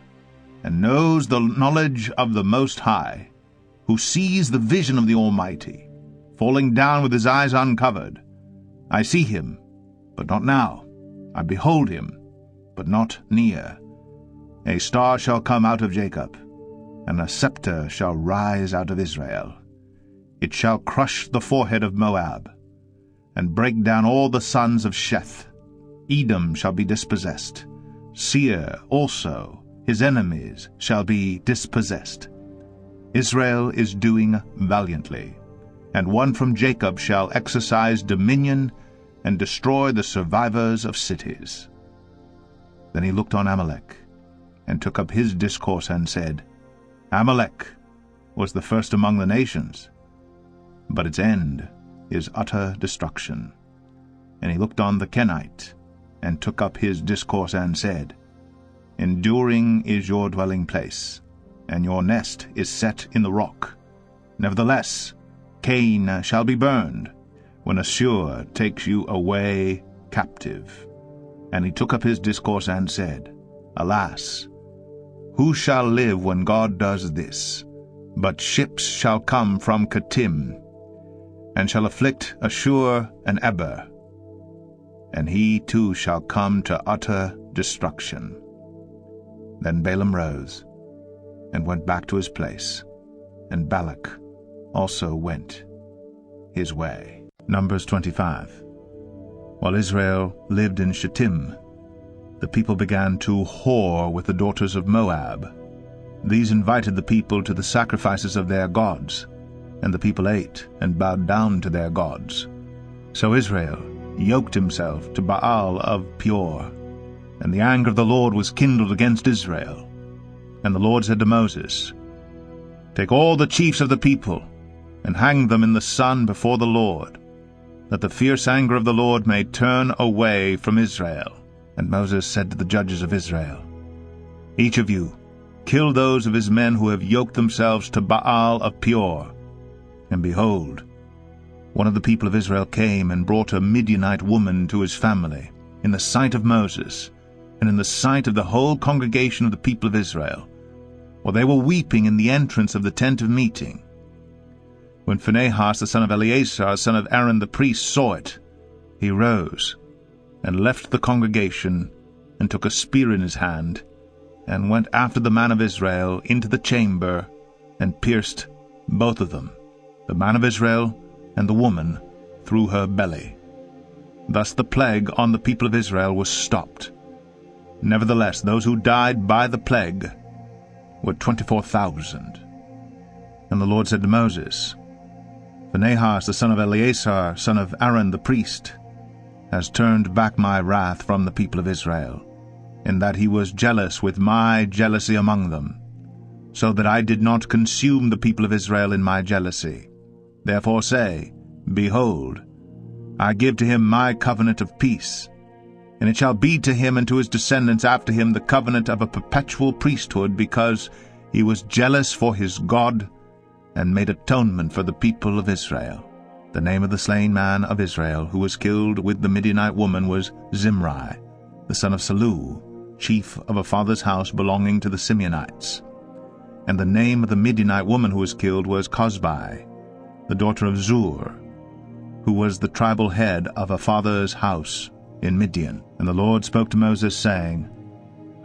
and knows the knowledge of the Most High, who sees the vision of the Almighty, falling down with his eyes uncovered. I see him, but not now. I behold him, but not near. A star shall come out of Jacob, and a scepter shall rise out of Israel. It shall crush the forehead of Moab, and break down all the sons of Sheth. Edom shall be dispossessed. Seir also, his enemies, shall be dispossessed. Israel is doing valiantly, and one from Jacob shall exercise dominion and destroy the survivors of cities. Then he looked on Amalek, and took up his discourse and said, Amalek was the first among the nations, but its end is utter destruction. And he looked on the Kenite, and took up his discourse and said, Enduring is your dwelling place, and your nest is set in the rock. Nevertheless, Cain shall be burned, when Assur takes you away captive. And he took up his discourse and said, Alas, who shall live when God does this? But ships shall come from Kittim, and shall afflict Assur and Eber, and he too shall come to utter destruction. Then Balaam rose, and went back to his place, and Balak also went his way. Numbers 25. While Israel lived in Shittim, the people began to whore with the daughters of Moab. These invited the people to the sacrifices of their gods, and the people ate and bowed down to their gods. So Israel yoked himself to Baal of Peor, and the anger of the Lord was kindled against Israel. And the Lord said to Moses, Take all the chiefs of the people, and hang them in the sun before the Lord, that the fierce anger of the Lord may turn away from Israel. And Moses said to the judges of Israel, Each of you kill those of his men who have yoked themselves to Baal of Peor. And behold, one of the people of Israel came and brought a Midianite woman to his family, in the sight of Moses, and in the sight of the whole congregation of the people of Israel, while they were weeping in the entrance of the tent of meeting. When Phinehas the son of Eleazar, son of Aaron the priest, saw it, he rose, and left the congregation, and took a spear in his hand, and went after the man of Israel into the chamber, and pierced both of them, the man of Israel and the woman, through her belly. Thus the plague on the people of Israel was stopped. Nevertheless, those who died by the plague were 24,000. And the Lord said to Moses, Phinehas the son of Eleazar, son of Aaron the priest, has turned back my wrath from the people of Israel, in that he was jealous with my jealousy among them, so that I did not consume the people of Israel in my jealousy. Therefore say, Behold, I give to him my covenant of peace, and it shall be to him and to his descendants after him the covenant of a perpetual priesthood, because he was jealous for his God, and made atonement for the people of Israel. The name of the slain man of Israel, who was killed with the Midianite woman, was Zimri, the son of Salu, chief of a father's house belonging to the Simeonites. And the name of the Midianite woman who was killed was Cozbi, the daughter of Zur, who was the tribal head of a father's house in Midian. And the Lord spoke to Moses, saying,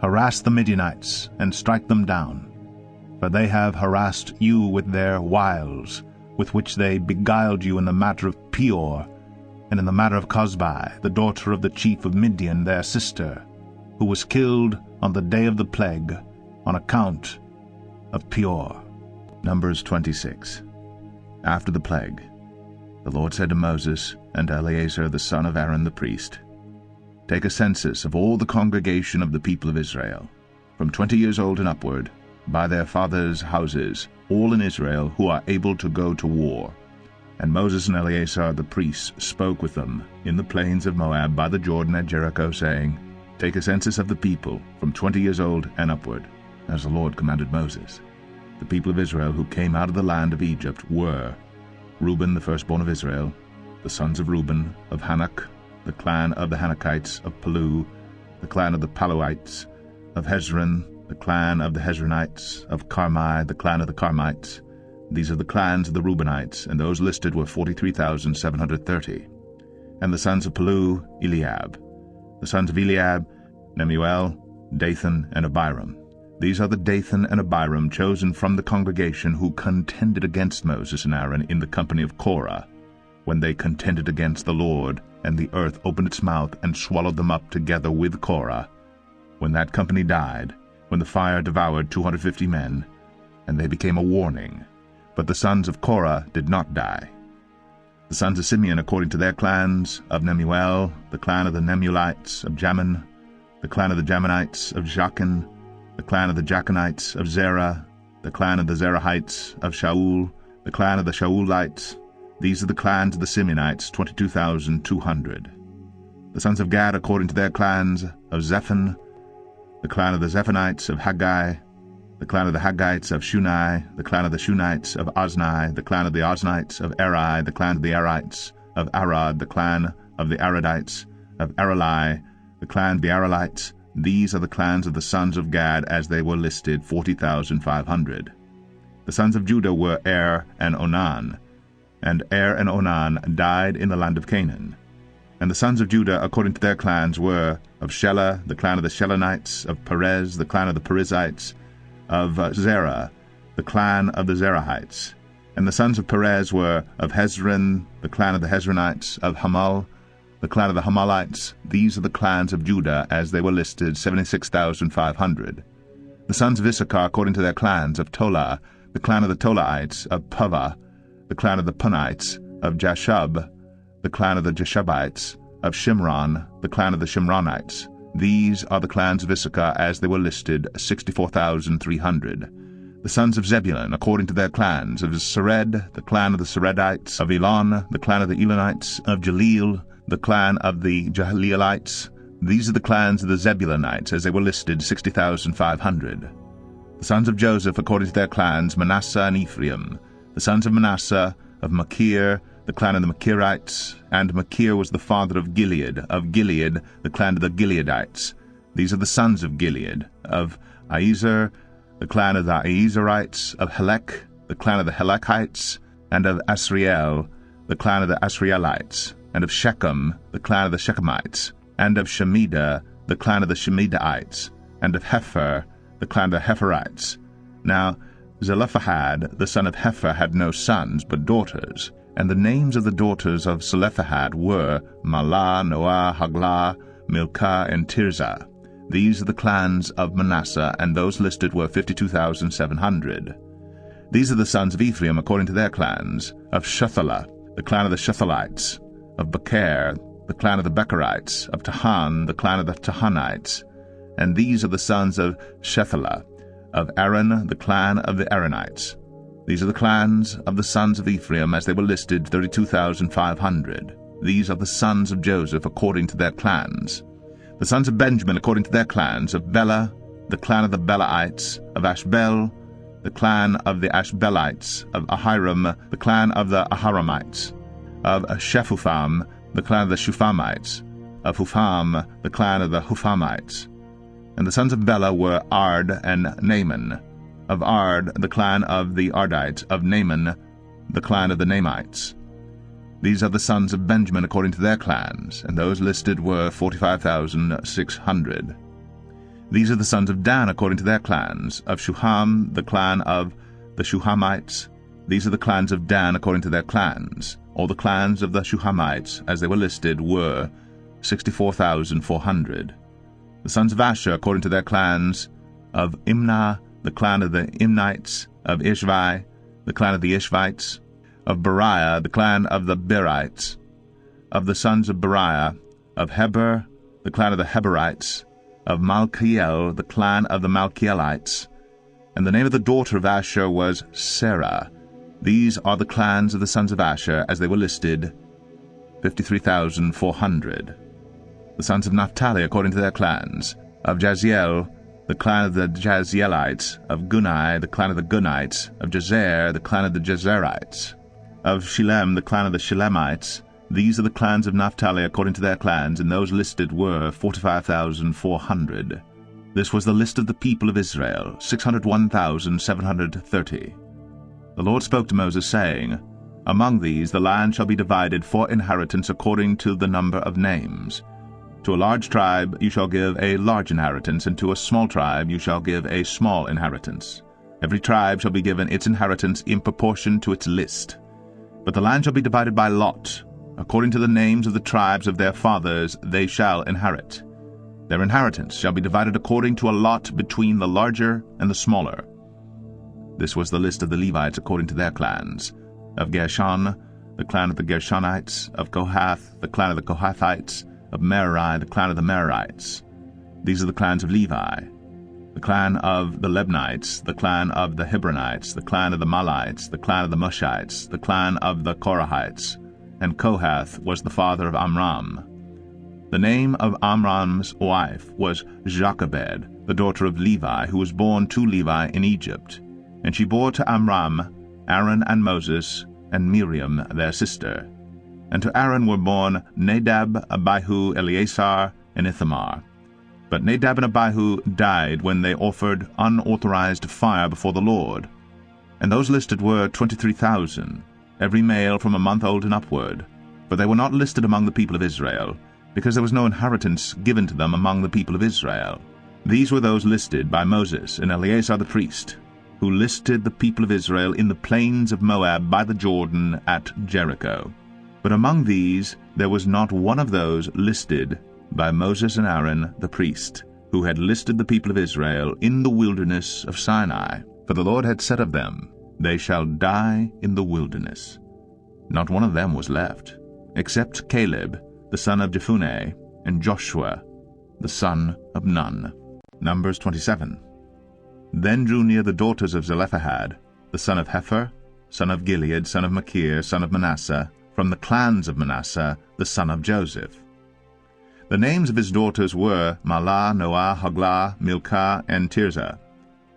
Harass the Midianites, and strike them down, for they have harassed you with their wiles, with which they beguiled you in the matter of Peor, and in the matter of Cozbi, the daughter of the chief of Midian, their sister, who was killed on the day of the plague, on account of Peor. Numbers 26. After the plague, the Lord said to Moses and to Eleazar the son of Aaron the priest, take a census of all the congregation of the people of Israel, from 20 years old and upward, by their fathers' houses, all in Israel who are able to go to war. And Moses and Eleazar the priests spoke with them in the plains of Moab by the Jordan at Jericho, saying, Take a census of the people from 20 years old and upward, as the Lord commanded Moses. The people of Israel who came out of the land of Egypt were Reuben, the firstborn of Israel, the sons of Reuben, of Hanok, the clan of the Hanokites, of Palu, the clan of the Paluites, of Hezron, the clan of the Hezronites, of Carmi, the clan of the Carmites. These are the clans of the Reubenites, and those listed were 43,730. And the sons of Palu, Eliab. The sons of Eliab, Nemuel, Dathan, and Abiram. These are the Dathan and Abiram chosen from the congregation who contended against Moses and Aaron in the company of Korah, when they contended against the Lord, and the earth opened its mouth and swallowed them up together with Korah, when that company died, when the fire devoured 250 men, and they became a warning. But the sons of Korah did not die. The sons of Simeon according to their clans, of Nemuel, the clan of the Nemuelites, of Jamin, the clan of the Jaminites, of Jachin, the clan of the Jachanites, of Zerah, the clan of the Zerahites, of Shaul, the clan of the Shaulites. These are the clans of the Simeonites, 22,200. The sons of Gad according to their clans, of Zephon, the clan of the Zephonites, of Haggai, the clan of the Haggites, of Shunai, the clan of the Shunites, of Ozni, the clan of the Oznites, of Eri, the clan of the Erites, of Arad, the clan of the Aradites, of Arali, the clan of the Aralites. These are the clans of the sons of Gad as they were listed, 40,500. The sons of Judah were Er and Onan, and Er and Onan died in the land of Canaan. And the sons of Judah according to their clans were of Shelah, the clan of the Shelonites, of Perez, the clan of the Perizzites, of Zerah, the clan of the Zerahites. And the sons of Perez were of Hezron, the clan of the Hezronites, of Hamal, the clan of the Hamalites. These are the clans of Judah as they were listed, 76,500. The sons of Issachar according to their clans, of Tola, the clan of the Tolaites, of Puvah, the clan of the Punites, of Jashub, the clan of the Jashubites, of Shimron, the clan of the Shimronites. These are the clans of Issachar as they were listed, 64,300. The sons of Zebulun according to their clans, of Sered, the clan of the Seredites, of Elon, the clan of the Elonites, of Jaleel, the clan of the Jahleelites. These are the clans of the Zebulunites as they were listed, 60,500. The sons of Joseph according to their clans, Manasseh and Ephraim. The sons of Manasseh, of Machir, the clan of the Machirites, and Machir was the father of Gilead, the clan of the Gileadites. These are the sons of Gilead, of Aiezer, the clan of the Aiezerites, of Helek, the clan of the Helekites, and of Asriel, the clan of the Asrielites, and of Shechem, the clan of the Shechemites, and of Shemida, the clan of the Shemidaites, and of Hepher, the clan of the Hepherites. Now Zelophehad, the son of Hepher, had no sons, but daughters. And the names of the daughters of Zelophehad were Mahlah, Noah, Haglah, Milcah, and Tirzah. These are the clans of Manasseh, and those listed were 52,700. These are the sons of Ephraim according to their clans, of Shuthelah, the clan of the Shuthalites, of Becher, the clan of the Becherites, of Tahan, the clan of the Tahanites. And these are the sons of Shethelah, of Aaron, the clan of the Aaronites. These are the clans of the sons of Ephraim as they were listed, 32,500. These are the sons of Joseph according to their clans. The sons of Benjamin according to their clans, of Bela, the clan of the Belaites, of Ashbel, the clan of the Ashbelites, of Ahiram, the clan of the Aharamites, of Shephupham, the clan of the Shuphamites, of Hupham, the clan of the Huphamites. And the sons of Bela were Ard and Naaman, of Ard, the clan of the Ardites, of Naaman, the clan of the Naamites. These are the sons of Benjamin according to their clans, and those listed were 45,600. These are the sons of Dan according to their clans, of Shuham, the clan of the Shuhamites. These are the clans of Dan according to their clans. All the clans of the Shuhamites, as they were listed, were 64,400. The sons of Asher according to their clans, of Imnah, the clan of the Imnites, of Ishvi, the clan of the Ishvites, of Beriah, the clan of the Berites, of the sons of Beriah, of Heber, the clan of the Heberites, of Malchiel, the clan of the Malchielites. And the name of the daughter of Asher was Sarah. These are the clans of the sons of Asher, as they were listed, 53,400. The sons of Naphtali, according to their clans, of Jaziel, the clan of the Jazielites, of Gunai, the clan of the Gunites, of Jazer, the clan of the Jazerites, of Shilem, the clan of the Shilemites. These are the clans of Naphtali according to their clans, and those listed were 45,400. This was the list of the people of Israel, 601,730. The Lord spoke to Moses, saying, Among these the land shall be divided for inheritance according to the number of names. To a large tribe you shall give a large inheritance, and to a small tribe you shall give a small inheritance. Every tribe shall be given its inheritance in proportion to its list. But the land shall be divided by lot. According to the names of the tribes of their fathers they shall inherit. Their inheritance shall be divided according to a lot between the larger and the smaller. This was the list of the Levites according to their clans. Of Gershon, the clan of the Gershonites. Of Kohath, the clan of the Kohathites. Of Marais, the clan of the Maraites. These are the clans of Levi. The clan of the Lebnites, the clan of the Hebronites, the clan of the Malites, the clan of the Mushites, the clan of the Korahites. And Kohath was the father of Amram. The name of Amram's wife was Jochebed, the daughter of Levi, who was born to Levi in Egypt. And she bore to Amram Aaron and Moses, and Miriam their sister. And to Aaron were born Nadab, Abihu, Eleazar, and Ithamar. But Nadab and Abihu died when they offered unauthorized fire before the Lord. And those listed were 23,000, every male from a month old and upward. For they were not listed among the people of Israel, because there was no inheritance given to them among the people of Israel. These were those listed by Moses and Eleazar the priest, who listed the people of Israel in the plains of Moab by the Jordan at Jericho. But among these there was not one of those listed by Moses and Aaron the priest, who had listed the people of Israel in the wilderness of Sinai. For the Lord had said of them, They shall die in the wilderness. Not one of them was left, except Caleb, the son of Jephunneh, and Joshua, the son of Nun. Numbers 27. Then drew near the daughters of Zelophehad, the son of Hepher, son of Gilead, son of Machir, son of Manasseh, from the clans of Manasseh, the son of Joseph. The names of his daughters were Mahlah, Noah, Hoglah, Milcah, and Tirzah.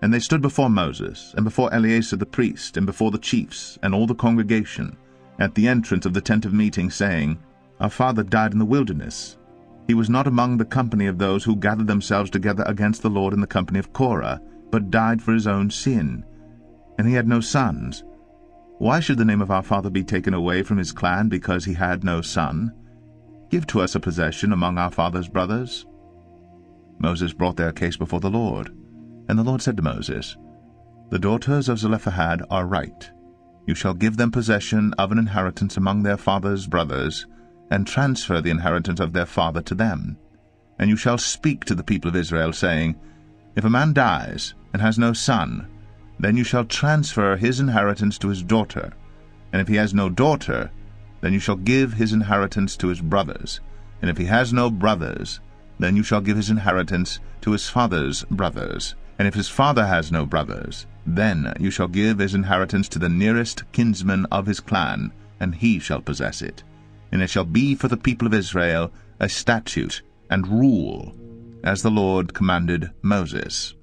And they stood before Moses, and before Eleazar the priest, and before the chiefs, and all the congregation, at the entrance of the tent of meeting, saying, Our father died in the wilderness. He was not among the company of those who gathered themselves together against the Lord in the company of Korah, but died for his own sin. And he had no sons. Why should the name of our father be taken away from his clan because he had no son? Give to us a possession among our father's brothers. Moses brought their case before the Lord. And the Lord said to Moses, The daughters of Zelophehad are right. You shall give them possession of an inheritance among their father's brothers, and transfer the inheritance of their father to them. And you shall speak to the people of Israel, saying, If a man dies and has no son, then you shall transfer his inheritance to his daughter. And if he has no daughter, then you shall give his inheritance to his brothers. And if he has no brothers, then you shall give his inheritance to his father's brothers. And if his father has no brothers, then you shall give his inheritance to the nearest kinsman of his clan, and he shall possess it. And it shall be for the people of Israel a statute and rule, as the Lord commanded Moses.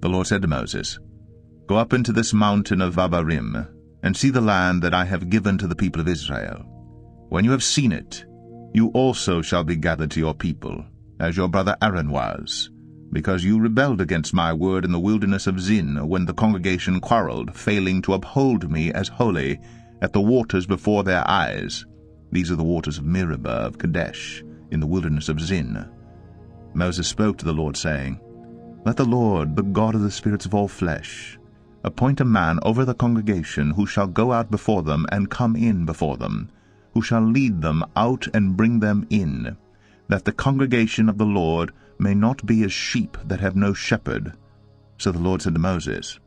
The Lord said to Moses, Go up into this mountain of Abarim, and see the land that I have given to the people of Israel. When you have seen it, you also shall be gathered to your people, as your brother Aaron was, because you rebelled against my word in the wilderness of Zin, when the congregation quarreled, failing to uphold me as holy at the waters before their eyes. These are the waters of Meribah of Kadesh, in the wilderness of Zin. Moses spoke to the Lord, saying, Let the Lord, the God of the spirits of all flesh, appoint a man over the congregation who shall go out before them and come in before them, who shall lead them out and bring them in, that the congregation of the Lord may not be as sheep that have no shepherd. So the Lord said to Moses,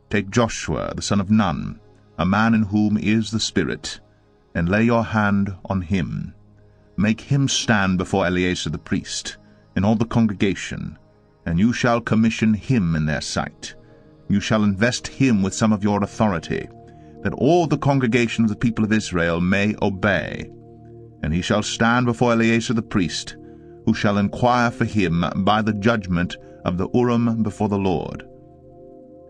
Take Joshua the son of Nun, a man in whom is the Spirit, and lay your hand on him. Make him stand before Eleazar the priest, in all the congregation, and you shall commission him in their sight. You shall invest him with some of your authority, that all the congregation of the people of Israel may obey. And he shall stand before Eleazar the priest, who shall inquire for him by the judgment of the Urim before the Lord.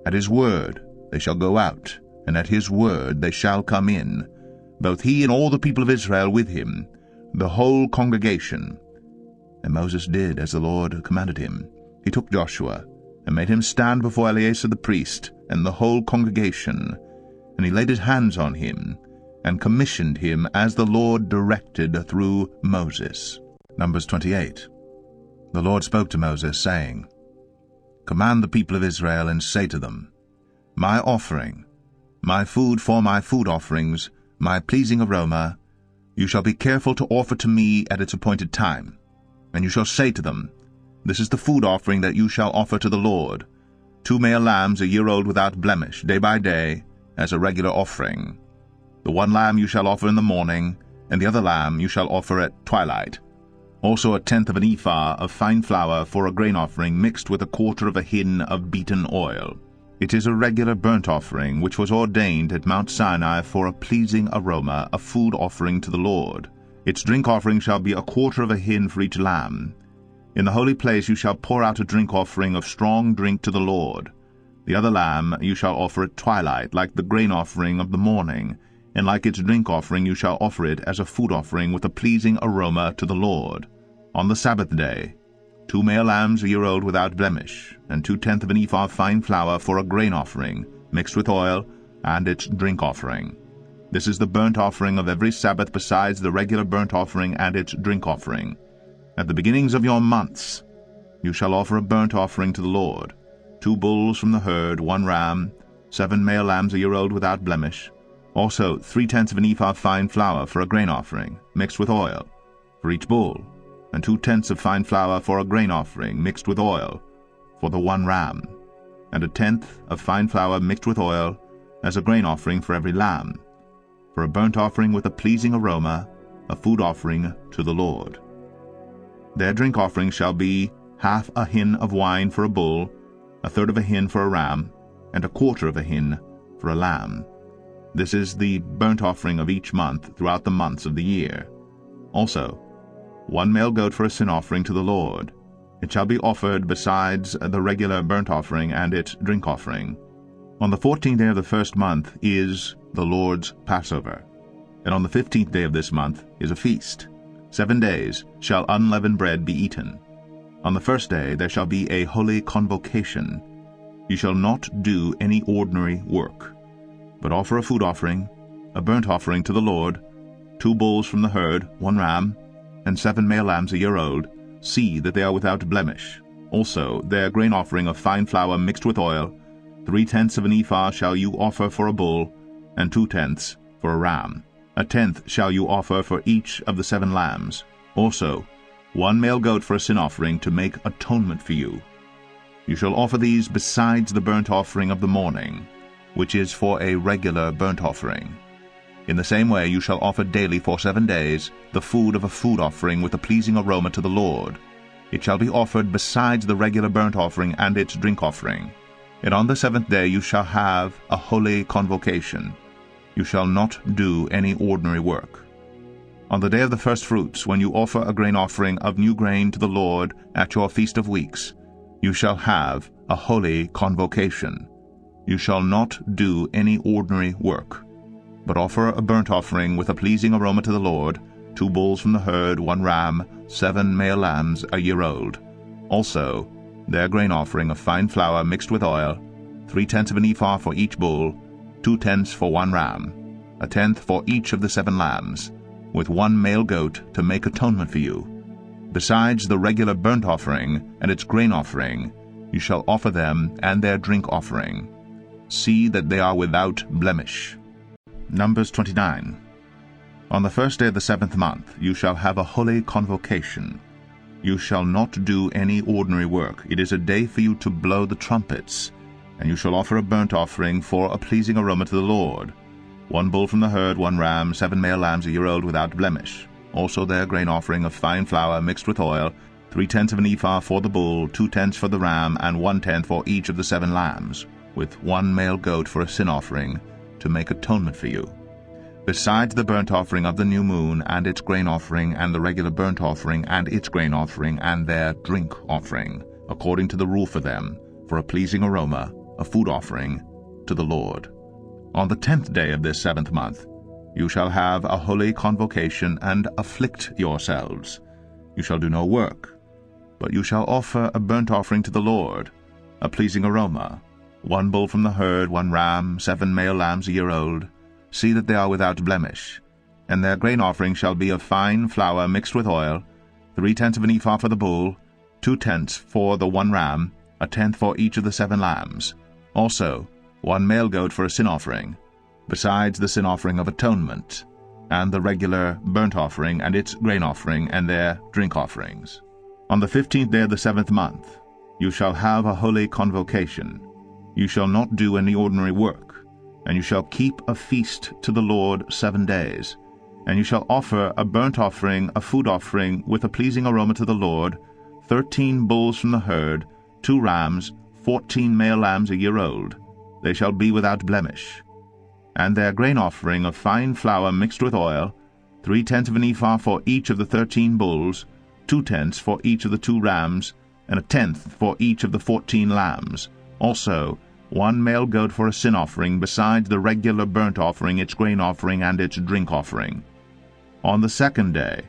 At his word they shall go out, and at his word they shall come in, both he and all the people of Israel with him, the whole congregation. And Moses did as the Lord commanded him. He took Joshua, and made him stand before Eleazar the priest and the whole congregation, and he laid his hands on him, and commissioned him as the Lord directed through Moses. Numbers 28. The Lord spoke to Moses, saying, Command the people of Israel, and say to them, My offering, my food for my food offerings, my pleasing aroma, you shall be careful to offer to me at its appointed time. And you shall say to them, This is the food offering that you shall offer to the Lord, 2 male lambs a year old without blemish, day by day, as a regular offering. The one lamb you shall offer in the morning, and the other lamb you shall offer at twilight. Also 1/10 of an ephah of fine flour for a grain offering, mixed with 1/4 of a hin of beaten oil. It is a regular burnt offering, which was ordained at Mount Sinai for a pleasing aroma, a food offering to the Lord. Its drink offering shall be 1/4 of a hin for each lamb. In the holy place you shall pour out a drink offering of strong drink to the Lord. The other lamb you shall offer at twilight, like the grain offering of the morning, and like its drink offering you shall offer it as a food offering with a pleasing aroma to the Lord. On the Sabbath day, 2 male lambs a year old without blemish, and 2/10 of an ephah of fine flour for a grain offering, mixed with oil, and its drink offering. This is the burnt offering of every Sabbath, besides the regular burnt offering and its drink offering. At the beginnings of your months you shall offer a burnt offering to the Lord, 2 bulls from the herd, 1 ram, 7 male lambs a year old without blemish, also 3/10 of an ephah of fine flour for a grain offering, mixed with oil, for each bull, and 2/10 of fine flour for a grain offering, mixed with oil, for the 1 ram, and 1/10 of fine flour mixed with oil, as a grain offering for every lamb, for a burnt offering with a pleasing aroma, a food offering to the Lord. Their drink offering shall be 1/2 a hin of wine for a bull, 1/3 of a hin for a ram, and 1/4 of a hin for a lamb. This is the burnt offering of each month throughout the months of the year. Also 1 male goat for a sin offering to the Lord. It shall be offered besides the regular burnt offering and its drink offering. On the 14th day of the first month is the Lord's Passover, and on the 15th day of this month is a feast. 7 days shall unleavened bread be eaten. On the first day there shall be a holy convocation. You shall not do any ordinary work, but offer a food offering, a burnt offering to the Lord, 2 bulls from the herd, 1 ram, and 7 male lambs a year old. See that they are without blemish. Also their grain offering of fine flour mixed with oil, 3/10 of an ephah shall you offer for a bull, and 2/10 for a ram. 1/10 shall you offer for each of the 7 lambs. Also 1 male goat for a sin offering, to make atonement for you. You shall offer these besides the burnt offering of the morning, which is for a regular burnt offering. In the same way you shall offer daily for 7 days the food of a food offering with a pleasing aroma to the Lord. It shall be offered besides the regular burnt offering and its drink offering. And on the 7th day you shall have a holy convocation. You shall not do any ordinary work. On the day of the first fruits, when you offer a grain offering of new grain to the Lord at your Feast of Weeks, you shall have a holy convocation. You shall not do any ordinary work, but offer a burnt offering with a pleasing aroma to the Lord, 2 bulls from the herd, 1 ram, 7 male lambs a year old. Also their grain offering of fine flour mixed with oil, 3/10 of an ephah for each bull, 2/10 for 1 ram, 1/10 for each of the 7 lambs, with 1 male goat to make atonement for you. Besides the regular burnt offering and its grain offering, you shall offer them and their drink offering. See that they are without blemish. Numbers 29. On the first day of the 7th month you shall have a holy convocation. You shall not do any ordinary work. It is a day for you to blow the trumpets, and you shall offer a burnt offering for a pleasing aroma to the Lord. 1 bull from the herd, 1 ram, 7 male lambs a year old without blemish. Also their grain offering of fine flour mixed with oil, 3/10 of an ephah for the bull, 2/10 for the ram, and 1/10 for each of the 7 lambs, with 1 male goat for a sin offering, to make atonement for you. Besides the burnt offering of the new moon, and its grain offering, and the regular burnt offering, and its grain offering, and their drink offering, according to the rule for them, for a pleasing aroma, a food offering to the Lord. On the 10th day of this 7th month, you shall have a holy convocation, and afflict yourselves. You shall do no work, but you shall offer a burnt offering to the Lord, a pleasing aroma, 1 bull from the herd, 1 ram, 7 male lambs a year old. See that they are without blemish. And their grain offering shall be of fine flour mixed with oil, 3/10 of an ephah for the bull, 2/10 for the 1 ram, 1/10 for each of the 7 lambs. Also 1 male goat for a sin offering, besides the sin offering of atonement, and the regular burnt offering, and its grain offering, and their drink offerings. On the 15th day of the 7th month you shall have a holy convocation. You shall not do any ordinary work, and you shall keep a feast to the Lord 7 days. And you shall offer a burnt offering, a food offering, with a pleasing aroma to the Lord, 13 bulls from the herd, 2 rams, 14 male lambs a year old. They shall be without blemish. And their grain offering of fine flour mixed with oil, 3/10 of an ephah for each of the 13 bulls, 2/10 for each of the 2 rams, and 1/10 for each of the 14 lambs. Also 1 male goat for a sin offering, besides the regular burnt offering, its grain offering, and its drink offering. On the 2nd day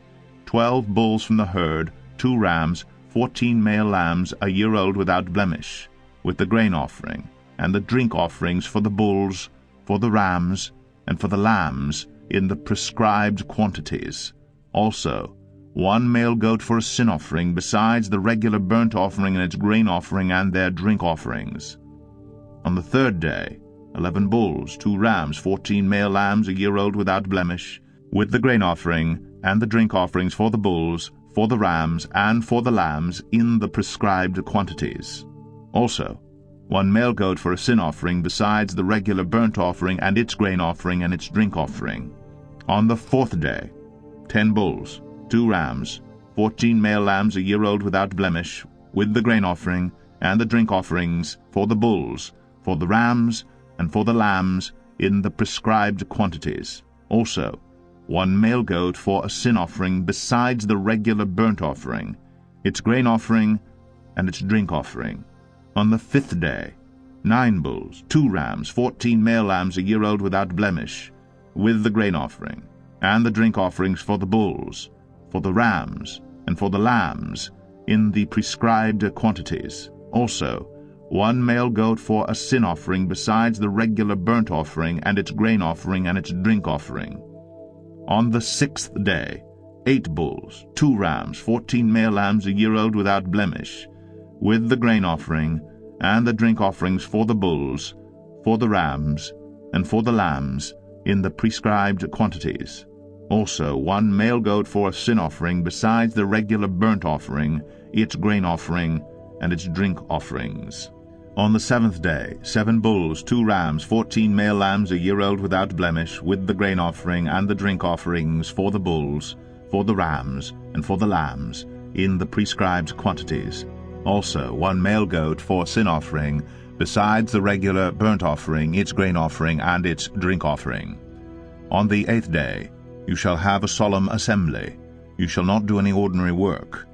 12 bulls from the herd, 2 rams, 14 male lambs a year old without blemish, with the grain offering, and the drink offerings for the bulls, for the rams, and for the lambs, in the prescribed quantities. Also 1 male goat for a sin offering, besides the regular burnt offering and its grain offering, and their drink offerings. On the 3rd day 11 bulls, 2 rams, 14 male lambs a year old without blemish, with the grain offering and the drink offerings for the bulls, for the rams, and for the lambs, in the prescribed quantities. Also 1 male goat for a sin offering, besides the regular burnt offering and its grain offering and its drink offering. On the 4th day 10 bulls, 2 rams, 14 male lambs a year old without blemish, with the grain offering and the drink offerings for the bulls, for the rams, and for the lambs, in the prescribed quantities. Also 1 male goat for a sin offering, besides the regular burnt offering, its grain offering, and its drink offering. On the 5th day 9 bulls, 2 rams, 14 male lambs a year old without blemish, with the grain offering, and the drink offerings for the bulls, for the rams, and for the lambs, in the prescribed quantities. Also 1 male goat for a sin offering, besides the regular burnt offering, and its grain offering, and its drink offering. On the 6th day 8 bulls, 2 rams, 14 male lambs a year old without blemish, with the grain offering, and the drink offerings for the bulls, for the rams, and for the lambs, in the prescribed quantities. Also 1 male goat for a sin offering, besides the regular burnt offering, its grain offering, and its drink offerings. On the 7th day 7 bulls, 2 rams, 14 male lambs a year old without blemish, with the grain offering and the drink offerings for the bulls, for the rams, and for the lambs, in the prescribed quantities. Also 1 male goat for sin offering, besides the regular burnt offering, its grain offering, and its drink offering. On the 8th day you shall have a solemn assembly. You shall not do any ordinary work,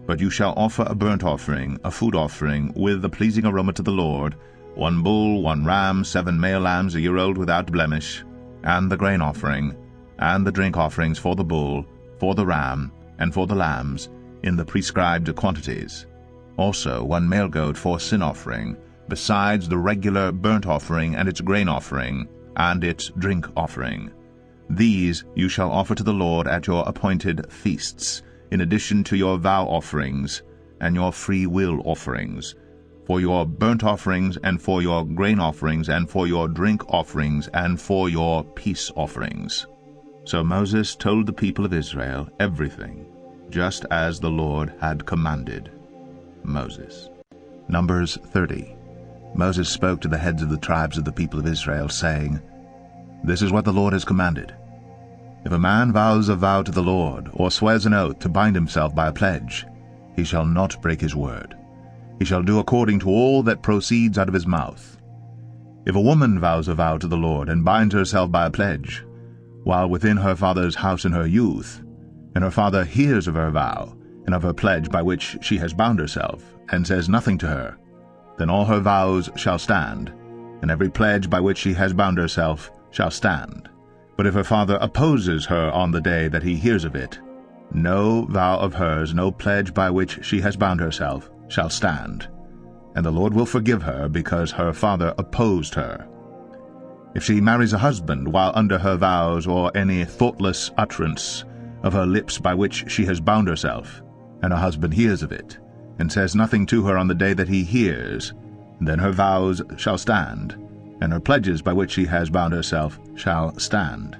but you shall offer a burnt offering, a food offering, with a pleasing aroma to the Lord, 1 bull, 1 ram, 7 male lambs a year old without blemish, and the grain offering, and the drink offerings for the bull, for the ram, and for the lambs, in the prescribed quantities. Also 1 male goat for sin offering, besides the regular burnt offering and its grain offering, and its drink offering. These you shall offer to the Lord at your appointed feasts, in addition to your vow offerings and your free will offerings, for your burnt offerings, and for your grain offerings, and for your drink offerings, and for your peace offerings. So Moses told the people of Israel everything, just as the Lord had commanded Moses. Numbers 30. Moses spoke to the heads of the tribes of the people of Israel, saying, This is what the Lord has commanded. If a man vows a vow to the Lord, or swears an oath to bind himself by a pledge, he shall not break his word. He shall do according to all that proceeds out of his mouth. If a woman vows a vow to the Lord, and binds herself by a pledge, while within her father's house in her youth, and her father hears of her vow, and of her pledge by which she has bound herself, and says nothing to her, then all her vows shall stand, and every pledge by which she has bound herself shall stand. But if her father opposes her on the day that he hears of it, no vow of hers, no pledge by which she has bound herself, shall stand, and the Lord will forgive her, because her father opposed her. If she marries a husband while under her vows, or any thoughtless utterance of her lips by which she has bound herself, and her husband hears of it, and says nothing to her on the day that he hears, then her vows shall stand, and her pledges by which she has bound herself shall stand.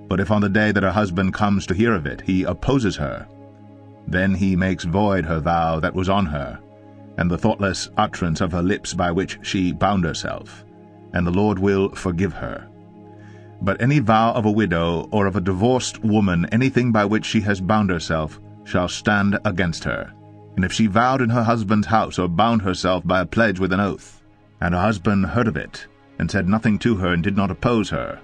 But if on the day that her husband comes to hear of it he opposes her, then he makes void her vow that was on her, and the thoughtless utterance of her lips by which she bound herself, and the Lord will forgive her. But any vow of a widow or of a divorced woman, anything by which she has bound herself, shall stand against her. And if she vowed in her husband's house, or bound herself by a pledge with an oath, and her husband heard of it, and said nothing to her, and did not oppose her,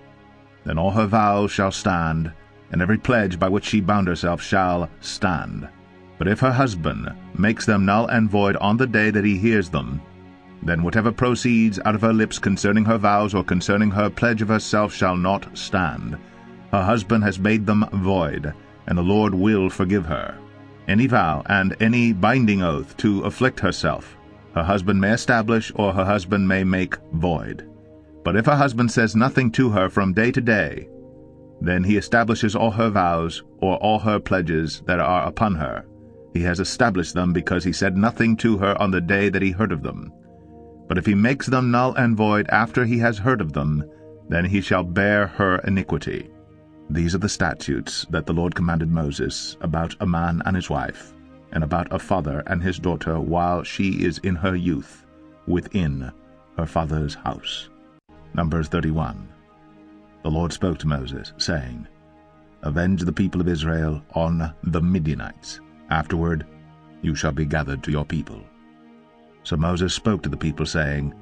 then all her vows shall stand, and every pledge by which she bound herself shall stand. But if her husband makes them null and void on the day that he hears them, then whatever proceeds out of her lips concerning her vows, or concerning her pledge of herself, shall not stand. Her husband has made them void, and the Lord will forgive her. Any vow and any binding oath to afflict herself, her husband may establish, or her husband may make void. But if her husband says nothing to her from day to day, then he establishes all her vows, or all her pledges that are upon her. He has established them, because he said nothing to her on the day that he heard of them. But if he makes them null and void after he has heard of them, then he shall bear her iniquity. These are the statutes that the Lord commanded Moses about a man and his wife, and about a father and his daughter while she is in her youth, within her father's house. Numbers 31. The Lord spoke to Moses, saying, Avenge the people of Israel on the Midianites. Afterward you shall be gathered to your people. So Moses spoke to the people, saying,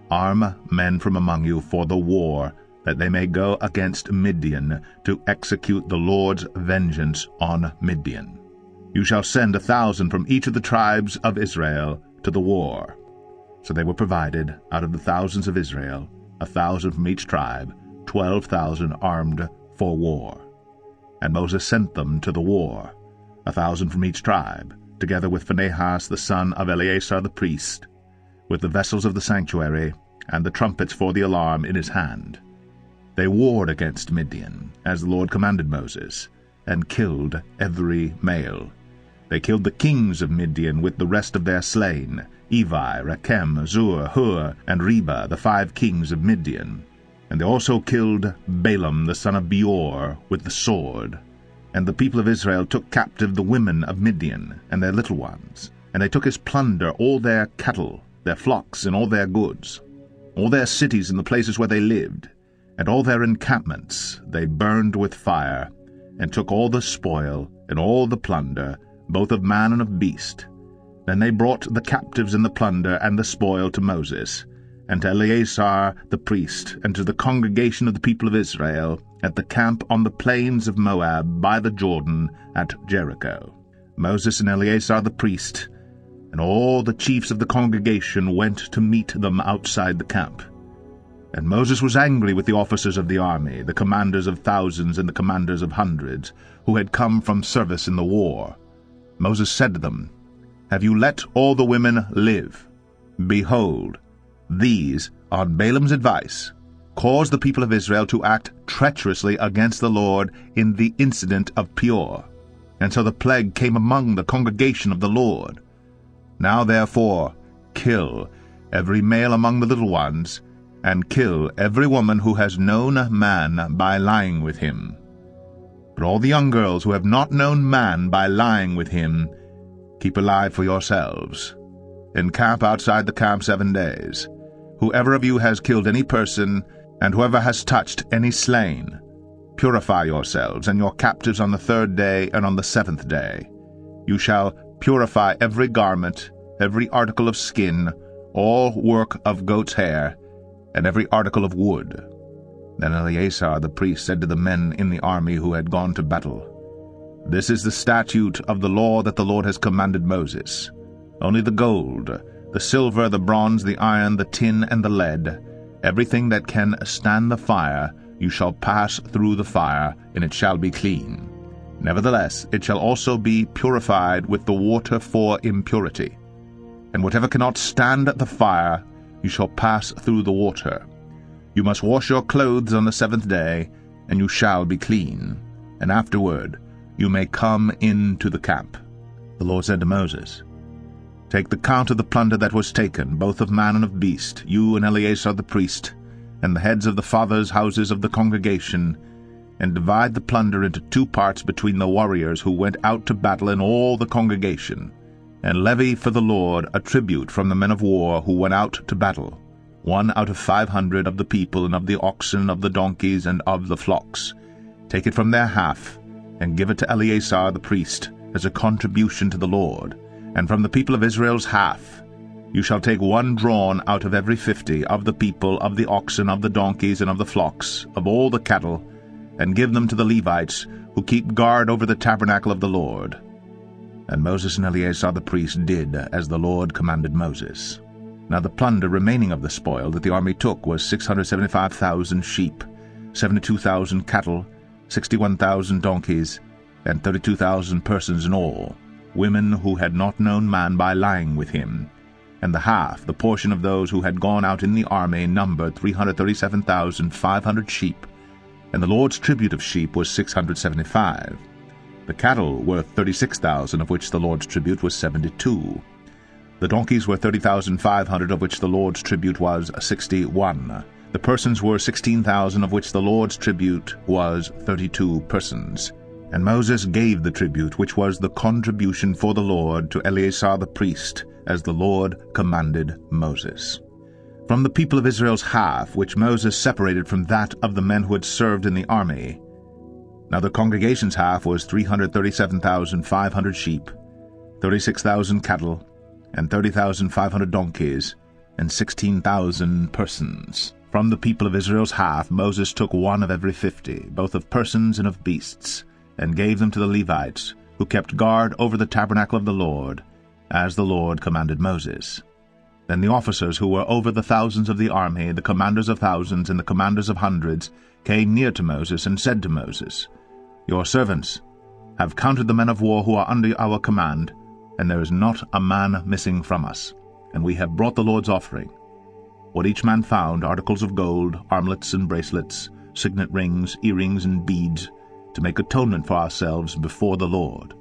Arm men from among you for the war, that they may go against Midian, to execute the Lord's vengeance on Midian. You shall send 1,000 from each of the tribes of Israel to the war. So they were provided, out of the thousands of Israel, 1,000 from each tribe, 12,000 armed for war. And Moses sent them to the war, 1,000 from each tribe, together with Phinehas the son of Eleazar the priest, with the vessels of the sanctuary, and the trumpets for the alarm in his hand. They warred against Midian, as the Lord commanded Moses, and killed every male. They killed the kings of Midian with the rest of their slain, Evi, Rechem, Zur, Hur, and Reba, the 5 kings of Midian. And they also killed Balaam the son of Beor with the sword. And the people of Israel took captive the women of Midian, and their little ones. And they took as plunder all their cattle, their flocks, and all their goods, all their cities and the places where they lived, and all their encampments they burned with fire, and took all the spoil, and all the plunder, both of man and of beast. Then they brought the captives and the plunder and the spoil to Moses, and to Eleazar the priest, and to the congregation of the people of Israel, at the camp on the plains of Moab by the Jordan at Jericho. Moses and Eleazar the priest, and all the chiefs of the congregation went to meet them outside the camp. And Moses was angry with the officers of the army, the commanders of thousands and the commanders of hundreds, who had come from service in the war. Moses said to them, Have you let all the women live? Behold, these, on Balaam's advice, caused the people of Israel to act treacherously against the Lord in the incident of Peor. And so the plague came among the congregation of the Lord. Now therefore kill every male among the little ones, and kill every woman who has known man by lying with him. But all the young girls who have not known man by lying with him, keep alive for yourselves. Encamp outside the camp 7 days. Whoever of you has killed any person, and whoever has touched any slain, purify yourselves and your captives on the 3rd day and on the 7th day. You shall purify every garment, every article of skin, all work of goat's hair, and every article of wood. Then Eleazar the priest said to the men in the army who had gone to battle, This is the statute of the law that the Lord has commanded Moses. Only the gold, the silver, the bronze, the iron, the tin, and the lead, everything that can stand the fire, you shall pass through the fire, and it shall be clean. Nevertheless, it shall also be purified with the water for impurity. And whatever cannot stand the fire, you shall pass through the water. You must wash your clothes on the 7th day, and you shall be clean. And afterward you may come into the camp. The Lord said to Moses, Take the count of the plunder that was taken, both of man and of beast, you and Eleazar the priest, and the heads of the fathers' houses of the congregation, and divide the plunder into 2 parts between the warriors who went out to battle in all the congregation, and levy for the Lord a tribute from the men of war who went out to battle, 1 out of 500 of the people, and of the oxen, of the donkeys, and of the flocks. Take it from their half, and give it to Eleazar the priest as a contribution to the Lord. And from the people of Israel's half, you shall take 1 drawn out of every 50 of the people, of the oxen, of the donkeys, and of the flocks, of all the cattle, and give them to the Levites, who keep guard over the tabernacle of the Lord. And Moses and Eleazar the priest did as the Lord commanded Moses. Now the plunder remaining of the spoil that the army took was 675,000 sheep, 72,000 cattle, 61,000 donkeys, and 32,000 persons in all, women who had not known man by lying with him. And the half, the portion of those who had gone out in the army, numbered 337,500 sheep, and the Lord's tribute of sheep was 675. The cattle were 36,000, of which the Lord's tribute was 72. The donkeys were 30,500, of which the Lord's tribute was 61. The persons were 16,000, of which the Lord's tribute was 32 persons. And Moses gave the tribute, which was the contribution for the Lord, to Eleazar the priest, as the Lord commanded Moses. From the people of Israel's half, which Moses separated from that of the men who had served in the army. Now the congregation's half was 337,500 sheep, 36,000 cattle, and 30,500 donkeys, and 16,000 persons. From the people of Israel's half Moses took 1 of every 50, both of persons and of beasts, and gave them to the Levites, who kept guard over the tabernacle of the Lord, as the Lord commanded Moses. Then the officers who were over the thousands of the army, the commanders of thousands and the commanders of hundreds, came near to Moses and said to Moses, Your servants have counted the men of war who are under our command, and there is not a man missing from us, and we have brought the Lord's offering. What each man found, articles of gold, armlets and bracelets, signet rings, earrings and beads, to make atonement for ourselves before the Lord.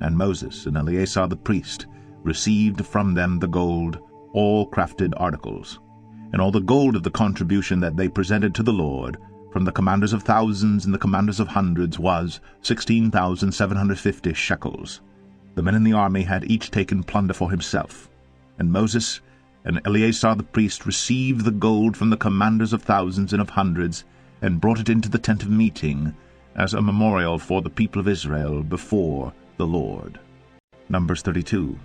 And Moses and Eleazar the priest received from them the gold, all crafted articles, and all the gold of the contribution that they presented to the Lord, from the commanders of thousands and the commanders of hundreds, was 16,750 shekels. The men in the army had each taken plunder for himself. And Moses and Eleazar the priest received the gold from the commanders of thousands and of hundreds, and brought it into the tent of meeting, as a memorial for the people of Israel before the Lord. Numbers 32.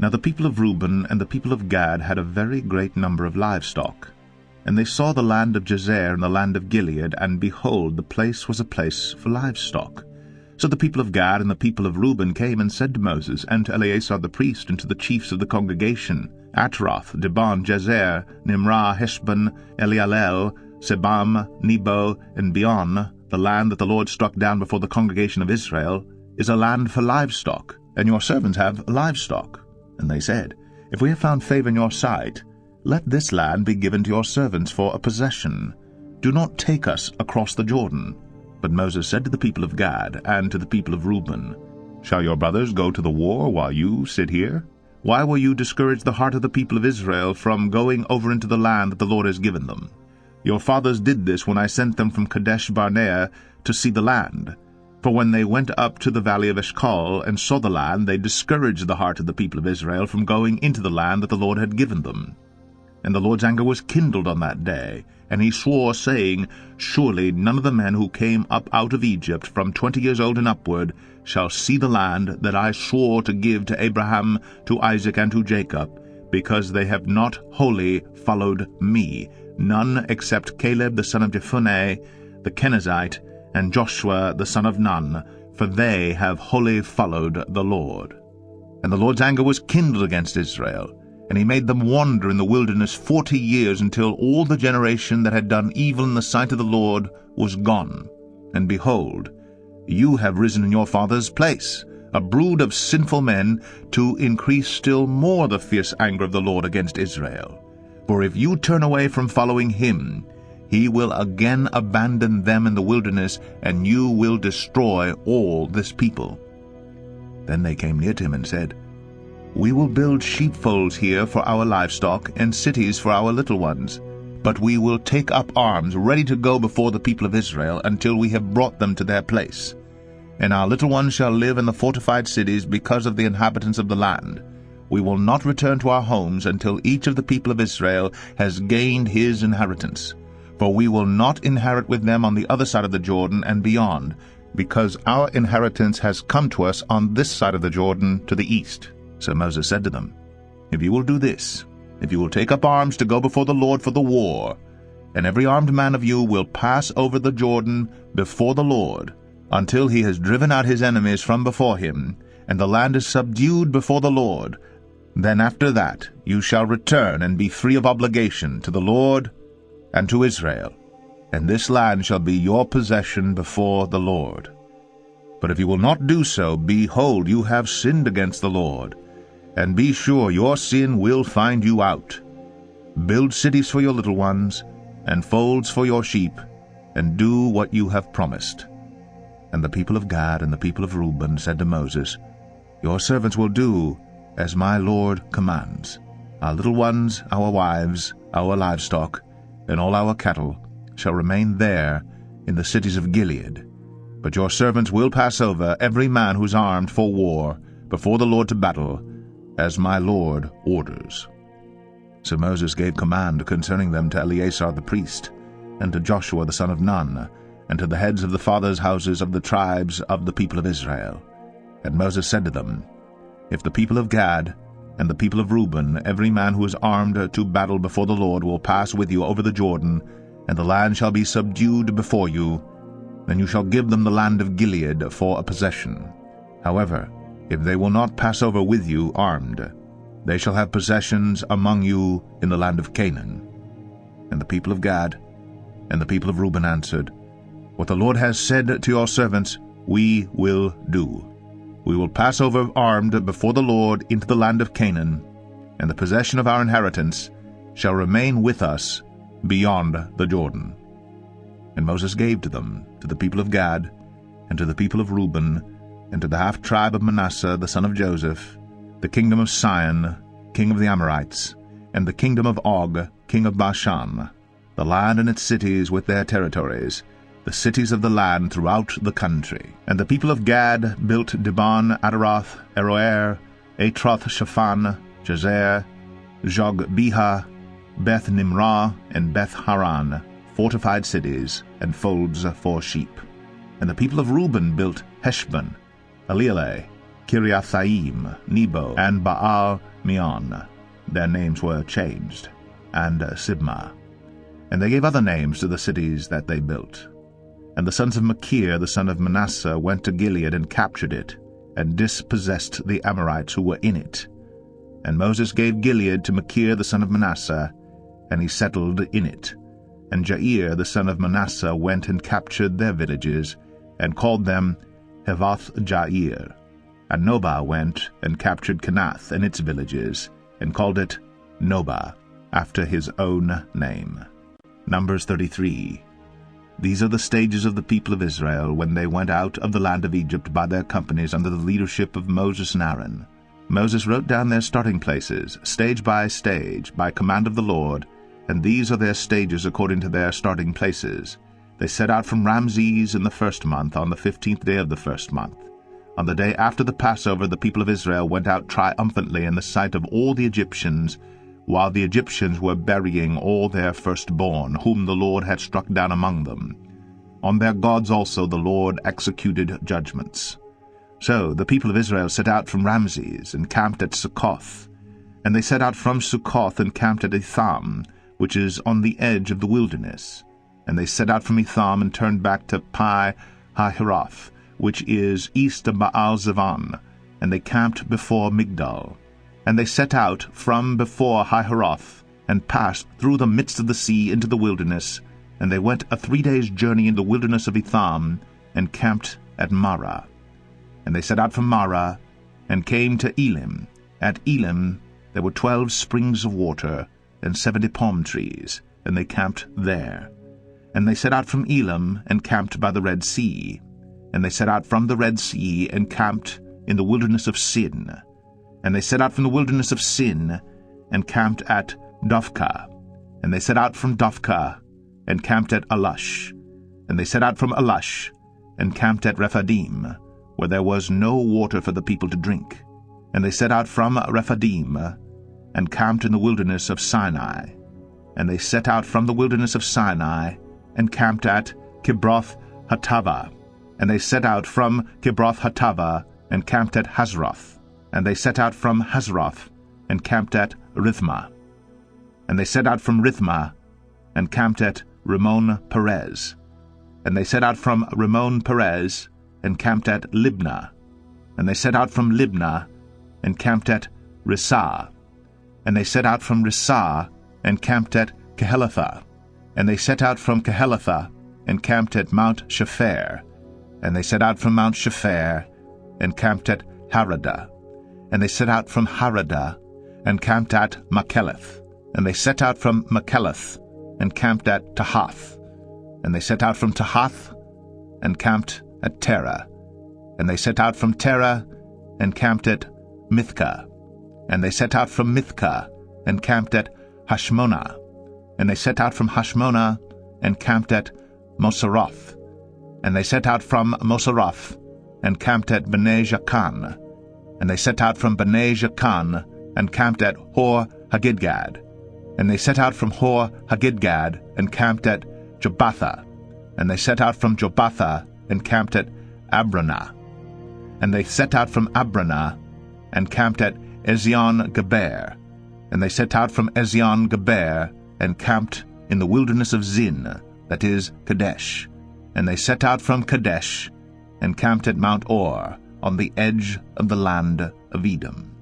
Now the people of Reuben and the people of Gad had a very great number of livestock. And they saw the land of Jazer and the land of Gilead, and behold, the place was a place for livestock. So the people of Gad and the people of Reuben came and said to Moses, and to Eleazar the priest, and to the chiefs of the congregation, Atroth, Dibon, Jazer, Nimrah, Heshbon, Elealel, Sebam, Nebo, and Beon, the land that the Lord struck down before the congregation of Israel, is a land for livestock, and your servants have livestock. And they said, If we have found favor in your sight, let this land be given to your servants for a possession. Do not take us across the Jordan. But Moses said to the people of Gad and to the people of Reuben, Shall your brothers go to the war while you sit here? Why will you discourage the heart of the people of Israel from going over into the land that the Lord has given them? Your fathers did this when I sent them from Kadesh Barnea to see the land. For when they went up to the valley of Eshcol and saw the land, they discouraged the heart of the people of Israel from going into the land that the Lord had given them. And the Lord's anger was kindled on that day, and he swore, saying, Surely none of the men who came up out of Egypt from 20 years old and upward shall see the land that I swore to give to Abraham, to Isaac, and to Jacob, because they have not wholly followed me, none except Caleb the son of Jephunneh, the Kenizzite, and Joshua the son of Nun, for they have wholly followed the Lord. And the Lord's anger was kindled against Israel, and he made them wander in the wilderness 40 years, until all the generation that had done evil in the sight of the Lord was gone. And behold, you have risen in your father's place, a brood of sinful men, to increase still more the fierce anger of the Lord against Israel. For if you turn away from following him, he will again abandon them in the wilderness, and you will destroy all this people. Then they came near to him and said, We will build sheepfolds here for our livestock, and cities for our little ones. But we will take up arms, ready to go before the people of Israel, until we have brought them to their place. And our little ones shall live in the fortified cities because of the inhabitants of the land. We will not return to our homes until each of the people of Israel has gained his inheritance. For we will not inherit with them on the other side of the Jordan and beyond, because our inheritance has come to us on this side of the Jordan to the east. So Moses said to them, If you will do this, if you will take up arms to go before the Lord for the war, and every armed man of you will pass over the Jordan before the Lord, until he has driven out his enemies from before him, and the land is subdued before the Lord, then after that you shall return and be free of obligation to the Lord and to Israel, and this land shall be your possession before the Lord. But if you will not do so, behold, you have sinned against the Lord, and be sure your sin will find you out. Build cities for your little ones, and folds for your sheep, and do what you have promised. And the people of Gad and the people of Reuben said to Moses, Your servants will do as my Lord commands. Our little ones, our wives, our livestock, and all our cattle shall remain there in the cities of Gilead. But your servants will pass over, every man who is armed for war, before the Lord to battle, as my Lord orders. So Moses gave command concerning them to Eleazar the priest, and to Joshua the son of Nun, and to the heads of the fathers' houses of the tribes of the people of Israel. And Moses said to them, If the people of Gad and the people of Reuben, every man who is armed to battle before the Lord, will pass with you over the Jordan, and the land shall be subdued before you, then you shall give them the land of Gilead for a possession. However, if they will not pass over with you armed, they shall have possessions among you in the land of Canaan. And the people of Gad and the people of Reuben answered, What the Lord has said to your servants, we will do. We will pass over armed before the Lord into the land of Canaan, and the possession of our inheritance shall remain with us beyond the Jordan. And Moses gave to them, to the people of Gad, and to the people of Reuben, and to the half-tribe of Manasseh the son of Joseph, the kingdom of Sihon, king of the Amorites, and the kingdom of Og, king of Bashan, the land and its cities with their territories, the cities of the land throughout the country. And the people of Gad built Dibon, Adaroth, Aroer, Atroth-Shaphan, Jazer, Jogbeha, Beth-Nimrah, and Beth-Haran, fortified cities, and folds for sheep. And the people of Reuben built Heshbon, Elealeh, Kiriathaim, Nebo, and Baal-Meon. Their names were changed, and Sibmah. And they gave other names to the cities that they built. And the sons of Machir, the son of Manasseh, went to Gilead and captured it, and dispossessed the Amorites who were in it. And Moses gave Gilead to Machir the son of Manasseh, and he settled in it. And Jair the son of Manasseh went and captured their villages, and called them Havoth-Jair. And Nobah went and captured Kenath and its villages, and called it Nobah, after his own name. Numbers 33. These are the stages of the people of Israel when they went out of the land of Egypt by their companies under the leadership of Moses and Aaron. Moses wrote down their starting places, stage by stage, by command of the Lord, and these are their stages according to their starting places. They set out from Ramses in the 1st month, on the 15th day of the 1st month. On the day after the Passover, the people of Israel went out triumphantly in the sight of all the Egyptians, while the Egyptians were burying all their firstborn, whom the Lord had struck down among them. On their gods also the Lord executed judgments. So the people of Israel set out from Ramses, and camped at Succoth. And they set out from Succoth, and camped at Etham, which is on the edge of the wilderness. And they set out from Etham, and turned back to Pi-hahiroth, which is east of Baal-Zephon, and they camped before Migdol. And they set out from before Hahiroth, and passed through the midst of the sea into the wilderness, and they went a 3 days' journey in the wilderness of Etham, and camped at Marais. And they set out from Marais, and came to Elim. At Elim there were 12 springs of water, and 70 palm trees, and they camped there. And they set out from Elim, and camped by the Red Sea. And they set out from the Red Sea, and camped in the wilderness of Sin. And they set out from the wilderness of Sin, and camped at Dophkah. And they set out from Dophkah, and camped at Alush. And they set out from Alush, and camped at Rephidim, where there was no water for the people to drink. And they set out from Rephidim, and camped in the wilderness of Sinai. And they set out from the wilderness of Sinai, and camped at Kibroth-Hattavah. And they set out from Kibroth-Hattavah, and camped at Hazroth. And they set out from Hazroth, and camped at Rithmah. And they set out from Rithmah, and camped at Rimmon-Perez. And they set out from Rimmon-Perez, and camped at Libnah. And they set out from Libnah, and camped at Rissah. And they set out from Rissah, and camped at Kehelatha. And they set out from Kehelatha, and camped at Mount Shepher. And they set out from Mount Shepher, and camped at Haradah. And they set out from Haradah, and camped at Makheleth. And they set out from Makheleth, and camped at Tahath. And they set out from Tahath, and camped at Terah. And they set out from Terah, and camped at Mithkah. And they set out from Mithkah, and camped at Hashmonah. And they set out from Hashmonah, and camped at Moseroth. And they set out from Moseroth, and camped at Bnei Jaakan. And they set out from Bnei Jaakan, and camped at Hor-Haggidgad. And they set out from Hor-Haggidgad, and camped at Jobbatha. And they set out from Jobbatha, and camped at Abranah. And they set out from Abranah, and camped at Ezion-Geber. And they set out from Ezion-Geber, and camped in the wilderness of Zin, that is, Kadesh. And they set out from Kadesh, and camped at Mount Or, on the edge of the land of Edom.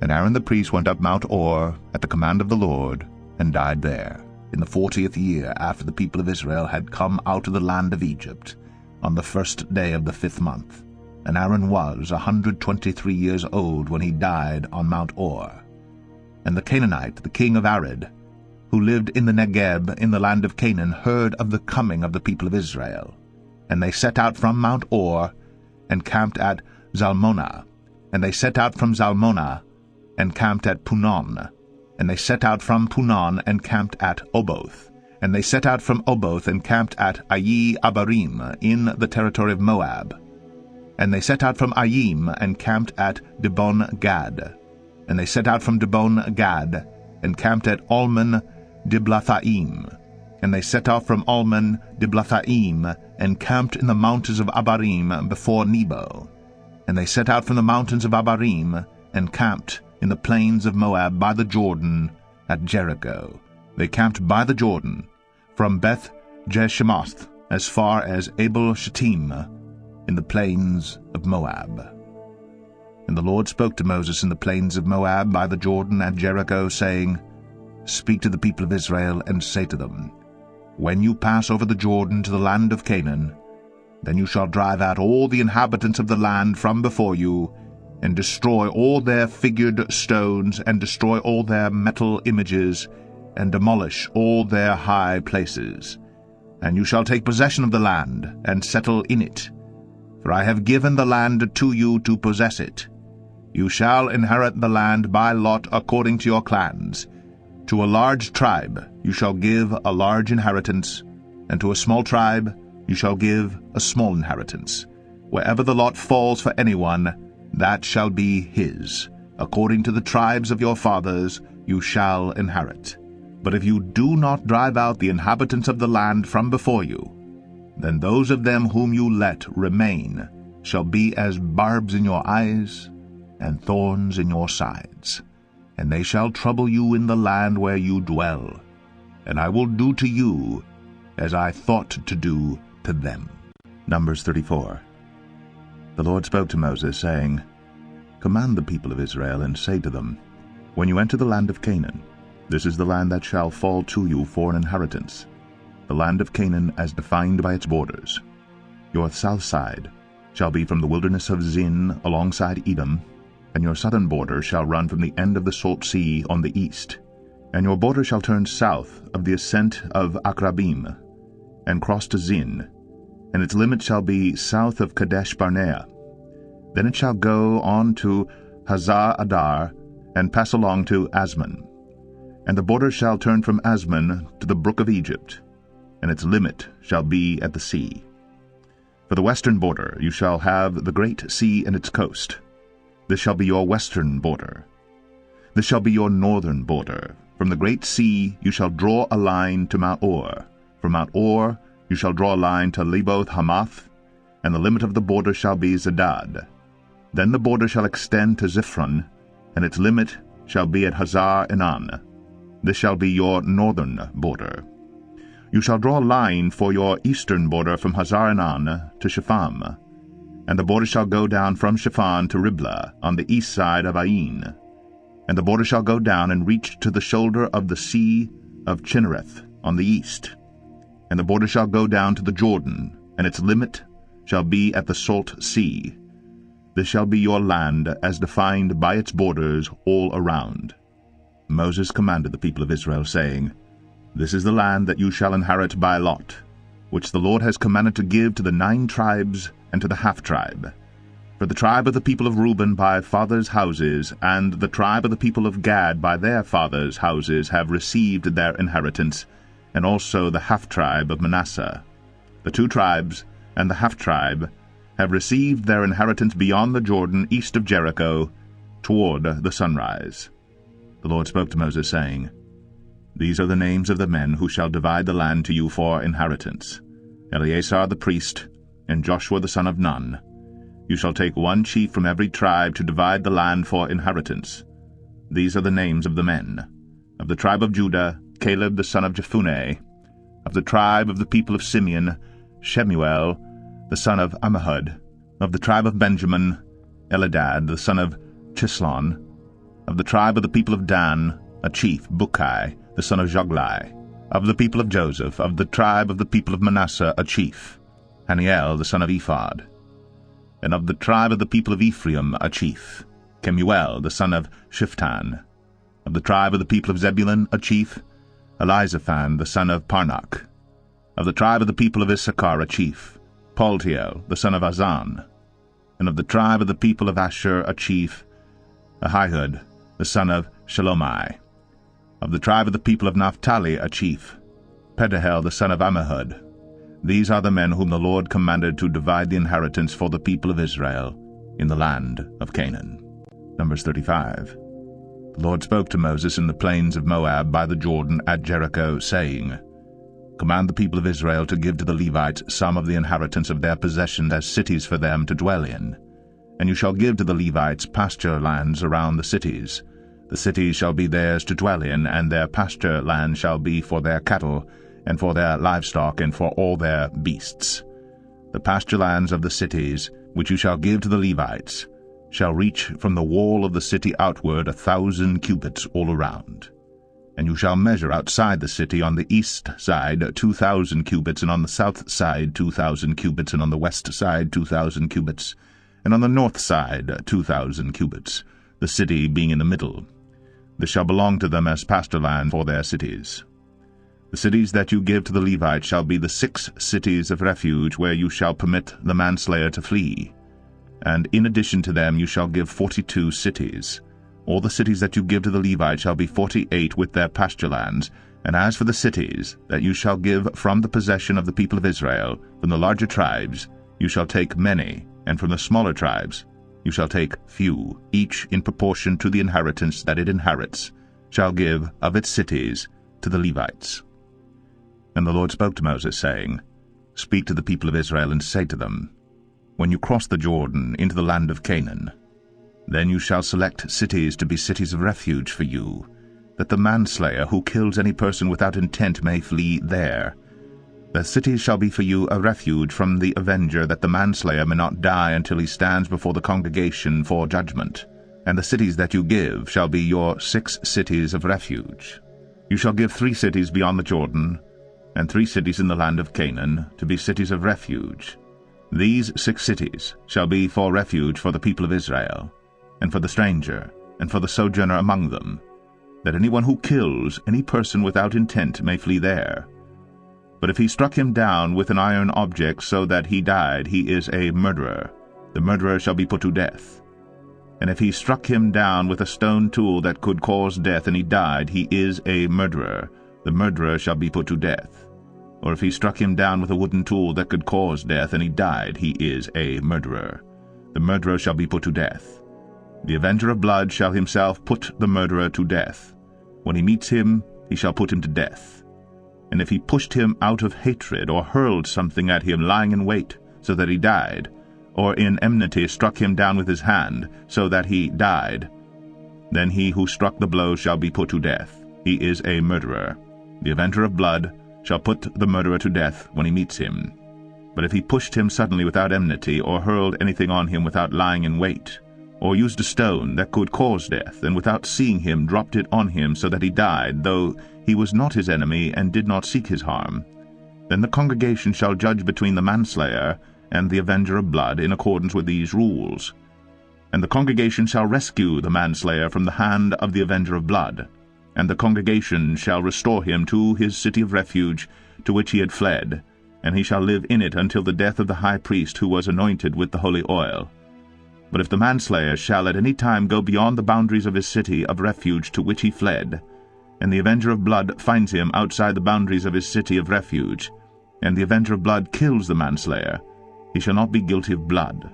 And Aaron the priest went up Mount Or at the command of the Lord, and died there, in the 40th year after the people of Israel had come out of the land of Egypt, on the 1st day of the 5th month. And Aaron was 123 years old when he died on Mount Or. And the Canaanite, the king of Arad, who lived in the Negeb in the land of Canaan, heard of the coming of the people of Israel. And they set out from Mount Or, and camped at Zalmonah. And they set out from Zalmonah, and camped at Punon. And they set out from Punon, and camped at Oboth. And they set out from Oboth, and camped at Ayi-Abarim, in the territory of Moab. And they set out from Ayim, and camped at Dibon-Gad. And they set out from Dibon-Gad, and camped at Almon-Diblathaim. And they set off from Almon-Diblathaim, and camped in the mountains of Abarim before Nebo. And they set out from the mountains of Abarim, and camped in the plains of Moab by the Jordan at Jericho. They camped by the Jordan, from Beth Jeshimoth as far as Abel-Shittim, in the plains of Moab. And the Lord spoke to Moses in the plains of Moab by the Jordan at Jericho, saying, Speak to the people of Israel, and say to them, When you pass over the Jordan to the land of Canaan, then you shall drive out all the inhabitants of the land from before you, and destroy all their figured stones, and destroy all their metal images, and demolish all their high places. And you shall take possession of the land, and settle in it. For I have given the land to you to possess it. You shall inherit the land by lot according to your clans. To a large tribe you shall give a large inheritance, and to a small tribe you shall give a small inheritance. Wherever the lot falls for anyone, that shall be his. According to the tribes of your fathers you shall inherit. But if you do not drive out the inhabitants of the land from before you, then those of them whom you let remain shall be as barbs in your eyes and thorns in your sides, and they shall trouble you in the land where you dwell, and I will do to you as I thought to do to them. Numbers 34. The Lord spoke to Moses, saying, Command the people of Israel, and say to them, When you enter the land of Canaan, this is the land that shall fall to you for an inheritance, the land of Canaan as defined by its borders. Your south side shall be from the wilderness of Zin alongside Edom, and your southern border shall run from the end of the Salt Sea on the east, and your border shall turn south of the ascent of Akrabim, and cross to Zin, and its limit shall be south of Kadesh Barnea. Then it shall go on to Hazar Adar, and pass along to Asmon. And the border shall turn from Asmon to the brook of Egypt, and its limit shall be at the sea. For the western border you shall have the great sea and its coast. This shall be your western border. This shall be your northern border. From the great sea you shall draw a line to Mount Or. From Mount Or you shall draw a line to Leboth Hamath, and the limit of the border shall be Zedad. Then the border shall extend to Ziphron, and its limit shall be at Hazar Enan. This shall be your northern border. You shall draw a line for your eastern border from Hazar Enan to Shepham, and the border shall go down from Shephan to Riblah on the east side of Ain. And the border shall go down and reach to the shoulder of the sea of Chinnereth on the east. And the border shall go down to the Jordan, and its limit shall be at the Salt Sea. This shall be your land as defined by its borders all around. Moses commanded the people of Israel, saying, This is the land that you shall inherit by lot, which the Lord has commanded to give to the 9 tribes and to the half-tribe. For the tribe of the people of Reuben by fathers' houses, and the tribe of the people of Gad by their fathers' houses have received their inheritance, and also the half-tribe of Manasseh. The 2 tribes and the half-tribe have received their inheritance beyond the Jordan east of Jericho, toward the sunrise. The Lord spoke to Moses, saying, These are the names of the men who shall divide the land to you for inheritance: Eleazar the priest, and Joshua the son of Nun. You shall take 1 chief from every tribe to divide the land for inheritance. These are the names of the men: of the tribe of Judah, Caleb the son of Jephunneh; of the tribe of the people of Simeon, Shemuel the son of Ammihud; of the tribe of Benjamin, Elidad the son of Chislon; of the tribe of the people of Dan, a chief, Bukai the son of Joglai; of the people of Joseph; of the tribe of the people of Manasseh, a chief, Haniel the son of Ephod; and of the tribe of the people of Ephraim, a chief, Kemuel the son of Shiftan; of the tribe of the people of Zebulun, a chief, Elizaphan the son of Parnach; of the tribe of the people of Issachar, a chief, Paltiel the son of Azan; and of the tribe of the people of Asher, a chief, Ahihud the son of Shalomai; of the tribe of the people of Naphtali, a chief, Pedahel the son of Ammihud. These are the men whom the Lord commanded to divide the inheritance for the people of Israel in the land of Canaan. Numbers 35. The Lord spoke to Moses in the plains of Moab by the Jordan at Jericho, saying, Command the people of Israel to give to the Levites some of the inheritance of their possessions as cities for them to dwell in. And you shall give to the Levites pasture lands around the cities. The cities shall be theirs to dwell in, and their pasture land shall be for their cattle, and for their livestock, and for all their beasts. The pasture lands of the cities, which you shall give to the Levites, shall reach from the wall of the city outward 1,000 cubits all around. And you shall measure outside the city on the east side 2,000 cubits, and on the south side 2,000 cubits, and on the west side 2,000 cubits, and on the north side 2,000 cubits, the city being in the middle. This shall belong to them as pasture land for their cities. The cities that you give to the Levites shall be the 6 cities of refuge, where you shall permit the manslayer to flee. And in addition to them you shall give 42 cities. All the cities that you give to the Levites shall be 48 with their pasture lands. And as for the cities that you shall give from the possession of the people of Israel, from the larger tribes you shall take many, and from the smaller tribes you shall take few, each in proportion to the inheritance that it inherits, shall give of its cities to the Levites. And the Lord spoke to Moses, saying, Speak to the people of Israel, and say to them, When you cross the Jordan into the land of Canaan, then you shall select cities to be cities of refuge for you, that the manslayer who kills any person without intent may flee there. The cities shall be for you a refuge from the avenger, that the manslayer may not die until he stands before the congregation for judgment. And the cities that you give shall be your 6 cities of refuge. You shall give 3 cities beyond the Jordan, and 3 cities in the land of Canaan, to be cities of refuge. These 6 cities shall be for refuge for the people of Israel, and for the stranger, and for the sojourner among them, that anyone who kills any person without intent may flee there. But if he struck him down with an iron object so that he died, he is a murderer. The murderer shall be put to death. And if he struck him down with a stone tool that could cause death, and he died, he is a murderer. The murderer shall be put to death. Or if he struck him down with a wooden tool that could cause death, and he died, he is a murderer. The murderer shall be put to death. The avenger of blood shall himself put the murderer to death. When he meets him, he shall put him to death. And if he pushed him out of hatred, or hurled something at him lying in wait, so that he died, or in enmity struck him down with his hand, so that he died, then he who struck the blow shall be put to death. He is a murderer. The avenger of blood shall put the murderer to death when he meets him. But if he pushed him suddenly without enmity, or hurled anything on him without lying in wait, or used a stone that could cause death, and without seeing him dropped it on him so that he died, though he was not his enemy and did not seek his harm, then the congregation shall judge between the manslayer and the avenger of blood in accordance with these rules. And the congregation shall rescue the manslayer from the hand of the avenger of blood, and the congregation shall restore him to his city of refuge to which he had fled, and he shall live in it until the death of the high priest who was anointed with the holy oil. But if the manslayer shall at any time go beyond the boundaries of his city of refuge to which he fled, and the avenger of blood finds him outside the boundaries of his city of refuge, and the avenger of blood kills the manslayer, he shall not be guilty of blood,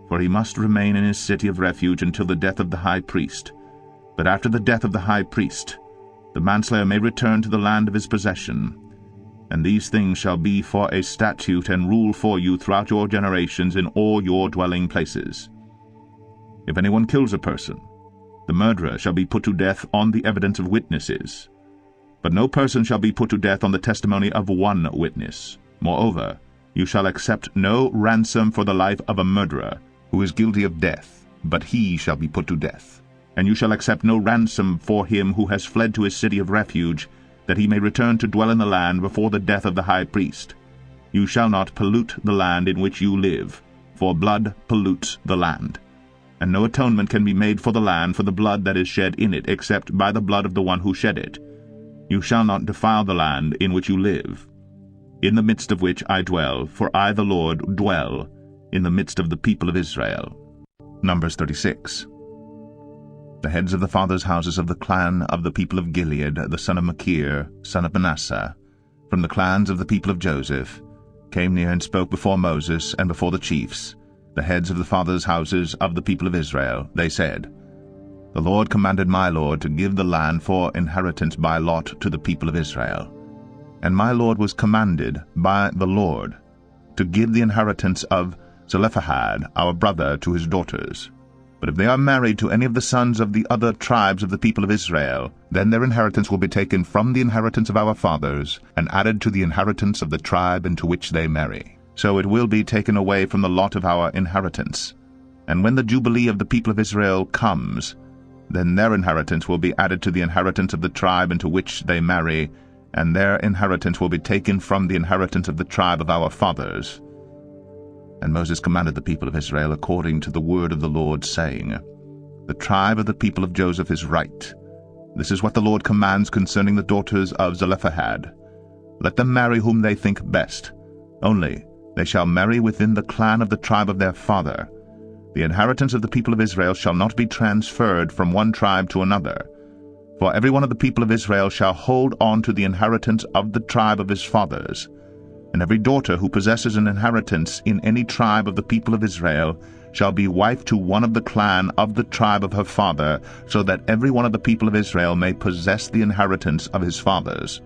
for he must remain in his city of refuge until the death of the high priest. But after the death of the high priest, the manslayer may return to the land of his possession. And these things shall be for a statute and rule for you throughout your generations in all your dwelling places. If anyone kills a person, the murderer shall be put to death on the evidence of witnesses. But no person shall be put to death on the testimony of one witness. Moreover, you shall accept no ransom for the life of a murderer who is guilty of death, but he shall be put to death. And you shall accept no ransom for him who has fled to his city of refuge, that he may return to dwell in the land before the death of the high priest. You shall not pollute the land in which you live, for blood pollutes the land. And no atonement can be made for the land for the blood that is shed in it, except by the blood of the one who shed it. You shall not defile the land in which you live, in the midst of which I dwell, for I the Lord dwell in the midst of the people of Israel. Numbers 36. The heads of the fathers' houses of the clan of the people of Gilead, the son of Machir, son of Manasseh, from the clans of the people of Joseph, came near and spoke before Moses and before the chiefs, the heads of the fathers' houses of the people of Israel. They said, The Lord commanded my Lord to give the land for inheritance by lot to the people of Israel. And my Lord was commanded by the Lord to give the inheritance of Zelophehad, our brother, to his daughters. But if they are married to any of the sons of the other tribes of the people of Israel, then their inheritance will be taken from the inheritance of our fathers, and added to the inheritance of the tribe into which they marry. So it will be taken away from the lot of our inheritance. And when the Jubilee of the people of Israel comes, then their inheritance will be added to the inheritance of the tribe into which they marry, and their inheritance will be taken from the inheritance of the tribe of our fathers. And Moses commanded the people of Israel according to the word of the Lord, saying, The tribe of the people of Joseph is right. This is what the Lord commands concerning the daughters of Zelophehad. Let them marry whom they think best. Only they shall marry within the clan of the tribe of their father. The inheritance of the people of Israel shall not be transferred from one tribe to another. For every one of the people of Israel shall hold on to the inheritance of the tribe of his fathers. And every daughter who possesses an inheritance in any tribe of the people of Israel shall be wife to one of the clan of the tribe of her father, so that every one of the people of Israel may possess the inheritance of his fathers.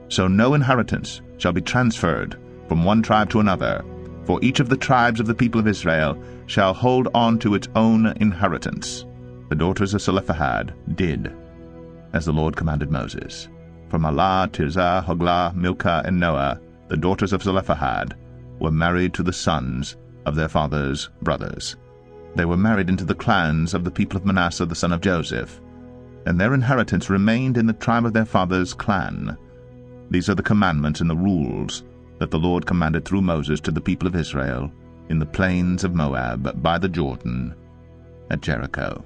So no inheritance shall be transferred from one tribe to another, for each of the tribes of the people of Israel shall hold on to its own inheritance. The daughters of Zelophehad did as the Lord commanded Moses. For Mahlah, Tirzah, Hoglah, Milcah, and Noah, the daughters of Zelophehad, were married to the sons of their father's brothers. They were married into the clans of the people of Manasseh the son of Joseph, and their inheritance remained in the tribe of their father's clan. These are the commandments and the rules that the Lord commanded through Moses to the people of Israel in the plains of Moab by the Jordan at Jericho.